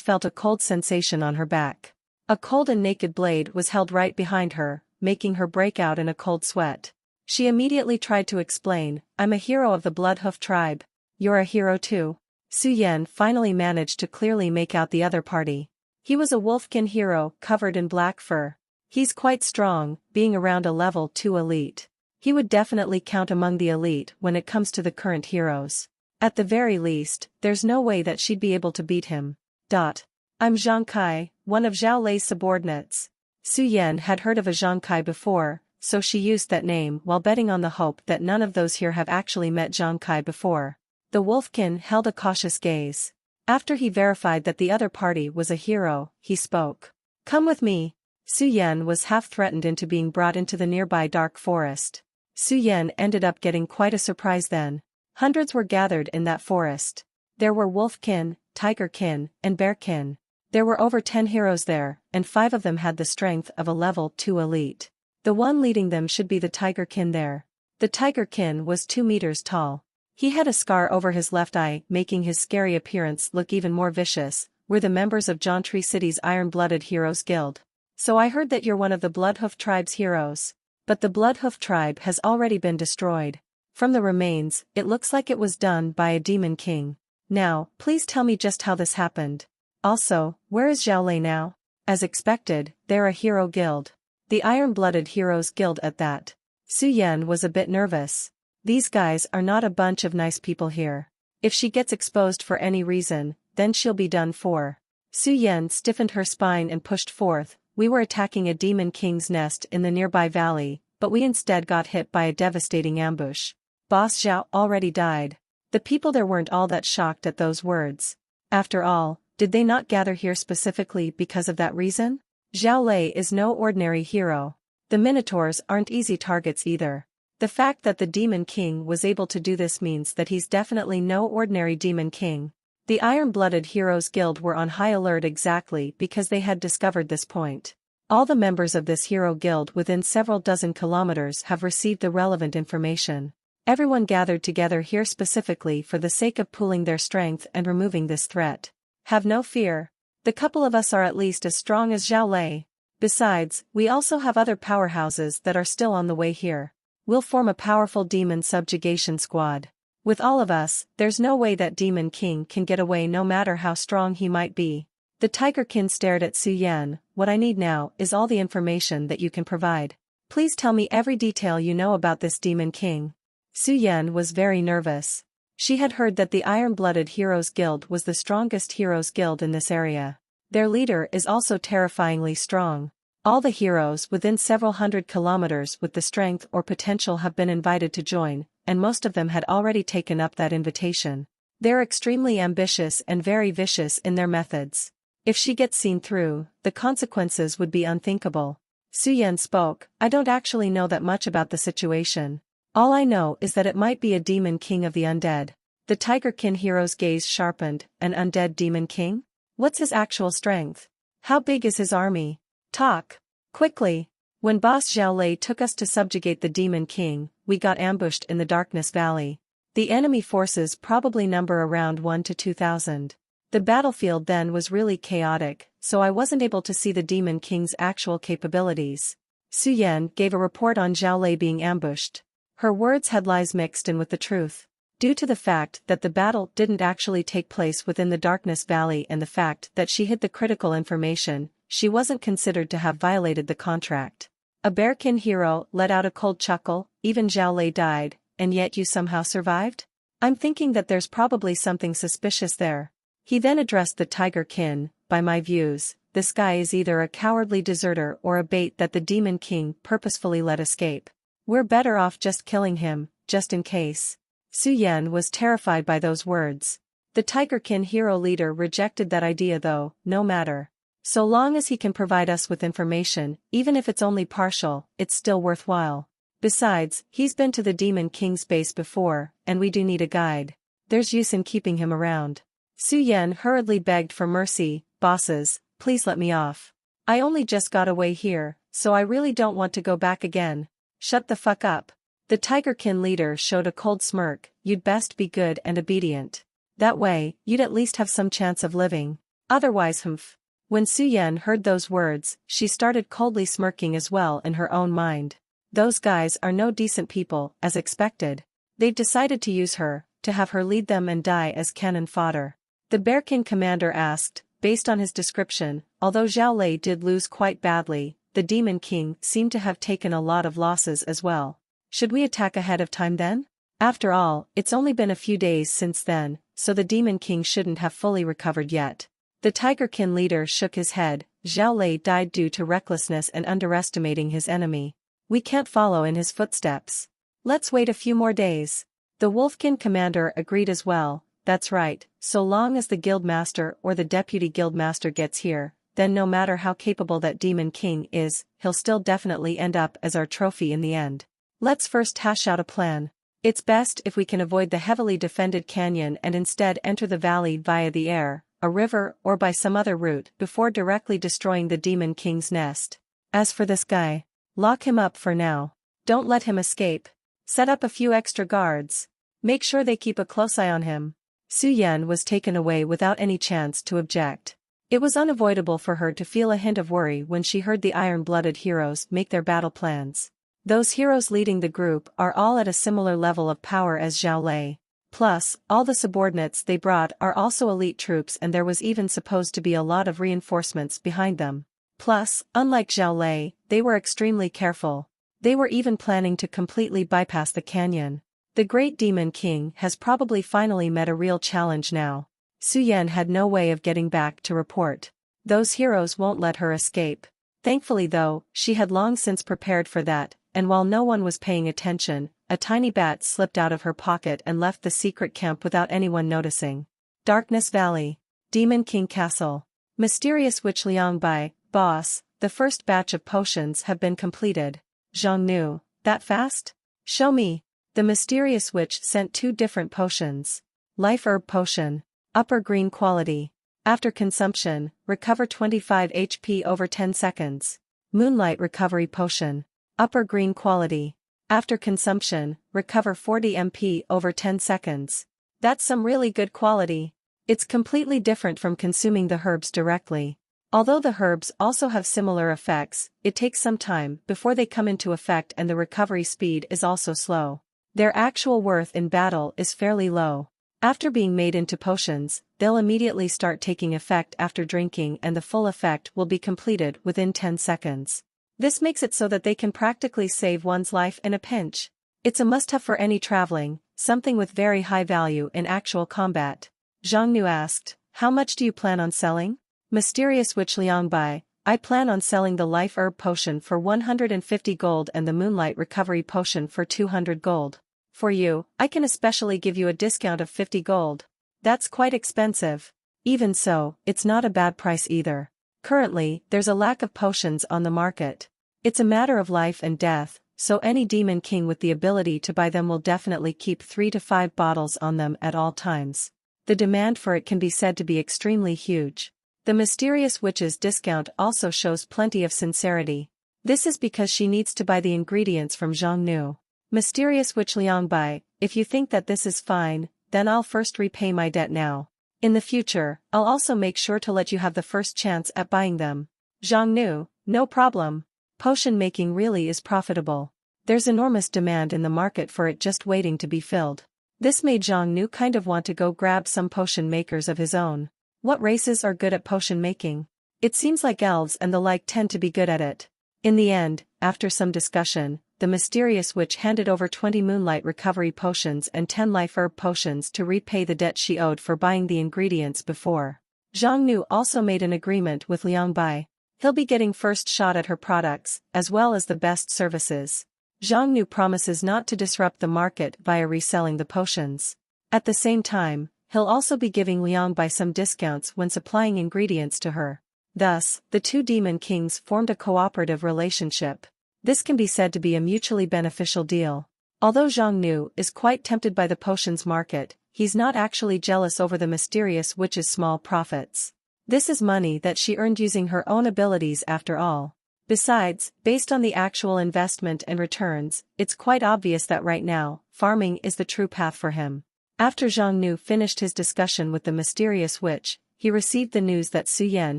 felt a cold sensation on her back. A cold and naked blade was held right behind her, making her break out in a cold sweat. She immediately tried to explain, I'm a hero of the Bloodhoof tribe. You're a hero too? Su Yan finally managed to clearly make out the other party. He was a wolfkin hero covered in black fur. He's quite strong, being around a level 2 elite. He would definitely count among the elite when it comes to the current heroes. At the very least, there's no way that she'd be able to beat him. I'm Zhang Kai, one of Zhao Lei's subordinates. Su Yan had heard of a Zhang Kai before, so she used that name while betting on the hope that none of those here have actually met Zhang Kai before. The wolfkin held a cautious gaze. After he verified that the other party was a hero, he spoke. Come with me. Su Yan was half threatened into being brought into the nearby dark forest. Su Yan ended up getting quite a surprise then. Hundreds were gathered in that forest. There were wolfkin, tigerkin, and bearkin. There were over 10 heroes there, and 5 of them had the strength of a level 2 elite. The one leading them should be the tigerkin there. The tigerkin was 2 meters tall. He had a scar over his left eye, making his scary appearance look even more vicious. We're the members of Jontree City's Iron-Blooded Heroes Guild. So I heard that you're one of the Bloodhoof tribe's heroes. But the Bloodhoof tribe has already been destroyed. From the remains, it looks like it was done by a demon king. Now, please tell me just how this happened. Also, where is Zhao Lei now? As expected, they're a hero guild. The Iron-Blooded Heroes Guild at that. Su Yan was a bit nervous. These guys are not a bunch of nice people here. If she gets exposed for any reason, then she'll be done for. Su Yan stiffened her spine and pushed forth. We were attacking a demon king's nest in the nearby valley, but we instead got hit by a devastating ambush. Boss Zhao already died. The people there weren't all that shocked at those words. After all, did they not gather here specifically because of that reason? Zhao Lei is no ordinary hero. The Minotaurs aren't easy targets either. The fact that the Demon King was able to do this means that he's definitely no ordinary Demon King. The Iron-Blooded Heroes Guild were on high alert exactly because they had discovered this point. All the members of this hero guild within several dozen kilometers have received the relevant information. Everyone gathered together here specifically for the sake of pooling their strength and removing this threat. Have no fear. The couple of us are at least as strong as Zhao Lei. Besides, we also have other powerhouses that are still on the way here. We'll form a powerful demon subjugation squad. With all of us, there's no way that Demon King can get away no matter how strong he might be. The Tigerkin stared at Su Yan. What I need now is all the information that you can provide. Please tell me every detail you know about this Demon King. Su Yan was very nervous. She had heard that the Iron-Blooded Heroes Guild was the strongest heroes guild in this area. Their leader is also terrifyingly strong. All the heroes within several hundred kilometers with the strength or potential have been invited to join, and most of them had already taken up that invitation. They're extremely ambitious and very vicious in their methods. If she gets seen through, the consequences would be unthinkable. Su Yan spoke. I don't actually know that much about the situation. All I know is that it might be a demon king of the undead. The Tigerkin hero's gaze sharpened. An undead demon king? What's his actual strength? How big is his army? Talk. Quickly. When Boss Zhao Lei took us to subjugate the demon king, we got ambushed in the Darkness Valley. The enemy forces probably number around 1 to 2,000. The battlefield then was really chaotic, so I wasn't able to see the Demon King's actual capabilities. Su Yan gave a report on Zhao Lei being ambushed. Her words had lies mixed in with the truth. Due to the fact that the battle didn't actually take place within the Darkness Valley and the fact that she hid the critical information, she wasn't considered to have violated the contract. A Bearkin hero let out a cold chuckle. Even Zhao Lei died, and yet you somehow survived? I'm thinking that there's probably something suspicious there. He then addressed the Tigerkin. By my views, this guy is either a cowardly deserter or a bait that the Demon King purposefully let escape. We're better off just killing him, just in case. Su Yan was terrified by those words. The Tigerkin hero leader rejected that idea though. No matter. So long as he can provide us with information, even if it's only partial, it's still worthwhile. Besides, he's been to the Demon King's base before, and we do need a guide. There's use in keeping him around. Su Yan hurriedly begged for mercy. Bosses, please let me off. I only just got away here, so I really don't want to go back again. Shut the fuck up. The Tigerkin leader showed a cold smirk. You'd best be good and obedient. That way, you'd at least have some chance of living. Otherwise, humph. When Su Yan heard those words, she started coldly smirking as well in her own mind. Those guys are no decent people, as expected. They've decided to use her, to have her lead them and die as cannon fodder. The Bearkin commander asked, based on his description, although Zhao Lei did lose quite badly, the Demon King seemed to have taken a lot of losses as well. Should we attack ahead of time then? After all, it's only been a few days since then, so the Demon King shouldn't have fully recovered yet. The Tigerkin leader shook his head. Zhao Lei died due to recklessness and underestimating his enemy. We can't follow in his footsteps. Let's wait a few more days. The Wolfkin commander agreed as well. That's right, so long as the guildmaster or the deputy guildmaster gets here, then no matter how capable that Demon King is, he'll still definitely end up as our trophy in the end. Let's first hash out a plan. It's best if we can avoid the heavily defended canyon and instead enter the valley via the air, a river or by some other route before directly destroying the Demon King's nest. As for this guy, lock him up for now. Don't let him escape. Set up a few extra guards. Make sure they keep a close eye on him. Su Yan was taken away without any chance to object. It was unavoidable for her to feel a hint of worry when she heard the iron-blooded heroes make their battle plans. Those heroes leading the group are all at a similar level of power as Zhao Lei. Plus, all the subordinates they brought are also elite troops and there was even supposed to be a lot of reinforcements behind them. Plus, unlike Zhao Lei, they were extremely careful. They were even planning to completely bypass the canyon. The Great Demon King has probably finally met a real challenge now. Su Yan had no way of getting back to report. Those heroes won't let her escape. Thankfully though, she had long since prepared for that, and while no one was paying attention, a tiny bat slipped out of her pocket and left the secret camp without anyone noticing. Darkness Valley. Demon King Castle. Mysterious Witch Liangbai, boss, the first batch of potions have been completed. Zhang Nu, that fast? Show me. The mysterious witch sent 2 different potions. Life Herb Potion. Upper green quality. After consumption, recover 25 HP over 10 seconds. Moonlight Recovery Potion. Upper green quality. After consumption, recover 40 MP over 10 seconds. That's some really good quality. It's completely different from consuming the herbs directly. Although the herbs also have similar effects, it takes some time before they come into effect and the recovery speed is also slow. Their actual worth in battle is fairly low. After being made into potions, they'll immediately start taking effect after drinking and the full effect will be completed within 10 seconds. This makes it so that they can practically save one's life in a pinch. It's a must-have for any traveling, something with very high value in actual combat. Zhang Nu asked, how much do you plan on selling? Mysterious Witch Liangbai, I plan on selling the Life Herb Potion for 150 gold and the Moonlight Recovery Potion for 200 gold. For you, I can especially give you a discount of 50 gold. That's quite expensive. Even so, it's not a bad price either. Currently, there's a lack of potions on the market. It's a matter of life and death, so any demon king with the ability to buy them will definitely keep 3 to 5 bottles on them at all times. The demand for it can be said to be extremely huge. The mysterious witch's discount also shows plenty of sincerity. This is because she needs to buy the ingredients from Zhang Nu. Mysterious Witch Liangbai, if you think that this is fine, then I'll first repay my debt now. In the future, I'll also make sure to let you have the first chance at buying them. Zhang Nu, no problem. Potion making really is profitable. There's enormous demand in the market for it just waiting to be filled. This made Zhang Nu kind of want to go grab some potion makers of his own. What races are good at potion making? It seems like elves and the like tend to be good at it. In the end, after some discussion, the mysterious witch handed over 20 Moonlight Recovery Potions and 10 Life Herb Potions to repay the debt she owed for buying the ingredients before. Zhang Nu also made an agreement with Liang Bai. He'll be getting first shot at her products, as well as the best services. Zhang Nu promises not to disrupt the market via reselling the potions. At the same time, he'll also be giving Liang Bai some discounts when supplying ingredients to her. Thus, the 2 demon kings formed a cooperative relationship. This can be said to be a mutually beneficial deal. Although Zhang Nu is quite tempted by the potions market, he's not actually jealous over the mysterious witch's small profits. This is money that she earned using her own abilities after all. Besides, based on the actual investment and returns, it's quite obvious that right now, farming is the true path for him. After Zhang Nu finished his discussion with the mysterious witch, he received the news that Su Yan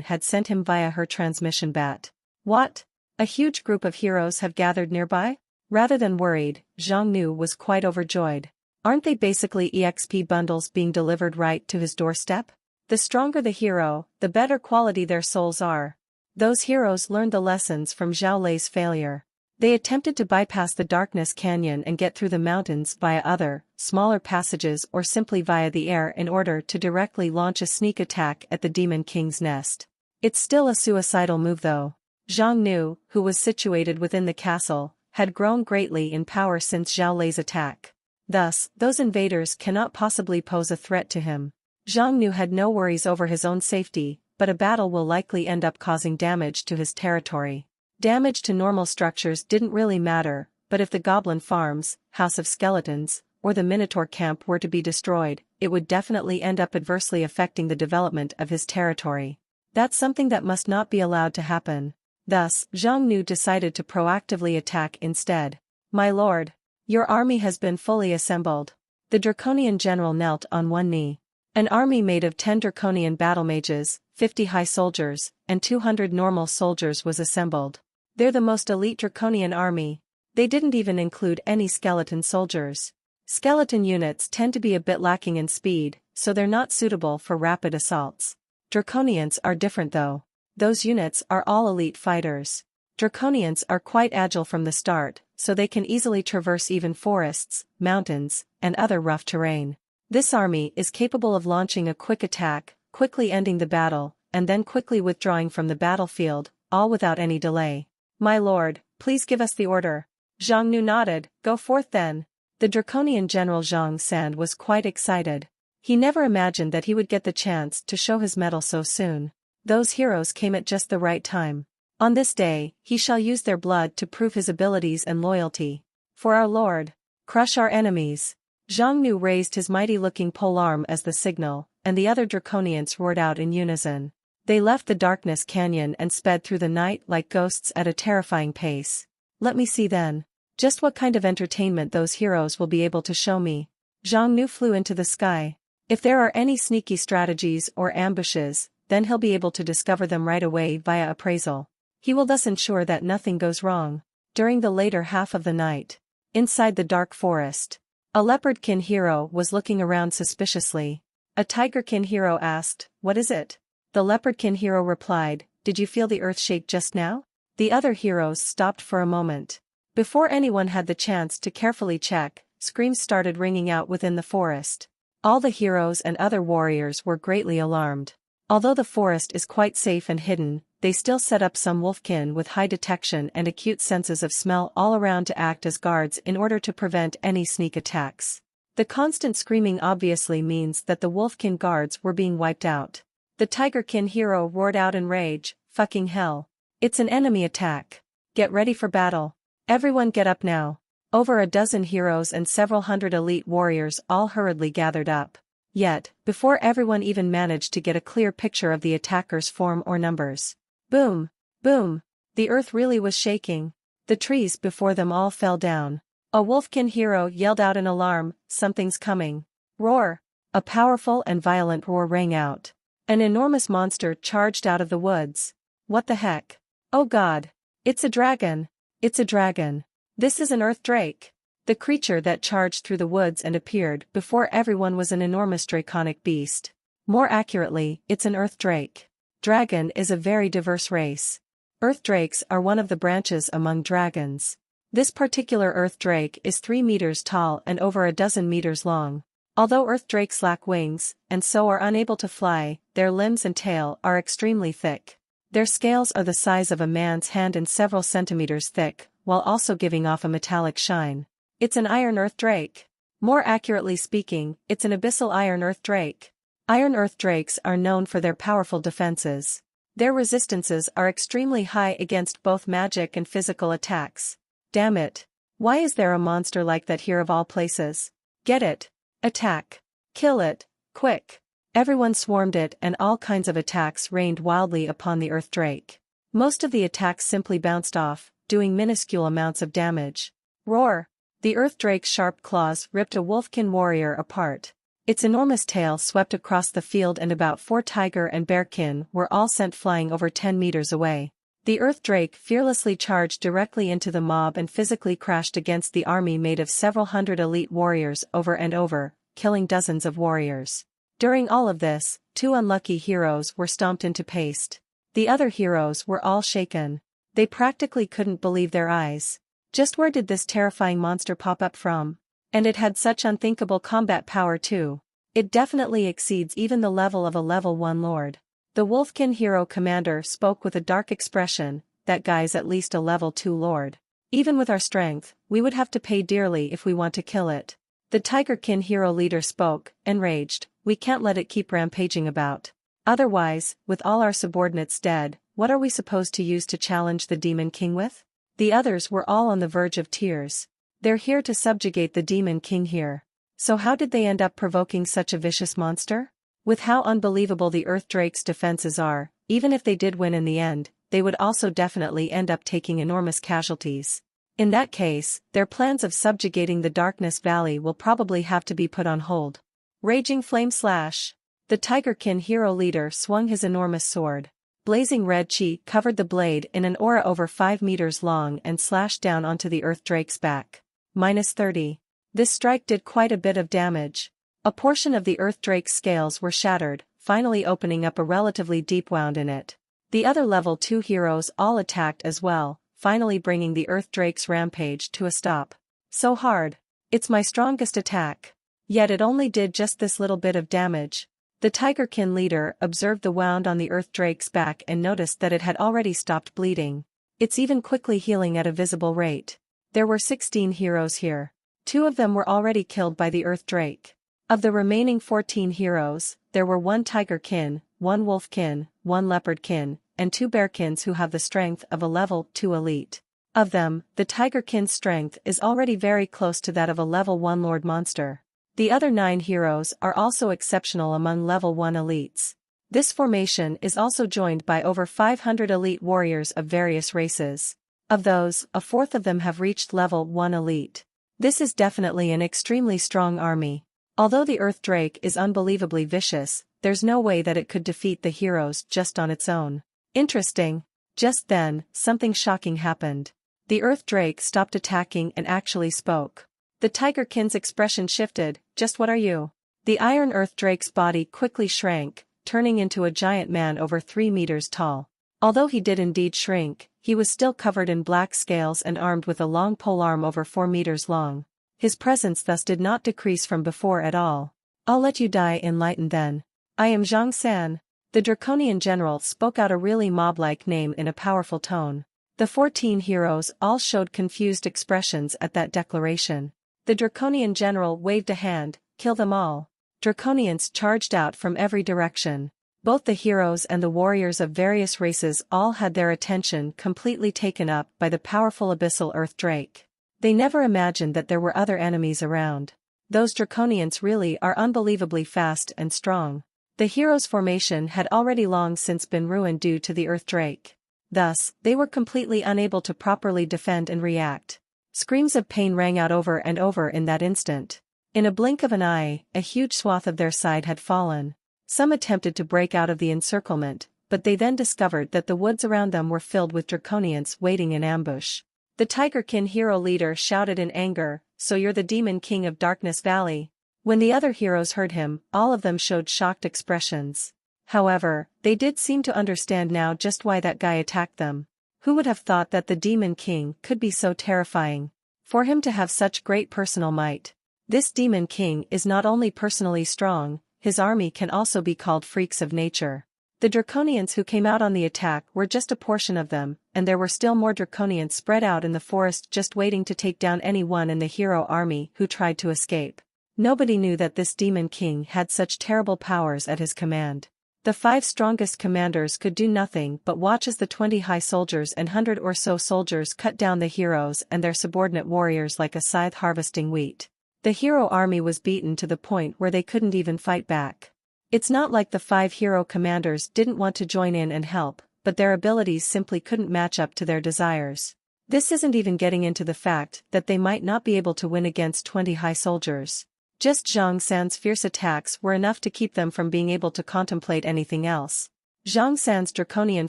had sent him via her transmission bat. What? A huge group of heroes have gathered nearby? Rather than worried, Zhang Nu was quite overjoyed. Aren't they basically EXP bundles being delivered right to his doorstep? The stronger the hero, the better quality their souls are. Those heroes learned the lessons from Zhao Lei's failure. They attempted to bypass the Darkness Canyon and get through the mountains via other, smaller passages or simply via the air in order to directly launch a sneak attack at the Demon King's nest. It's still a suicidal move though. Zhang Nu, who was situated within the castle, had grown greatly in power since Zhao Lei's attack. Thus, those invaders cannot possibly pose a threat to him. Zhang Nu had no worries over his own safety, but a battle will likely end up causing damage to his territory. Damage to normal structures didn't really matter, but if the Goblin Farms, House of Skeletons, or the Minotaur camp were to be destroyed, it would definitely end up adversely affecting the development of his territory. That's something that must not be allowed to happen. Thus, Zhang Nu decided to proactively attack instead. My lord, your army has been fully assembled. The Draconian general knelt on one knee. An army made of 10 Draconian battle mages, 50 high soldiers, and 200 normal soldiers was assembled. They're the most elite Draconian army. They didn't even include any skeleton soldiers. Skeleton units tend to be a bit lacking in speed, so they're not suitable for rapid assaults. Draconians are different though. Those units are all elite fighters. Draconians are quite agile from the start, so they can easily traverse even forests, mountains, and other rough terrain. This army is capable of launching a quick attack, quickly ending the battle, and then quickly withdrawing from the battlefield, all without any delay. My lord, please give us the order. Zhang Nu nodded. Go forth then. The Draconian general Zhang Sand was quite excited. He never imagined that he would get the chance to show his mettle so soon. Those heroes came at just the right time. On this day, he shall use their blood to prove his abilities and loyalty. For our lord. Crush our enemies. Zhang Nu raised his mighty-looking polearm as the signal, and the other Draconians roared out in unison. They left the darkness canyon and sped through the night like ghosts at a terrifying pace. Let me see then. Just what kind of entertainment those heroes will be able to show me. Zhang Nu flew into the sky. If there are any sneaky strategies or ambushes, then he'll be able to discover them right away via appraisal. He will thus ensure that nothing goes wrong. During the later half of the night, inside the dark forest, a leopardkin hero was looking around suspiciously. A tigerkin hero asked, "What is it?" The leopardkin hero replied, "Did you feel the earth shake just now?" The other heroes stopped for a moment. Before anyone had the chance to carefully check, screams started ringing out within the forest. All the heroes and other warriors were greatly alarmed. Although the forest is quite safe and hidden, they still set up some wolfkin with high detection and acute senses of smell all around to act as guards in order to prevent any sneak attacks. The constant screaming obviously means that the wolfkin guards were being wiped out. The tigerkin hero roared out in rage, "Fucking hell. It's an enemy attack. Get ready for battle. Everyone get up now." Over a dozen heroes and several hundred elite warriors all hurriedly gathered up. Yet, before everyone even managed to get a clear picture of the attackers' form or numbers. Boom! Boom! The earth really was shaking. The trees before them all fell down. A wolfkin hero yelled out in alarm, "Something's coming." Roar! A powerful and violent roar rang out. An enormous monster charged out of the woods. What the heck? Oh god! It's a dragon! It's a dragon! This is an earth drake! The creature that charged through the woods and appeared before everyone was an enormous draconic beast. More accurately, it's an earth drake. Dragon is a very diverse race. Earth drakes are one of the branches among dragons. This particular earth drake is 3 meters tall and over a dozen meters long. Although earth drakes lack wings, and so are unable to fly, their limbs and tail are extremely thick. Their scales are the size of a man's hand and several centimeters thick, while also giving off a metallic shine. It's an iron earth drake. More accurately speaking, it's an abyssal iron earth drake. Iron earth drakes are known for their powerful defenses. Their resistances are extremely high against both magic and physical attacks. Damn it. Why is there a monster like that here of all places? Get it. Attack. Kill it. Quick. Everyone swarmed it and all kinds of attacks rained wildly upon the earth drake. Most of the attacks simply bounced off, doing minuscule amounts of damage. Roar! The earth drake's sharp claws ripped a wolfkin warrior apart. Its enormous tail swept across the field and about 4 tiger and bearkin were all sent flying over 10 meters away. The earth drake fearlessly charged directly into the mob and physically crashed against the army made of several hundred elite warriors over and over, killing dozens of warriors. During all of this, 2 unlucky heroes were stomped into paste. The other heroes were all shaken. They practically couldn't believe their eyes. Just where did this terrifying monster pop up from? And it had such unthinkable combat power too. It definitely exceeds even the level of a level 1 lord. The wolfkin hero commander spoke with a dark expression, "That guy's at least a level 2 lord. Even with our strength, we would have to pay dearly if we want to kill it." The tigerkin hero leader spoke, enraged, "We can't let it keep rampaging about. Otherwise, with all our subordinates dead, what are we supposed to use to challenge the Demon King with?" The others were all on the verge of tears. They're here to subjugate the Demon King here. So how did they end up provoking such a vicious monster? With how unbelievable the earth drake's defenses are, even if they did win in the end, they would also definitely end up taking enormous casualties. In that case, their plans of subjugating the Darkness Valley will probably have to be put on hold. Raging Flame Slash. The tigerkin hero leader swung his enormous sword. Blazing red chi covered the blade in an aura over 5 meters long and slashed down onto the earth drake's back. -30. This strike did quite a bit of damage. A portion of the earth drake's scales were shattered, finally opening up a relatively deep wound in it. The other level 2 heroes all attacked as well, finally bringing the Earth Drake's rampage to a stop. So hard. It's my strongest attack. Yet it only did just this little bit of damage. The Tigerkin leader observed the wound on the Earth Drake's back and noticed that it had already stopped bleeding. It's even quickly healing at a visible rate. There were 16 heroes here. 2 of them were already killed by the Earth Drake. Of the remaining 14 heroes, there were 1 Tigerkin, 1 Wolfkin, 1 Leopardkin, and 2 Bearkins who have the strength of a level 2 elite. Of them, the Tigerkin's strength is already very close to that of a level 1 Lord Monster. The other 9 heroes are also exceptional among level 1 elites. This formation is also joined by over 500 elite warriors of various races. Of those, a fourth of them have reached level 1 elite. This is definitely an extremely strong army. Although the Earth Drake is unbelievably vicious, there's no way that it could defeat the heroes just on its own. Interesting. Just then, something shocking happened. The Earth Drake stopped attacking and actually spoke. The Tigerkin's expression shifted. Just what are you? The Iron Earth Drake's body quickly shrank, turning into a giant man over 3 meters tall. Although he did indeed shrink, he was still covered in black scales and armed with a long polearm over 4 meters long. His presence thus did not decrease from before at all. I'll let you die enlightened then. I am Zhang San. The Draconian general spoke out a really mob-like name in a powerful tone. The 14 heroes all showed confused expressions at that declaration. The Draconian general waved a hand. Kill them all. Draconians charged out from every direction. Both the heroes and the warriors of various races all had their attention completely taken up by the powerful Abyssal Earth Drake. They never imagined that there were other enemies around. Those Draconians really are unbelievably fast and strong. The heroes' formation had already long since been ruined due to the Earth Drake. Thus, they were completely unable to properly defend and react. Screams of pain rang out over and over in that instant. In a blink of an eye, a huge swath of their side had fallen. Some attempted to break out of the encirclement, but they then discovered that the woods around them were filled with Draconians waiting in ambush. The Tigerkin hero leader shouted in anger, "So you're the Demon King of Darkness Valley?" When the other heroes heard him, all of them showed shocked expressions. However, they did seem to understand now just why that guy attacked them. Who would have thought that the Demon King could be so terrifying? For him to have such great personal might. This Demon King is not only personally strong, his army can also be called freaks of nature. The Draconians who came out on the attack were just a portion of them, and there were still more Draconians spread out in the forest just waiting to take down anyone in the hero army who tried to escape. Nobody knew that this Demon King had such terrible powers at his command. The 5 strongest commanders could do nothing but watch as the 20 high soldiers and 100 or so soldiers cut down the heroes and their subordinate warriors like a scythe harvesting wheat. The hero army was beaten to the point where they couldn't even fight back. It's not like the 5 hero commanders didn't want to join in and help, but their abilities simply couldn't match up to their desires. This isn't even getting into the fact that they might not be able to win against 20 high soldiers. Just Zhang San's fierce attacks were enough to keep them from being able to contemplate anything else. Zhang San's draconian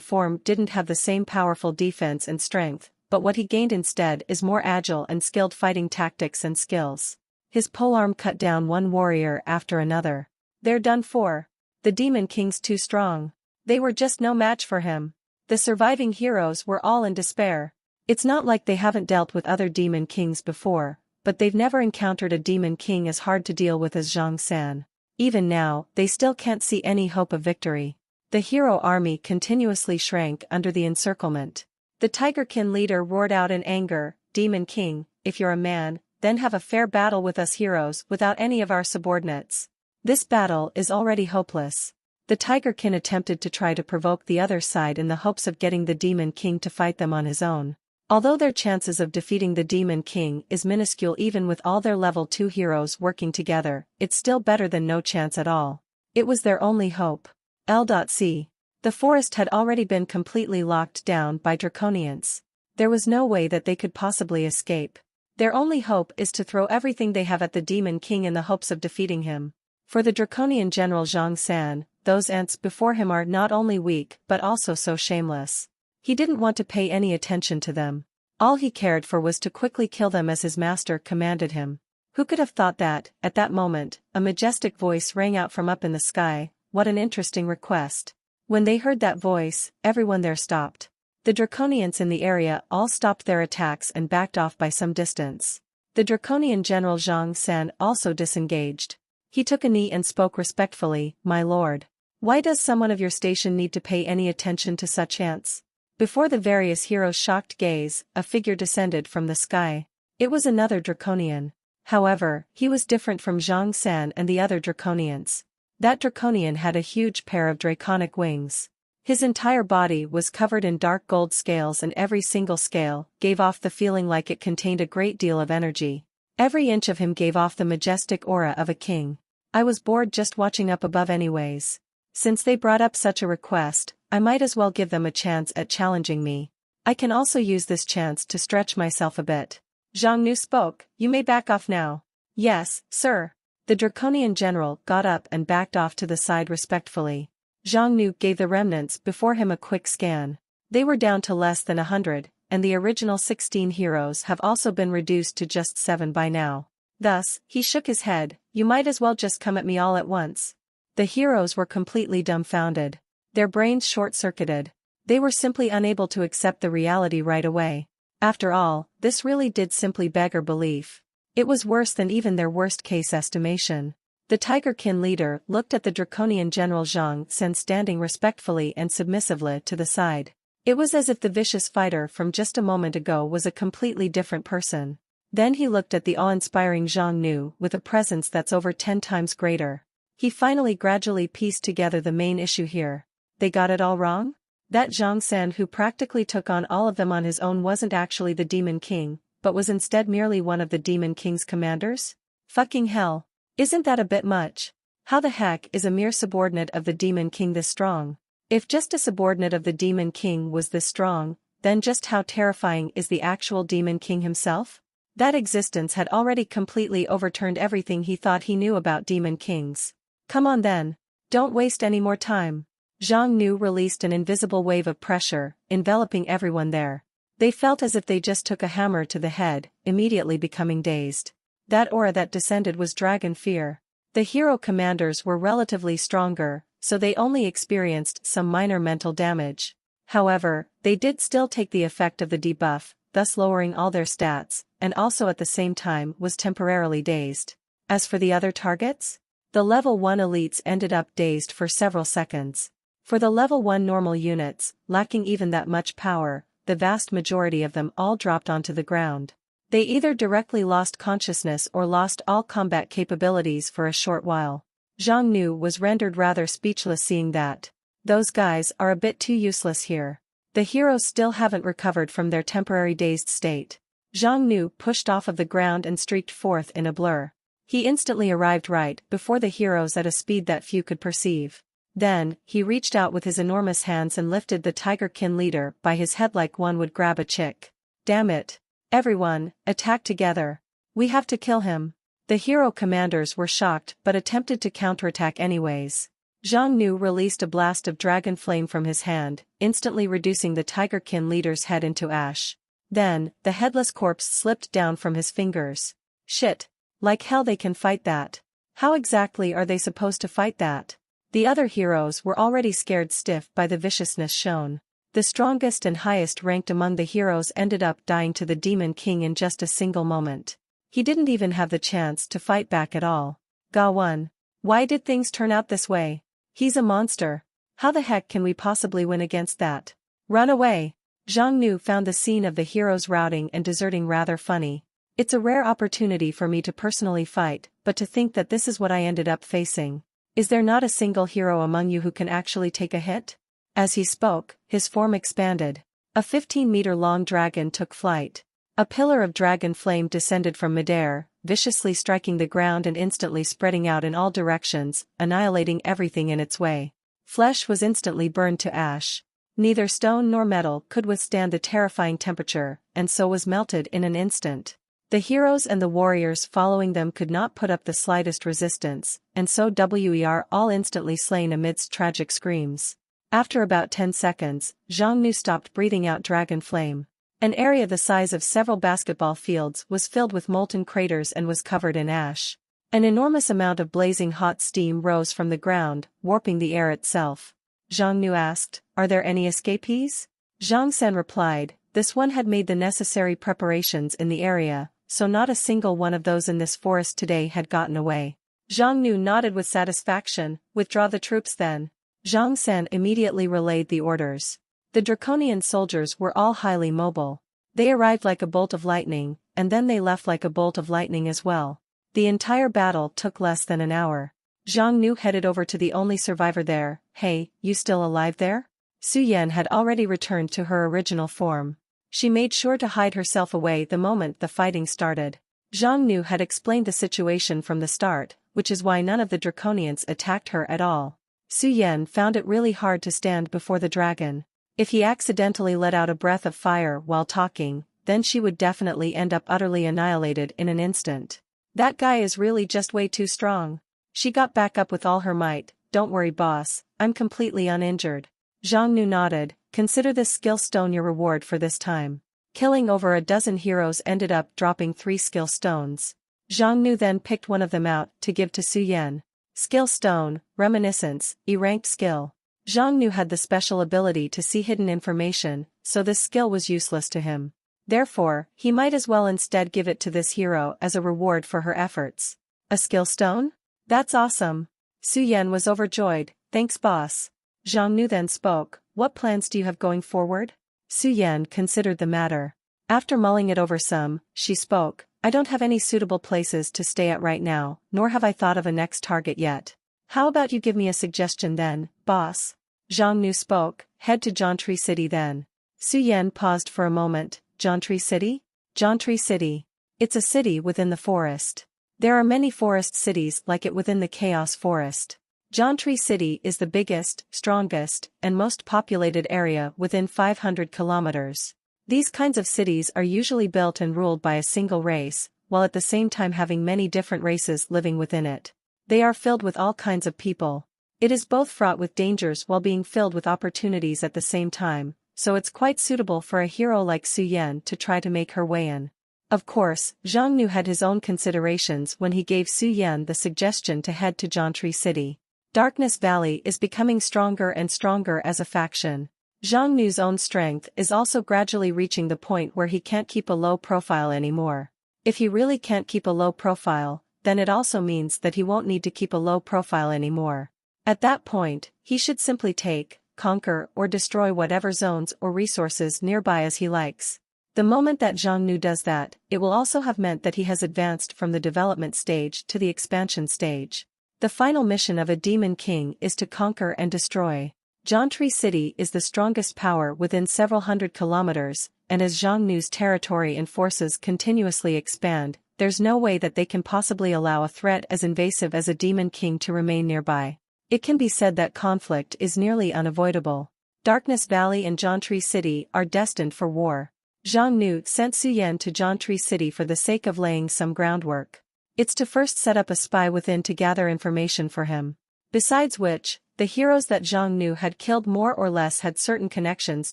form didn't have the same powerful defense and strength, but what he gained instead is more agile and skilled fighting tactics and skills. His polearm cut down one warrior after another. They're done for. The Demon King's too strong. They were just no match for him. The surviving heroes were all in despair. It's not like they haven't dealt with other Demon Kings before, but they've never encountered a Demon King as hard to deal with as Zhang San. Even now, they still can't see any hope of victory. The hero army continuously shrank under the encirclement. The Tigerkin leader roared out in anger, "Demon King, if you're a man, then have a fair battle with us heroes without any of our subordinates. This battle is already hopeless." The Tigerkin attempted to try to provoke the other side in the hopes of getting the Demon King to fight them on his own. Although their chances of defeating the Demon King is minuscule even with all their level 2 heroes working together, it's still better than no chance at all. It was their only hope. L.C. The forest had already been completely locked down by Draconians. There was no way that they could possibly escape. Their only hope is to throw everything they have at the Demon King in the hopes of defeating him. For the Draconian General Zhang San, those ants before him are not only weak but also so shameless. He didn't want to pay any attention to them. All he cared for was to quickly kill them as his master commanded him. Who could have thought that, at that moment, a majestic voice rang out from up in the sky, "What an interesting request. When they heard that voice, everyone there stopped. The Draconians in the area all stopped their attacks and backed off by some distance. The Draconian General Zhang San also disengaged. He took a knee and spoke respectfully, "My lord. Why does someone of your station need to pay any attention to such ants?" Before the various heroes' shocked gaze, a figure descended from the sky. It was another Draconian. However, he was different from Zhang San and the other Draconians. That Draconian had a huge pair of draconic wings. His entire body was covered in dark gold scales, and every single scale gave off the feeling like it contained a great deal of energy. Every inch of him gave off the majestic aura of a king. I was bored just watching up above anyways. Since they brought up such a request, I might as well give them a chance at challenging me. I can also use this chance to stretch myself a bit. Zhang Nu spoke, "You may back off now." "Yes, sir." The Draconian general got up and backed off to the side respectfully. Zhang Nu gave the remnants before him a quick scan. They were down to less than 100, and the original 16 heroes have also been reduced to just 7 by now. Thus, he shook his head, "You might as well just come at me all at once." The heroes were completely dumbfounded. Their brains short-circuited. They were simply unable to accept the reality right away. After all, this really did simply beggar belief. It was worse than even their worst-case estimation. The Tigerkin leader looked at the Draconian General Zhang San standing respectfully and submissively to the side. It was as if the vicious fighter from just a moment ago was a completely different person. Then he looked at the awe-inspiring Zhang Nu with a presence that's over 10 times greater. He finally gradually pieced together the main issue here. They got it all wrong? That Zhang San who practically took on all of them on his own wasn't actually the Demon King, but was instead merely one of the Demon King's commanders? Fucking hell. Isn't that a bit much? How the heck is a mere subordinate of the Demon King this strong? If just a subordinate of the Demon King was this strong, then just how terrifying is the actual Demon King himself? That existence had already completely overturned everything he thought he knew about Demon Kings. Come on then. Don't waste any more time. Zhang Nu released an invisible wave of pressure, enveloping everyone there. They felt as if they just took a hammer to the head, immediately becoming dazed. That aura that descended was dragon fear. The hero commanders were relatively stronger, so they only experienced some minor mental damage. However, they did still take the effect of the debuff, thus lowering all their stats, and also at the same time was temporarily dazed. As for the other targets? The level 1 elites ended up dazed for several seconds. For the level 1 normal units, lacking even that much power, the vast majority of them all dropped onto the ground. They either directly lost consciousness or lost all combat capabilities for a short while. Zhang Nu was rendered rather speechless seeing that. Those guys are a bit too useless here. The heroes still haven't recovered from their temporary dazed state. Zhang Nu pushed off of the ground and streaked forth in a blur. He instantly arrived right before the heroes at a speed that few could perceive. Then, he reached out with his enormous hands and lifted the Tigerkin leader by his head like one would grab a chick. Damn it. Everyone, attack together. We have to kill him. The hero commanders were shocked but attempted to counterattack anyways. Zhang Nu released a blast of dragon flame from his hand, instantly reducing the Tigerkin leader's head into ash. Then, the headless corpse slipped down from his fingers. Shit. Like hell they can fight that. How exactly are they supposed to fight that? The other heroes were already scared stiff by the viciousness shown. The strongest and highest ranked among the heroes ended up dying to the Demon King in just a single moment. He didn't even have the chance to fight back at all. Ga1. Why did things turn out this way? He's a monster. How the heck can we possibly win against that? Run away. Zhang Nu found the scene of the heroes routing and deserting rather funny. It's a rare opportunity for me to personally fight, but to think that this is what I ended up facing. Is there not a single hero among you who can actually take a hit? As he spoke, his form expanded. A 15-meter-long dragon took flight. A pillar of dragon flame descended from midair, viciously striking the ground and instantly spreading out in all directions, annihilating everything in its way. Flesh was instantly burned to ash. Neither stone nor metal could withstand the terrifying temperature, and so was melted in an instant. The heroes and the warriors following them could not put up the slightest resistance, and so were all instantly slain amidst tragic screams. After about 10 seconds, Zhang Nu stopped breathing out dragon flame. An area the size of several basketball fields was filled with molten craters and was covered in ash. An enormous amount of blazing hot steam rose from the ground, warping the air itself. Zhang Nu asked, "Are there any escapees?" Zhang Sen replied, "This one had made the necessary preparations in the area, so not a single one of those in this forest today had gotten away." Zhang Nu nodded with satisfaction. "Withdraw the troops then." Zhang Sen immediately relayed the orders. The draconian soldiers were all highly mobile. They arrived like a bolt of lightning, and then they left like a bolt of lightning as well. The entire battle took less than an hour. Zhang Nu headed over to the only survivor there. "Hey, you still alive there?" Su Yan had already returned to her original form. She made sure to hide herself away the moment the fighting started. Zhang Nu had explained the situation from the start, which is why none of the draconians attacked her at all. Su Yan found it really hard to stand before the dragon. If he accidentally let out a breath of fire while talking, then she would definitely end up utterly annihilated in an instant. That guy is really just way too strong. She got back up with all her might. "Don't worry boss, I'm completely uninjured." Zhang Nu nodded. "Consider this skill stone your reward for this time." Killing over a dozen heroes ended up dropping 3 skill stones. Zhang Nu then picked one of them out to give to Su Yan. Skill stone, Reminiscence, E-ranked skill. Zhang Nu had the special ability to see hidden information, so this skill was useless to him. Therefore, he might as well instead give it to this hero as a reward for her efforts. A skill stone? That's awesome. Su Yan was overjoyed. "Thanks boss." Zhang Nu then spoke. "What plans do you have going forward?" Su Yan considered the matter. After mulling it over some, she spoke. "I don't have any suitable places to stay at right now, nor have I thought of a next target yet. How about you give me a suggestion then, boss?" Zhang Nu spoke. "Head to Jauntry City then." Su Yan paused for a moment. Jauntry City? Jauntry City. It's a city within the forest. There are many forest cities like it within the Chaos Forest. Jauntry City is the biggest, strongest, and most populated area within 500 kilometers. These kinds of cities are usually built and ruled by a single race, while at the same time having many different races living within it. They are filled with all kinds of people. It is both fraught with dangers while being filled with opportunities at the same time, so it's quite suitable for a hero like Su Yan to try to make her way in. Of course, Zhang Nu had his own considerations when he gave Su Yan the suggestion to head to Jauntry City. Darkness Valley is becoming stronger and stronger as a faction. Zhang Nu's own strength is also gradually reaching the point where he can't keep a low profile anymore. If he really can't keep a low profile, then it also means that he won't need to keep a low profile anymore. At that point, he should simply take, conquer or destroy whatever zones or resources nearby as he likes. The moment that Zhang Nu does that, it will also have meant that he has advanced from the development stage to the expansion stage. The final mission of a demon king is to conquer and destroy. Jauntry City is the strongest power within several hundred kilometers, and as Zhang Nu's territory and forces continuously expand, there's no way that they can possibly allow a threat as invasive as a demon king to remain nearby. It can be said that conflict is nearly unavoidable. Darkness Valley and Jauntry City are destined for war. Zhang Nu sent Su Yan to Jauntry City for the sake of laying some groundwork. It's to first set up a spy within to gather information for him. Besides which, the heroes that Zhang Nu had killed more or less had certain connections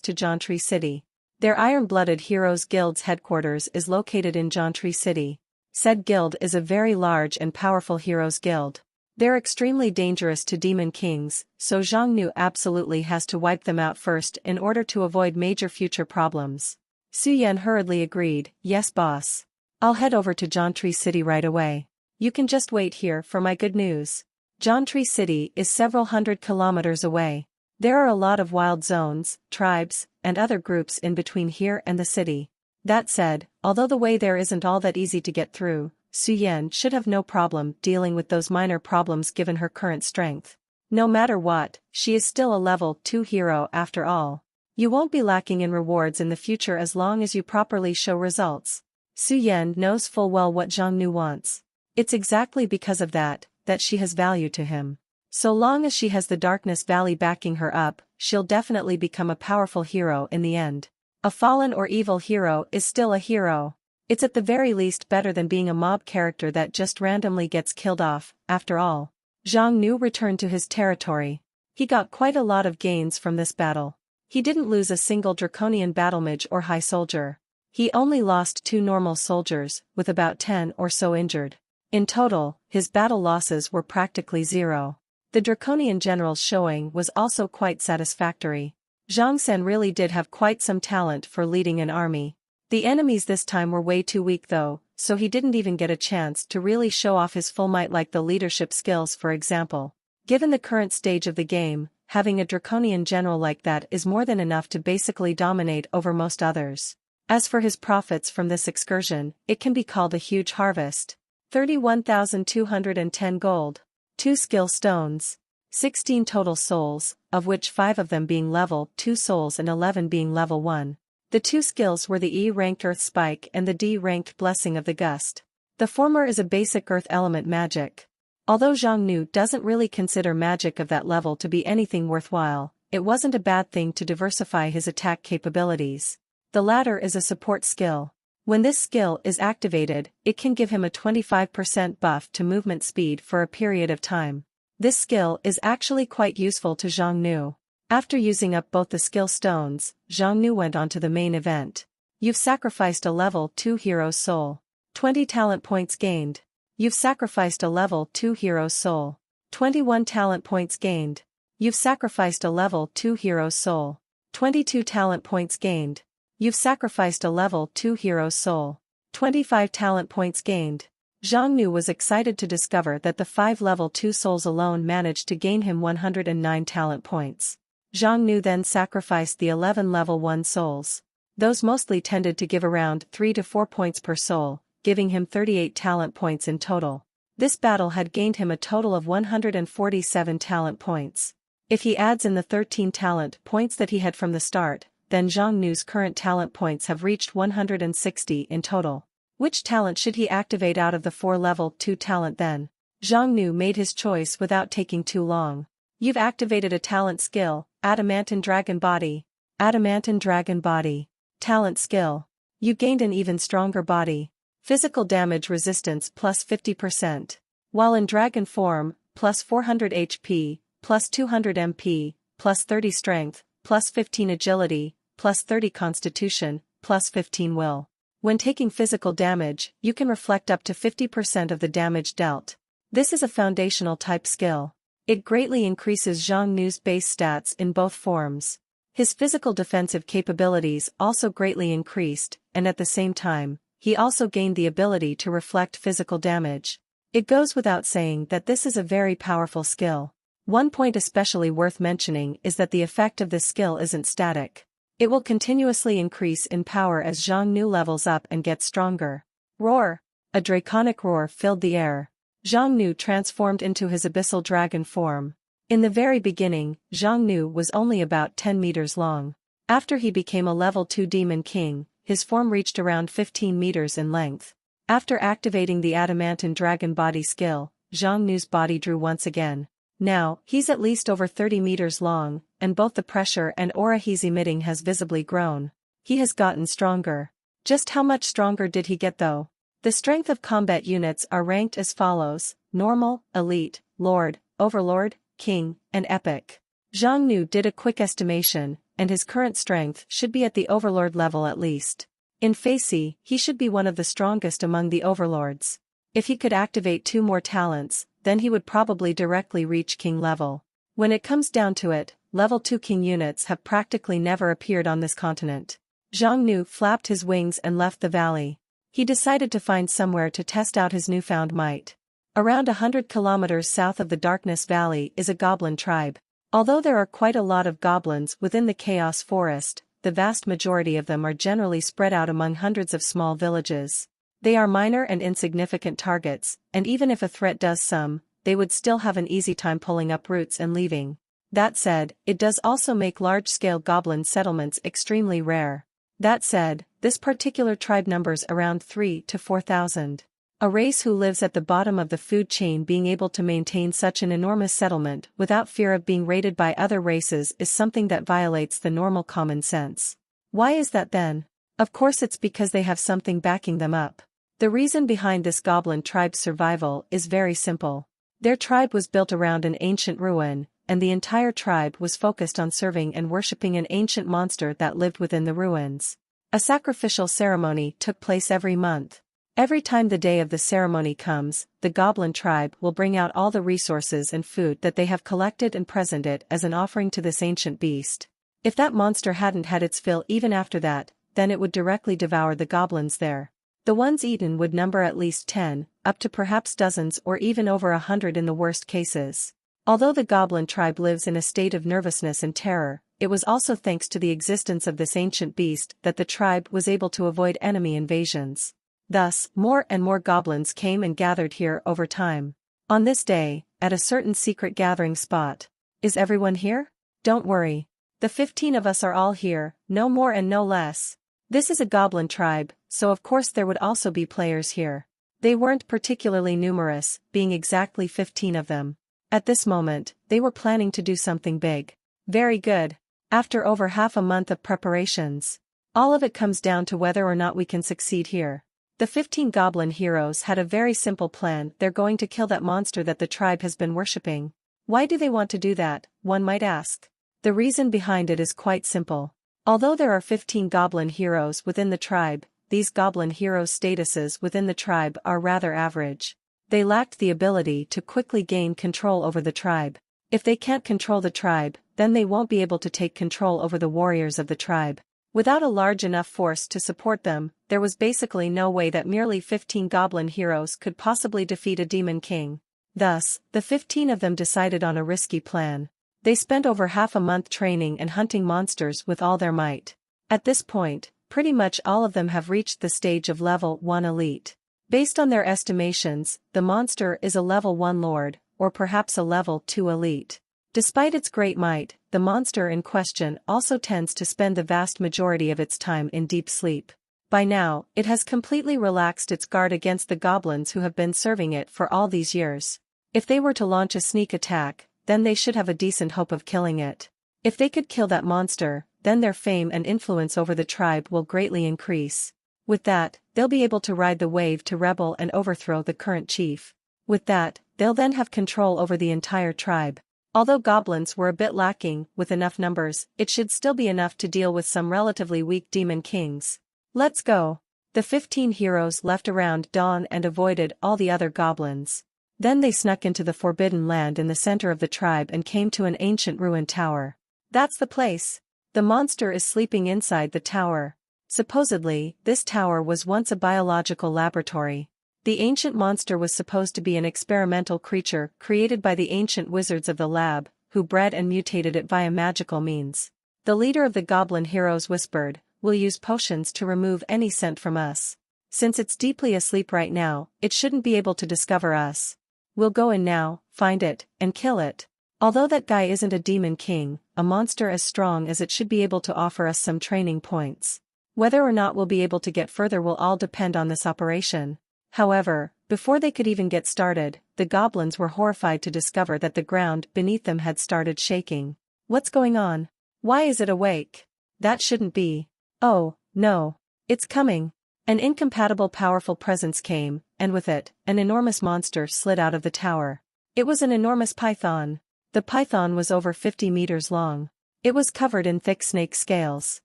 to Jauntry City. Their Iron-Blooded Heroes Guild's headquarters is located in Jauntry City. Said guild is a very large and powerful heroes guild. They're extremely dangerous to demon kings, so Zhang Nu absolutely has to wipe them out first in order to avoid major future problems. Su Yan hurriedly agreed. "Yes boss. I'll head over to Jauntry City right away. You can just wait here for my good news." Jauntry City is several hundred kilometers away. There are a lot of wild zones, tribes, and other groups in between here and the city. That said, although the way there isn't all that easy to get through, Su Yan should have no problem dealing with those minor problems given her current strength. No matter what, she is still a level 2 hero after all. You won't be lacking in rewards in the future as long as you properly show results. Su Yan knows full well what Zhang Nu wants. It's exactly because of that she has value to him. So long as she has the Darkness Valley backing her up, she'll definitely become a powerful hero in the end. A fallen or evil hero is still a hero. It's at the very least better than being a mob character that just randomly gets killed off. After all, Zhang Nu returned to his territory. He got quite a lot of gains from this battle. He didn't lose a single draconian battlemage or high soldier. He only lost 2 normal soldiers, with about 10 or so injured. In total, his battle losses were practically 0. The Draconian general's showing was also quite satisfactory. Zhang Sen really did have quite some talent for leading an army. The enemies this time were way too weak though, so he didn't even get a chance to really show off his full might like the leadership skills for example. Given the current stage of the game, having a Draconian general like that is more than enough to basically dominate over most others. As for his profits from this excursion, it can be called a huge harvest. 31,210 gold. 2 skill stones. 16 total souls, of which 5 of them being level 2 souls and 11 being level 1. The 2 skills were the E-ranked Earth Spike and the D-ranked Blessing of the Gust. The former is a basic earth element magic. Although Zhang Nu doesn't really consider magic of that level to be anything worthwhile, it wasn't a bad thing to diversify his attack capabilities. The latter is a support skill. When this skill is activated, it can give him a 25% buff to movement speed for a period of time. This skill is actually quite useful to Zhang Nu. After using up both the skill stones, Zhang Nu went on to the main event. You've sacrificed a level 2 hero's soul. 20 talent points gained. You've sacrificed a level 2 hero's soul. 21 talent points gained. You've sacrificed a level 2 hero's soul. 22 talent points gained. You've sacrificed a level 2 hero's soul. 25 talent points gained. Zhang Nu was excited to discover that the 5 level 2 souls alone managed to gain him 109 talent points. Zhang Nu then sacrificed the 11 level 1 souls. Those mostly tended to give around 3 to 4 points per soul, giving him 38 talent points in total. This battle had gained him a total of 147 talent points. If he adds in the 13 talent points that he had from the start, then Zhang Nu's current talent points have reached 160 in total. Which talent should he activate out of the 4 level 2 talent then? Zhang Nu made his choice without taking too long. You've activated a talent skill, Adamantine Dragon Body. Adamantine Dragon Body. Talent skill. You gained an even stronger body. Physical damage resistance plus 50%. While in dragon form, plus 400 HP, plus 200 MP, plus 30 strength, plus 15 agility, plus 30 constitution, plus 15 will. When taking physical damage, you can reflect up to 50% of the damage dealt. This is a foundational type skill. It greatly increases Zhang Nu's base stats in both forms. His physical defensive capabilities also greatly increased, and at the same time, he also gained the ability to reflect physical damage. It goes without saying that this is a very powerful skill. One point especially worth mentioning is that the effect of this skill isn't static. It will continuously increase in power as Zhang Nu levels up and gets stronger. Roar! A draconic roar filled the air. Zhang Nu transformed into his abyssal dragon form. In the very beginning, Zhang Nu was only about 10 meters long. After he became a level 2 demon king, his form reached around 15 meters in length. After activating the adamantine dragon body skill, Zhang Nu's body drew once again. Now, he's at least over 30 meters long, and both the pressure and aura he's emitting has visibly grown. He has gotten stronger. Just how much stronger did he get though? The strength of combat units are ranked as follows: normal, elite, lord, overlord, king, and epic. Zhang Nu did a quick estimation, and his current strength should be at the overlord level at least. In Facey, he should be one of the strongest among the overlords. If he could activate 2 more talents, then he would probably directly reach king level. When it comes down to it, level 2 king units have practically never appeared on this continent. Zhang Nu flapped his wings and left the valley. He decided to find somewhere to test out his newfound might. Around 100 kilometers south of the Darkness Valley is a goblin tribe. Although there are quite a lot of goblins within the Chaos Forest, the vast majority of them are generally spread out among hundreds of small villages. They are minor and insignificant targets, and even if a threat does some, they would still have an easy time pulling up roots and leaving. That said, it does also make large-scale goblin settlements extremely rare. That said, this particular tribe numbers around 3 to 4,000. A race who lives at the bottom of the food chain being able to maintain such an enormous settlement without fear of being raided by other races is something that violates the normal common sense. Why is that then? Of course it's because they have something backing them up. The reason behind this goblin tribe's survival is very simple. Their tribe was built around an ancient ruin, and the entire tribe was focused on serving and worshipping an ancient monster that lived within the ruins. A sacrificial ceremony took place every month. Every time the day of the ceremony comes, the goblin tribe will bring out all the resources and food that they have collected and present it as an offering to this ancient beast. If that monster hadn't had its fill even after that, then it would directly devour the goblins there. The ones eaten would number at least 10, up to perhaps dozens or even over 100 in the worst cases. Although the goblin tribe lives in a state of nervousness and terror, it was also thanks to the existence of this ancient beast that the tribe was able to avoid enemy invasions. Thus, more and more goblins came and gathered here over time. On this day, at a certain secret gathering spot. Is everyone here? Don't worry. The 15 of us are all here, no more and no less. This is a goblin tribe, so of course there would also be players here. They weren't particularly numerous, being exactly 15 of them. At this moment, they were planning to do something big. Very good. After over half a month of preparations. All of it comes down to whether or not we can succeed here. The 15 goblin heroes had a very simple plan. They're going to kill that monster that the tribe has been worshipping. Why do they want to do that, one might ask? The reason behind it is quite simple. Although there are 15 goblin heroes within the tribe, these goblin heroes' statuses within the tribe are rather average. They lacked the ability to quickly gain control over the tribe. If they can't control the tribe, then they won't be able to take control over the warriors of the tribe. Without a large enough force to support them, there was basically no way that merely 15 goblin heroes could possibly defeat a demon king. Thus, the 15 of them decided on a risky plan. They spent over half a month training and hunting monsters with all their might. At this point, pretty much all of them have reached the stage of level 1 elite. Based on their estimations, the monster is a level 1 lord, or perhaps a level 2 elite. Despite its great might, the monster in question also tends to spend the vast majority of its time in deep sleep. By now, it has completely relaxed its guard against the goblins who have been serving it for all these years. If they were to launch a sneak attack, then they should have a decent hope of killing it. If they could kill that monster, then their fame and influence over the tribe will greatly increase. With that, they'll be able to ride the wave to rebel and overthrow the current chief. With that, they'll then have control over the entire tribe. Although goblins were a bit lacking with enough numbers, it should still be enough to deal with some relatively weak demon kings. Let's go. The 15 heroes left around dawn and avoided all the other goblins. Then they snuck into the forbidden land in the center of the tribe and came to an ancient ruined tower. That's the place. The monster is sleeping inside the tower. Supposedly, this tower was once a biological laboratory. The ancient monster was supposed to be an experimental creature created by the ancient wizards of the lab, who bred and mutated it via magical means. The leader of the goblin heroes whispered, "We'll use potions to remove any scent from us. Since it's deeply asleep right now, it shouldn't be able to discover us. We'll go in now, find it, and kill it. Although that guy isn't a demon king, a monster as strong as it should be able to offer us some training points. Whether or not we'll be able to get further will all depend on this operation." However, before they could even get started, the goblins were horrified to discover that the ground beneath them had started shaking. What's going on? Why is it awake? That shouldn't be. Oh, no. It's coming. An incompatible powerful presence came, and with it, an enormous monster slid out of the tower. It was an enormous python. The python was over 50 meters long. It was covered in thick snake scales.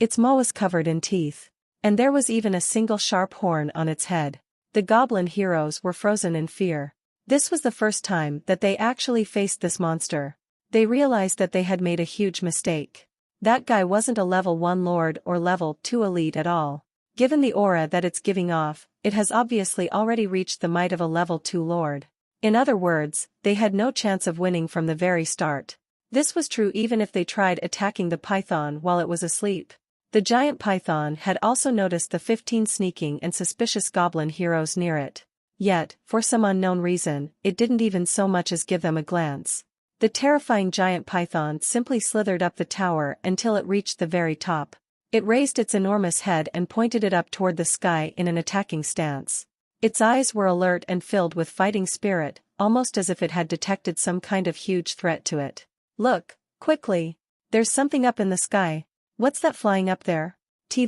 Its maw was covered in teeth. And there was even a single sharp horn on its head. The goblin heroes were frozen in fear. This was the first time that they actually faced this monster. They realized that they had made a huge mistake. That guy wasn't a level 1 lord or level 2 elite at all. Given the aura that it's giving off, it has obviously already reached the might of a level 2 lord. In other words, they had no chance of winning from the very start. This was true even if they tried attacking the python while it was asleep. The giant python had also noticed the 15 sneaking and suspicious goblin heroes near it. Yet, for some unknown reason, it didn't even so much as give them a glance. The terrifying giant python simply slithered up the tower until it reached the very top. It raised its enormous head and pointed it up toward the sky in an attacking stance. Its eyes were alert and filled with fighting spirit, almost as if it had detected some kind of huge threat to it. Look, quickly! There's something up in the sky. What's that flying up there?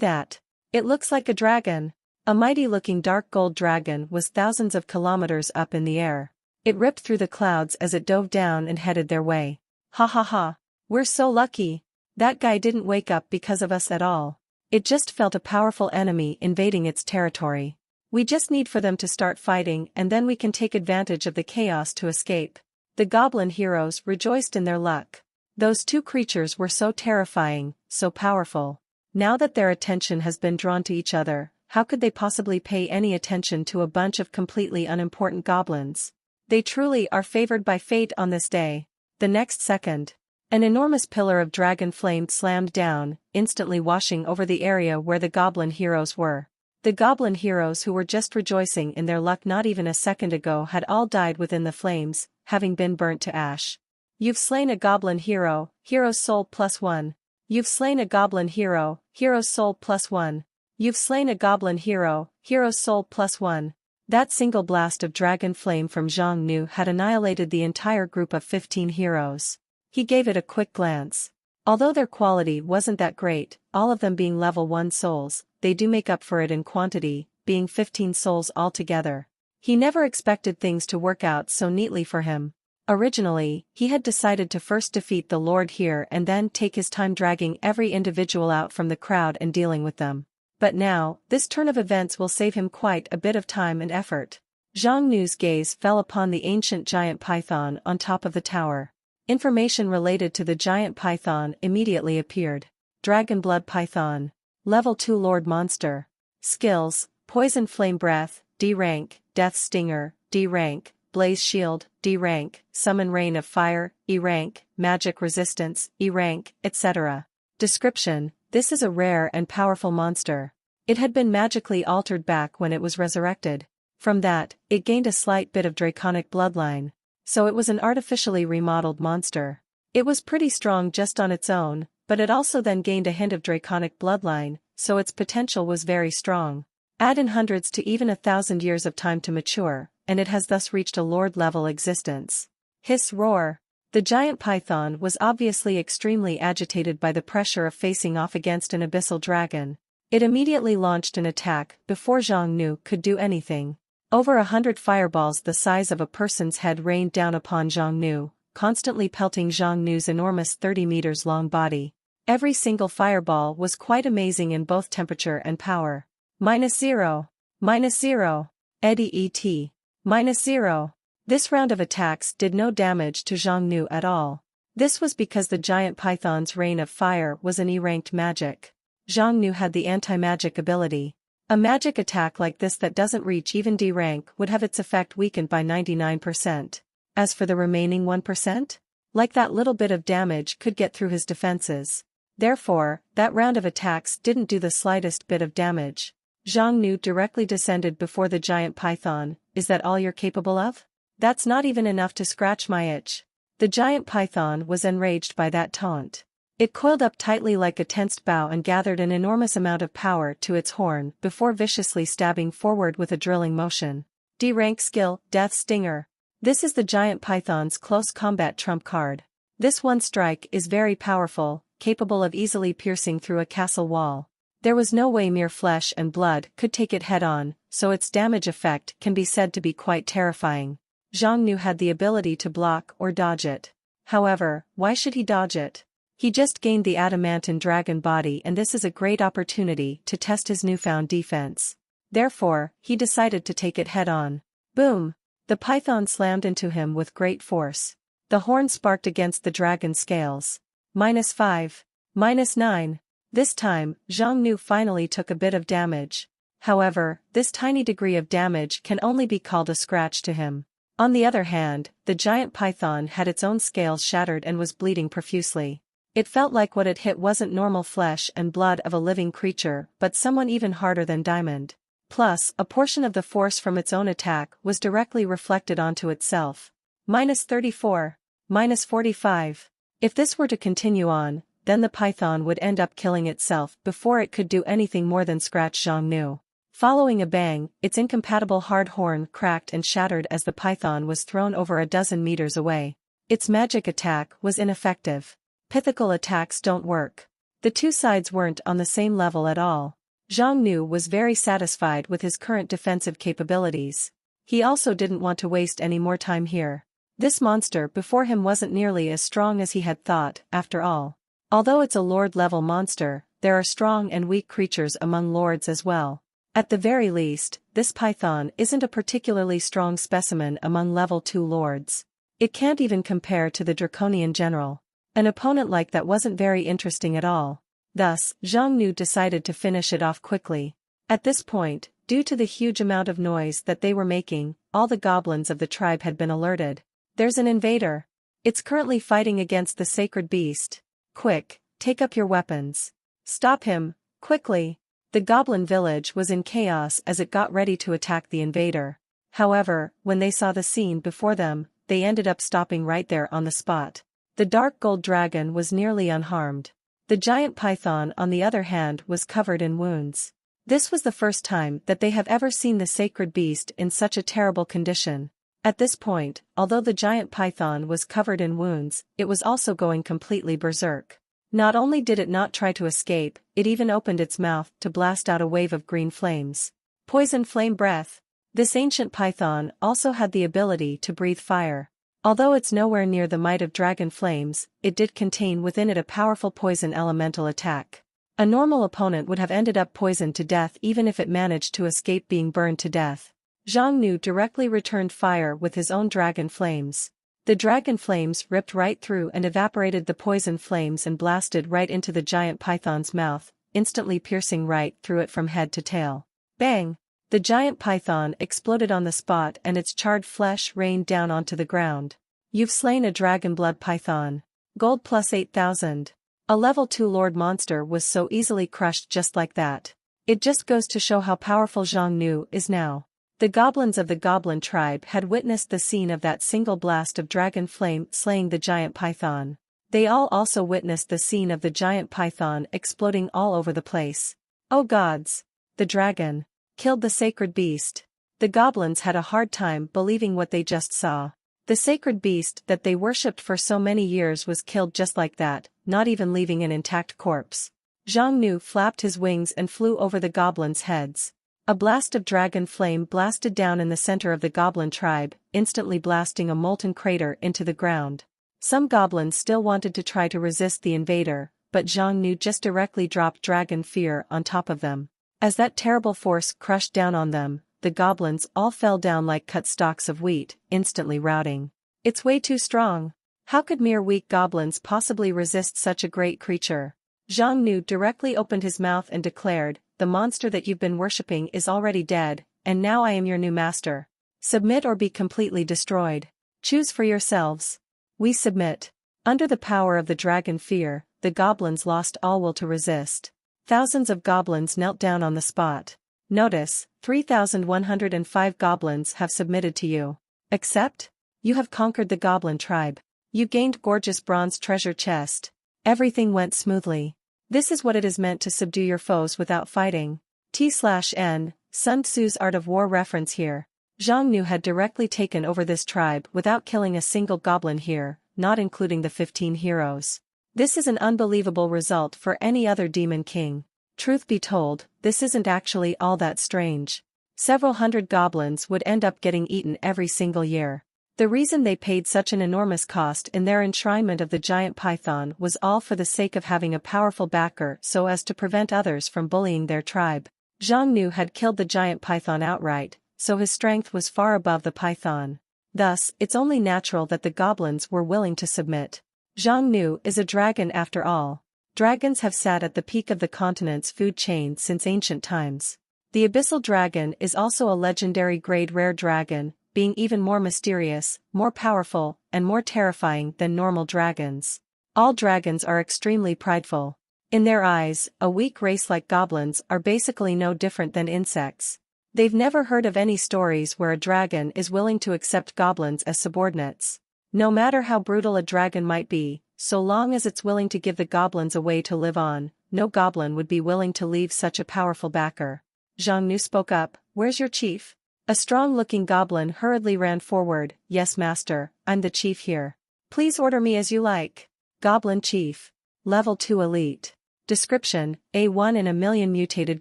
That. It looks like a dragon. A mighty-looking dark gold dragon was thousands of kilometers up in the air. It ripped through the clouds as it dove down and headed their way. Ha ha ha. We're so lucky. That guy didn't wake up because of us at all. It just felt a powerful enemy invading its territory. We just need for them to start fighting and then we can take advantage of the chaos to escape. The goblin heroes rejoiced in their luck. Those two creatures were so terrifying, so powerful. Now that their attention has been drawn to each other, how could they possibly pay any attention to a bunch of completely unimportant goblins? They truly are favored by fate on this day. The next second, an enormous pillar of dragon flame slammed down, instantly washing over the area where the goblin heroes were. The goblin heroes who were just rejoicing in their luck not even a second ago had all died within the flames, having been burnt to ash. You've slain a goblin hero, hero's soul +1. You've slain a goblin hero, hero's soul +1. You've slain a goblin hero, hero's soul +1. That single blast of dragon flame from Zhang Nu had annihilated the entire group of 15 heroes. He gave it a quick glance. Although their quality wasn't that great, all of them being level 1 souls, they do make up for it in quantity, being 15 souls altogether. He never expected things to work out so neatly for him. Originally, he had decided to first defeat the Lord here and then take his time dragging every individual out from the crowd and dealing with them. But now, this turn of events will save him quite a bit of time and effort. Zhang Nu's gaze fell upon the ancient giant python on top of the tower. Information related to the giant python immediately appeared. Dragon Blood Python. Level 2 Lord Monster. Skills: Poison Flame Breath, D rank, Death Stinger, D rank, Blaze Shield, D rank, Summon Rain of Fire, E rank, Magic Resistance, E rank, etc. Description: This is a rare and powerful monster. It had been magically altered back when it was resurrected. From that, it gained a slight bit of draconic bloodline. So it was an artificially remodeled monster. It was pretty strong just on its own, but it also then gained a hint of draconic bloodline, so its potential was very strong. Add in hundreds to even 1,000 years of time to mature, and it has thus reached a lord-level existence. Hiss roar. The giant python was obviously extremely agitated by the pressure of facing off against an abyssal dragon. It immediately launched an attack before Zhang Nu could do anything. Over 100 fireballs the size of a person's head rained down upon Zhang Nu, constantly pelting Zhang Nu's enormous 30 meters long body. Every single fireball was quite amazing in both temperature and power. -0. -0. Eddie et. -0. This round of attacks did no damage to Zhang Nu at all. This was because the giant python's rain of fire was an E-ranked magic. Zhang Nu had the anti-magic ability. A magic attack like this that doesn't reach even D rank would have its effect weakened by 99%. As for the remaining 1%? Like that little bit of damage could get through his defenses. Therefore, that round of attacks didn't do the slightest bit of damage. Zhang Nu directly descended before the giant python. Is that all you're capable of? That's not even enough to scratch my itch. The giant python was enraged by that taunt. It coiled up tightly like a tensed bow and gathered an enormous amount of power to its horn before viciously stabbing forward with a drilling motion. D-rank skill, Death Stinger. This is the giant python's close combat trump card. This one strike is very powerful, capable of easily piercing through a castle wall. There was no way mere flesh and blood could take it head-on, so its damage effect can be said to be quite terrifying. Zhang Nu had the ability to block or dodge it. However, why should he dodge it? He just gained the adamantine dragon body and this is a great opportunity to test his newfound defense. Therefore, he decided to take it head-on. Boom! The python slammed into him with great force. The horn sparked against the dragon's scales. -5. -9. This time, Zhang Nu finally took a bit of damage. However, this tiny degree of damage can only be called a scratch to him. On the other hand, the giant python had its own scales shattered and was bleeding profusely. It felt like what it hit wasn't normal flesh and blood of a living creature but someone even harder than Diamond. Plus, a portion of the force from its own attack was directly reflected onto itself. -34. -45. If this were to continue on, then the python would end up killing itself before it could do anything more than scratch Zhang Nu. Following a bang, its incompatible hard horn cracked and shattered as the python was thrown over a dozen meters away. Its magic attack was ineffective. Pythical attacks don't work. The two sides weren't on the same level at all. Zhang Nu was very satisfied with his current defensive capabilities. He also didn't want to waste any more time here. This monster before him wasn't nearly as strong as he had thought, after all. Although it's a lord-level monster, there are strong and weak creatures among lords as well. At the very least, this python isn't a particularly strong specimen among level 2 lords. It can't even compare to the draconian general. An opponent like that wasn't very interesting at all. Thus, Zhang Nu decided to finish it off quickly. At this point, due to the huge amount of noise that they were making, all the goblins of the tribe had been alerted. There's an invader. It's currently fighting against the sacred beast. Quick, take up your weapons. Stop him, quickly. The goblin village was in chaos as it got ready to attack the invader. However, when they saw the scene before them, they ended up stopping right there on the spot. The dark gold dragon was nearly unharmed. The giant python, on the other hand, was covered in wounds. This was the first time that they have ever seen the sacred beast in such a terrible condition. At this point, although the giant python was covered in wounds, it was also going completely berserk. Not only did it not try to escape, it even opened its mouth to blast out a wave of green flames. Poison flame breath. This ancient python also had the ability to breathe fire. Although it's nowhere near the might of dragon flames, it did contain within it a powerful poison elemental attack. A normal opponent would have ended up poisoned to death even if it managed to escape being burned to death. Zhang Nu directly returned fire with his own dragon flames. The dragon flames ripped right through and evaporated the poison flames and blasted right into the giant python's mouth, instantly piercing right through it from head to tail. Bang! The giant python exploded on the spot and its charred flesh rained down onto the ground. You've slain a dragon blood python. Gold plus 8,000. A level 2 lord monster was so easily crushed just like that. It just goes to show how powerful Zhang Nu is now. The goblins of the goblin tribe had witnessed the scene of that single blast of dragon flame slaying the giant python. They all also witnessed the scene of the giant python exploding all over the place. Oh gods! The dragon killed the sacred beast. The goblins had a hard time believing what they just saw. The sacred beast that they worshipped for so many years was killed just like that, not even leaving an intact corpse. Zhang Nu flapped his wings and flew over the goblins' heads. A blast of dragon flame blasted down in the center of the goblin tribe, instantly blasting a molten crater into the ground. Some goblins still wanted to try to resist the invader, but Zhang Nu just directly dropped dragon fear on top of them. As that terrible force crushed down on them, the goblins all fell down like cut stalks of wheat, instantly routing. It's way too strong. How could mere weak goblins possibly resist such a great creature? Zhang Nu directly opened his mouth and declared, "The monster that you've been worshipping is already dead, and now I am your new master. Submit or be completely destroyed. Choose for yourselves." We submit. Under the power of the dragon fear, the goblins lost all will to resist. Thousands of goblins knelt down on the spot. Notice, 3,105 goblins have submitted to you. Accept? You have conquered the goblin tribe. You gained gorgeous bronze treasure chest. Everything went smoothly. This is what it is meant to subdue your foes without fighting. T/N, Sun Tzu's Art of War reference here. Zhang Nu had directly taken over this tribe without killing a single goblin here, not including the 15 heroes. This is an unbelievable result for any other demon king. Truth be told, this isn't actually all that strange. Several hundred goblins would end up getting eaten every single year. The reason they paid such an enormous cost in their enshrinement of the giant python was all for the sake of having a powerful backer so as to prevent others from bullying their tribe. Zhang Nu had killed the giant python outright, so his strength was far above the python. Thus, it's only natural that the goblins were willing to submit. Zhang Nu is a dragon after all. Dragons have sat at the peak of the continent's food chain since ancient times. The Abyssal dragon is also a legendary grade rare dragon, being even more mysterious, more powerful, and more terrifying than normal dragons. All dragons are extremely prideful. In their eyes, a weak race like goblins are basically no different than insects. They've never heard of any stories where a dragon is willing to accept goblins as subordinates. No matter how brutal a dragon might be, so long as it's willing to give the goblins a way to live on, no goblin would be willing to leave such a powerful backer. Zhang Nu spoke up, "Where's your chief?" A strong-looking goblin hurriedly ran forward, "Yes master, I'm the chief here. Please order me as you like." Goblin chief. Level 2 elite. Description, a 1 in a million mutated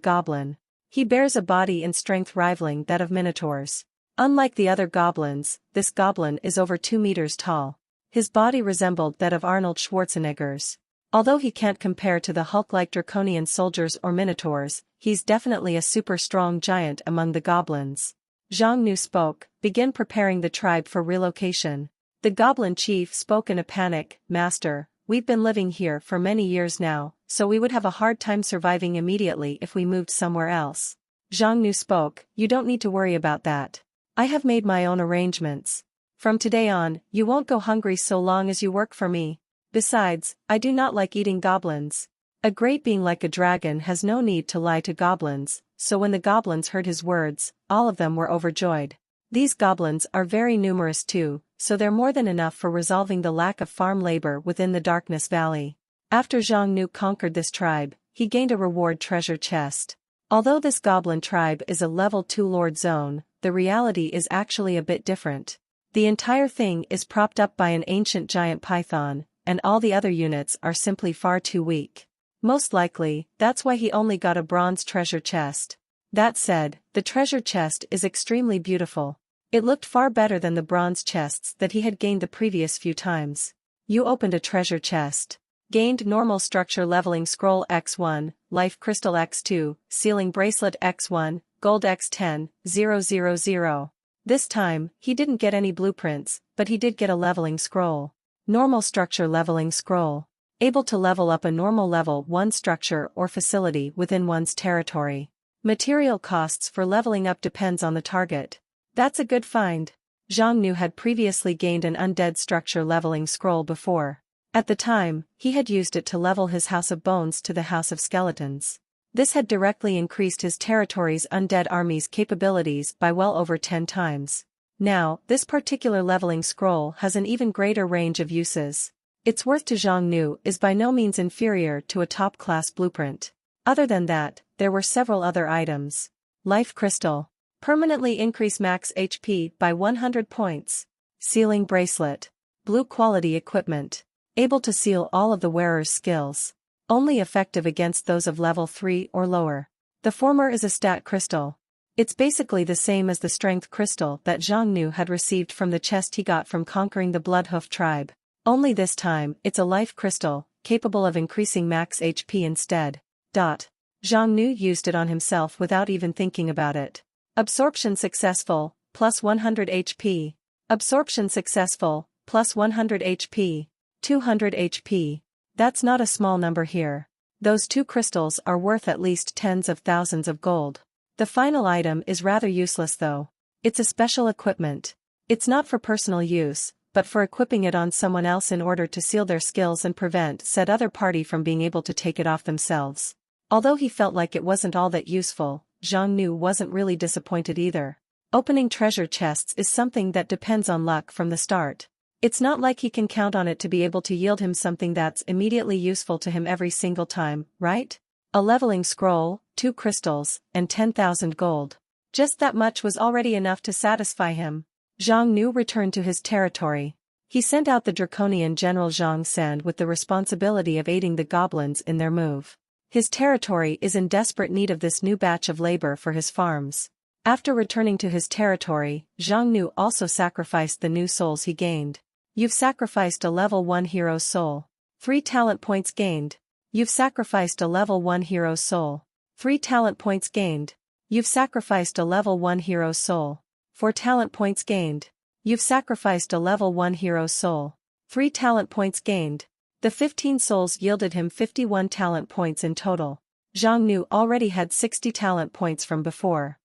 goblin. He bears a body and strength rivaling that of minotaurs. Unlike the other goblins, this goblin is over 2 meters tall. His body resembled that of Arnold Schwarzenegger's. Although he can't compare to the Hulk-like draconian soldiers or minotaurs, he's definitely a super strong giant among the goblins. Zhang Nu spoke, begin preparing the tribe for relocation. The goblin chief spoke in a panic, Master, we've been living here for many years now, so we would have a hard time surviving immediately if we moved somewhere else. Zhang Nu spoke, you don't need to worry about that. I have made my own arrangements. From today on, you won't go hungry so long as you work for me. Besides, I do not like eating goblins. A great being like a dragon has no need to lie to goblins, so when the goblins heard his words, all of them were overjoyed. These goblins are very numerous too, so they're more than enough for resolving the lack of farm labor within the Darkness Valley. After Zhang Nu conquered this tribe, he gained a reward treasure chest. Although this goblin tribe is a level 2 lord zone, the reality is actually a bit different. The entire thing is propped up by an ancient giant python, and all the other units are simply far too weak. Most likely, that's why he only got a bronze treasure chest. That said, the treasure chest is extremely beautiful. It looked far better than the bronze chests that he had gained the previous few times. You opened a treasure chest. Gained normal structure leveling scroll X1, life crystal X2, sealing bracelet X1, gold X10, 000. This time, he didn't get any blueprints, but he did get a leveling scroll. Normal structure leveling scroll. Able to level up a normal level 1 structure or facility within one's territory. Material costs for leveling up depends on the target. That's a good find. Zhang Nu had previously gained an undead structure leveling scroll before. At the time, he had used it to level his House of Bones to the House of Skeletons. This had directly increased his territory's undead army's capabilities by well over 10 times. Now, this particular leveling scroll has an even greater range of uses. Its worth to Zhang Nu is by no means inferior to a top-class blueprint. Other than that, there were several other items. Life Crystal. Permanently increase max HP by 100 points. Sealing Bracelet. Blue quality equipment. Able to seal all of the wearer's skills. Only effective against those of level 3 or lower. The former is a stat crystal. It's basically the same as the strength crystal that Zhang Nu had received from the chest he got from conquering the Bloodhoof tribe. Only this time, it's a life crystal, capable of increasing max HP instead. Zhang Nu used it on himself without even thinking about it. Absorption successful, plus 100 HP. Absorption successful, plus 100 HP. 200 HP. That's not a small number here. Those 2 crystals are worth at least tens of thousands of gold. The final item is rather useless though. It's a special equipment. It's not for personal use, but for equipping it on someone else in order to seal their skills and prevent said other party from being able to take it off themselves. Although he felt like it wasn't all that useful, Zhang Nu wasn't really disappointed either. Opening treasure chests is something that depends on luck from the start. It's not like he can count on it to be able to yield him something that's immediately useful to him every single time, right? A leveling scroll, 2 crystals, and 10,000 gold. Just that much was already enough to satisfy him. Zhang Nu returned to his territory. He sent out the draconian general Zhang Sand with the responsibility of aiding the goblins in their move. His territory is in desperate need of this new batch of labor for his farms. After returning to his territory, Zhang Nu also sacrificed the new souls he gained. You've sacrificed a level 1 hero's soul. 3 talent points gained. You've sacrificed a level 1 hero's soul. 3 talent points gained. You've sacrificed a level 1 hero's soul. 4 talent points gained. You've sacrificed a level 1 hero's soul. 3 talent points gained. The 15 souls yielded him 51 talent points in total. Zhang Nu already had 60 talent points from before.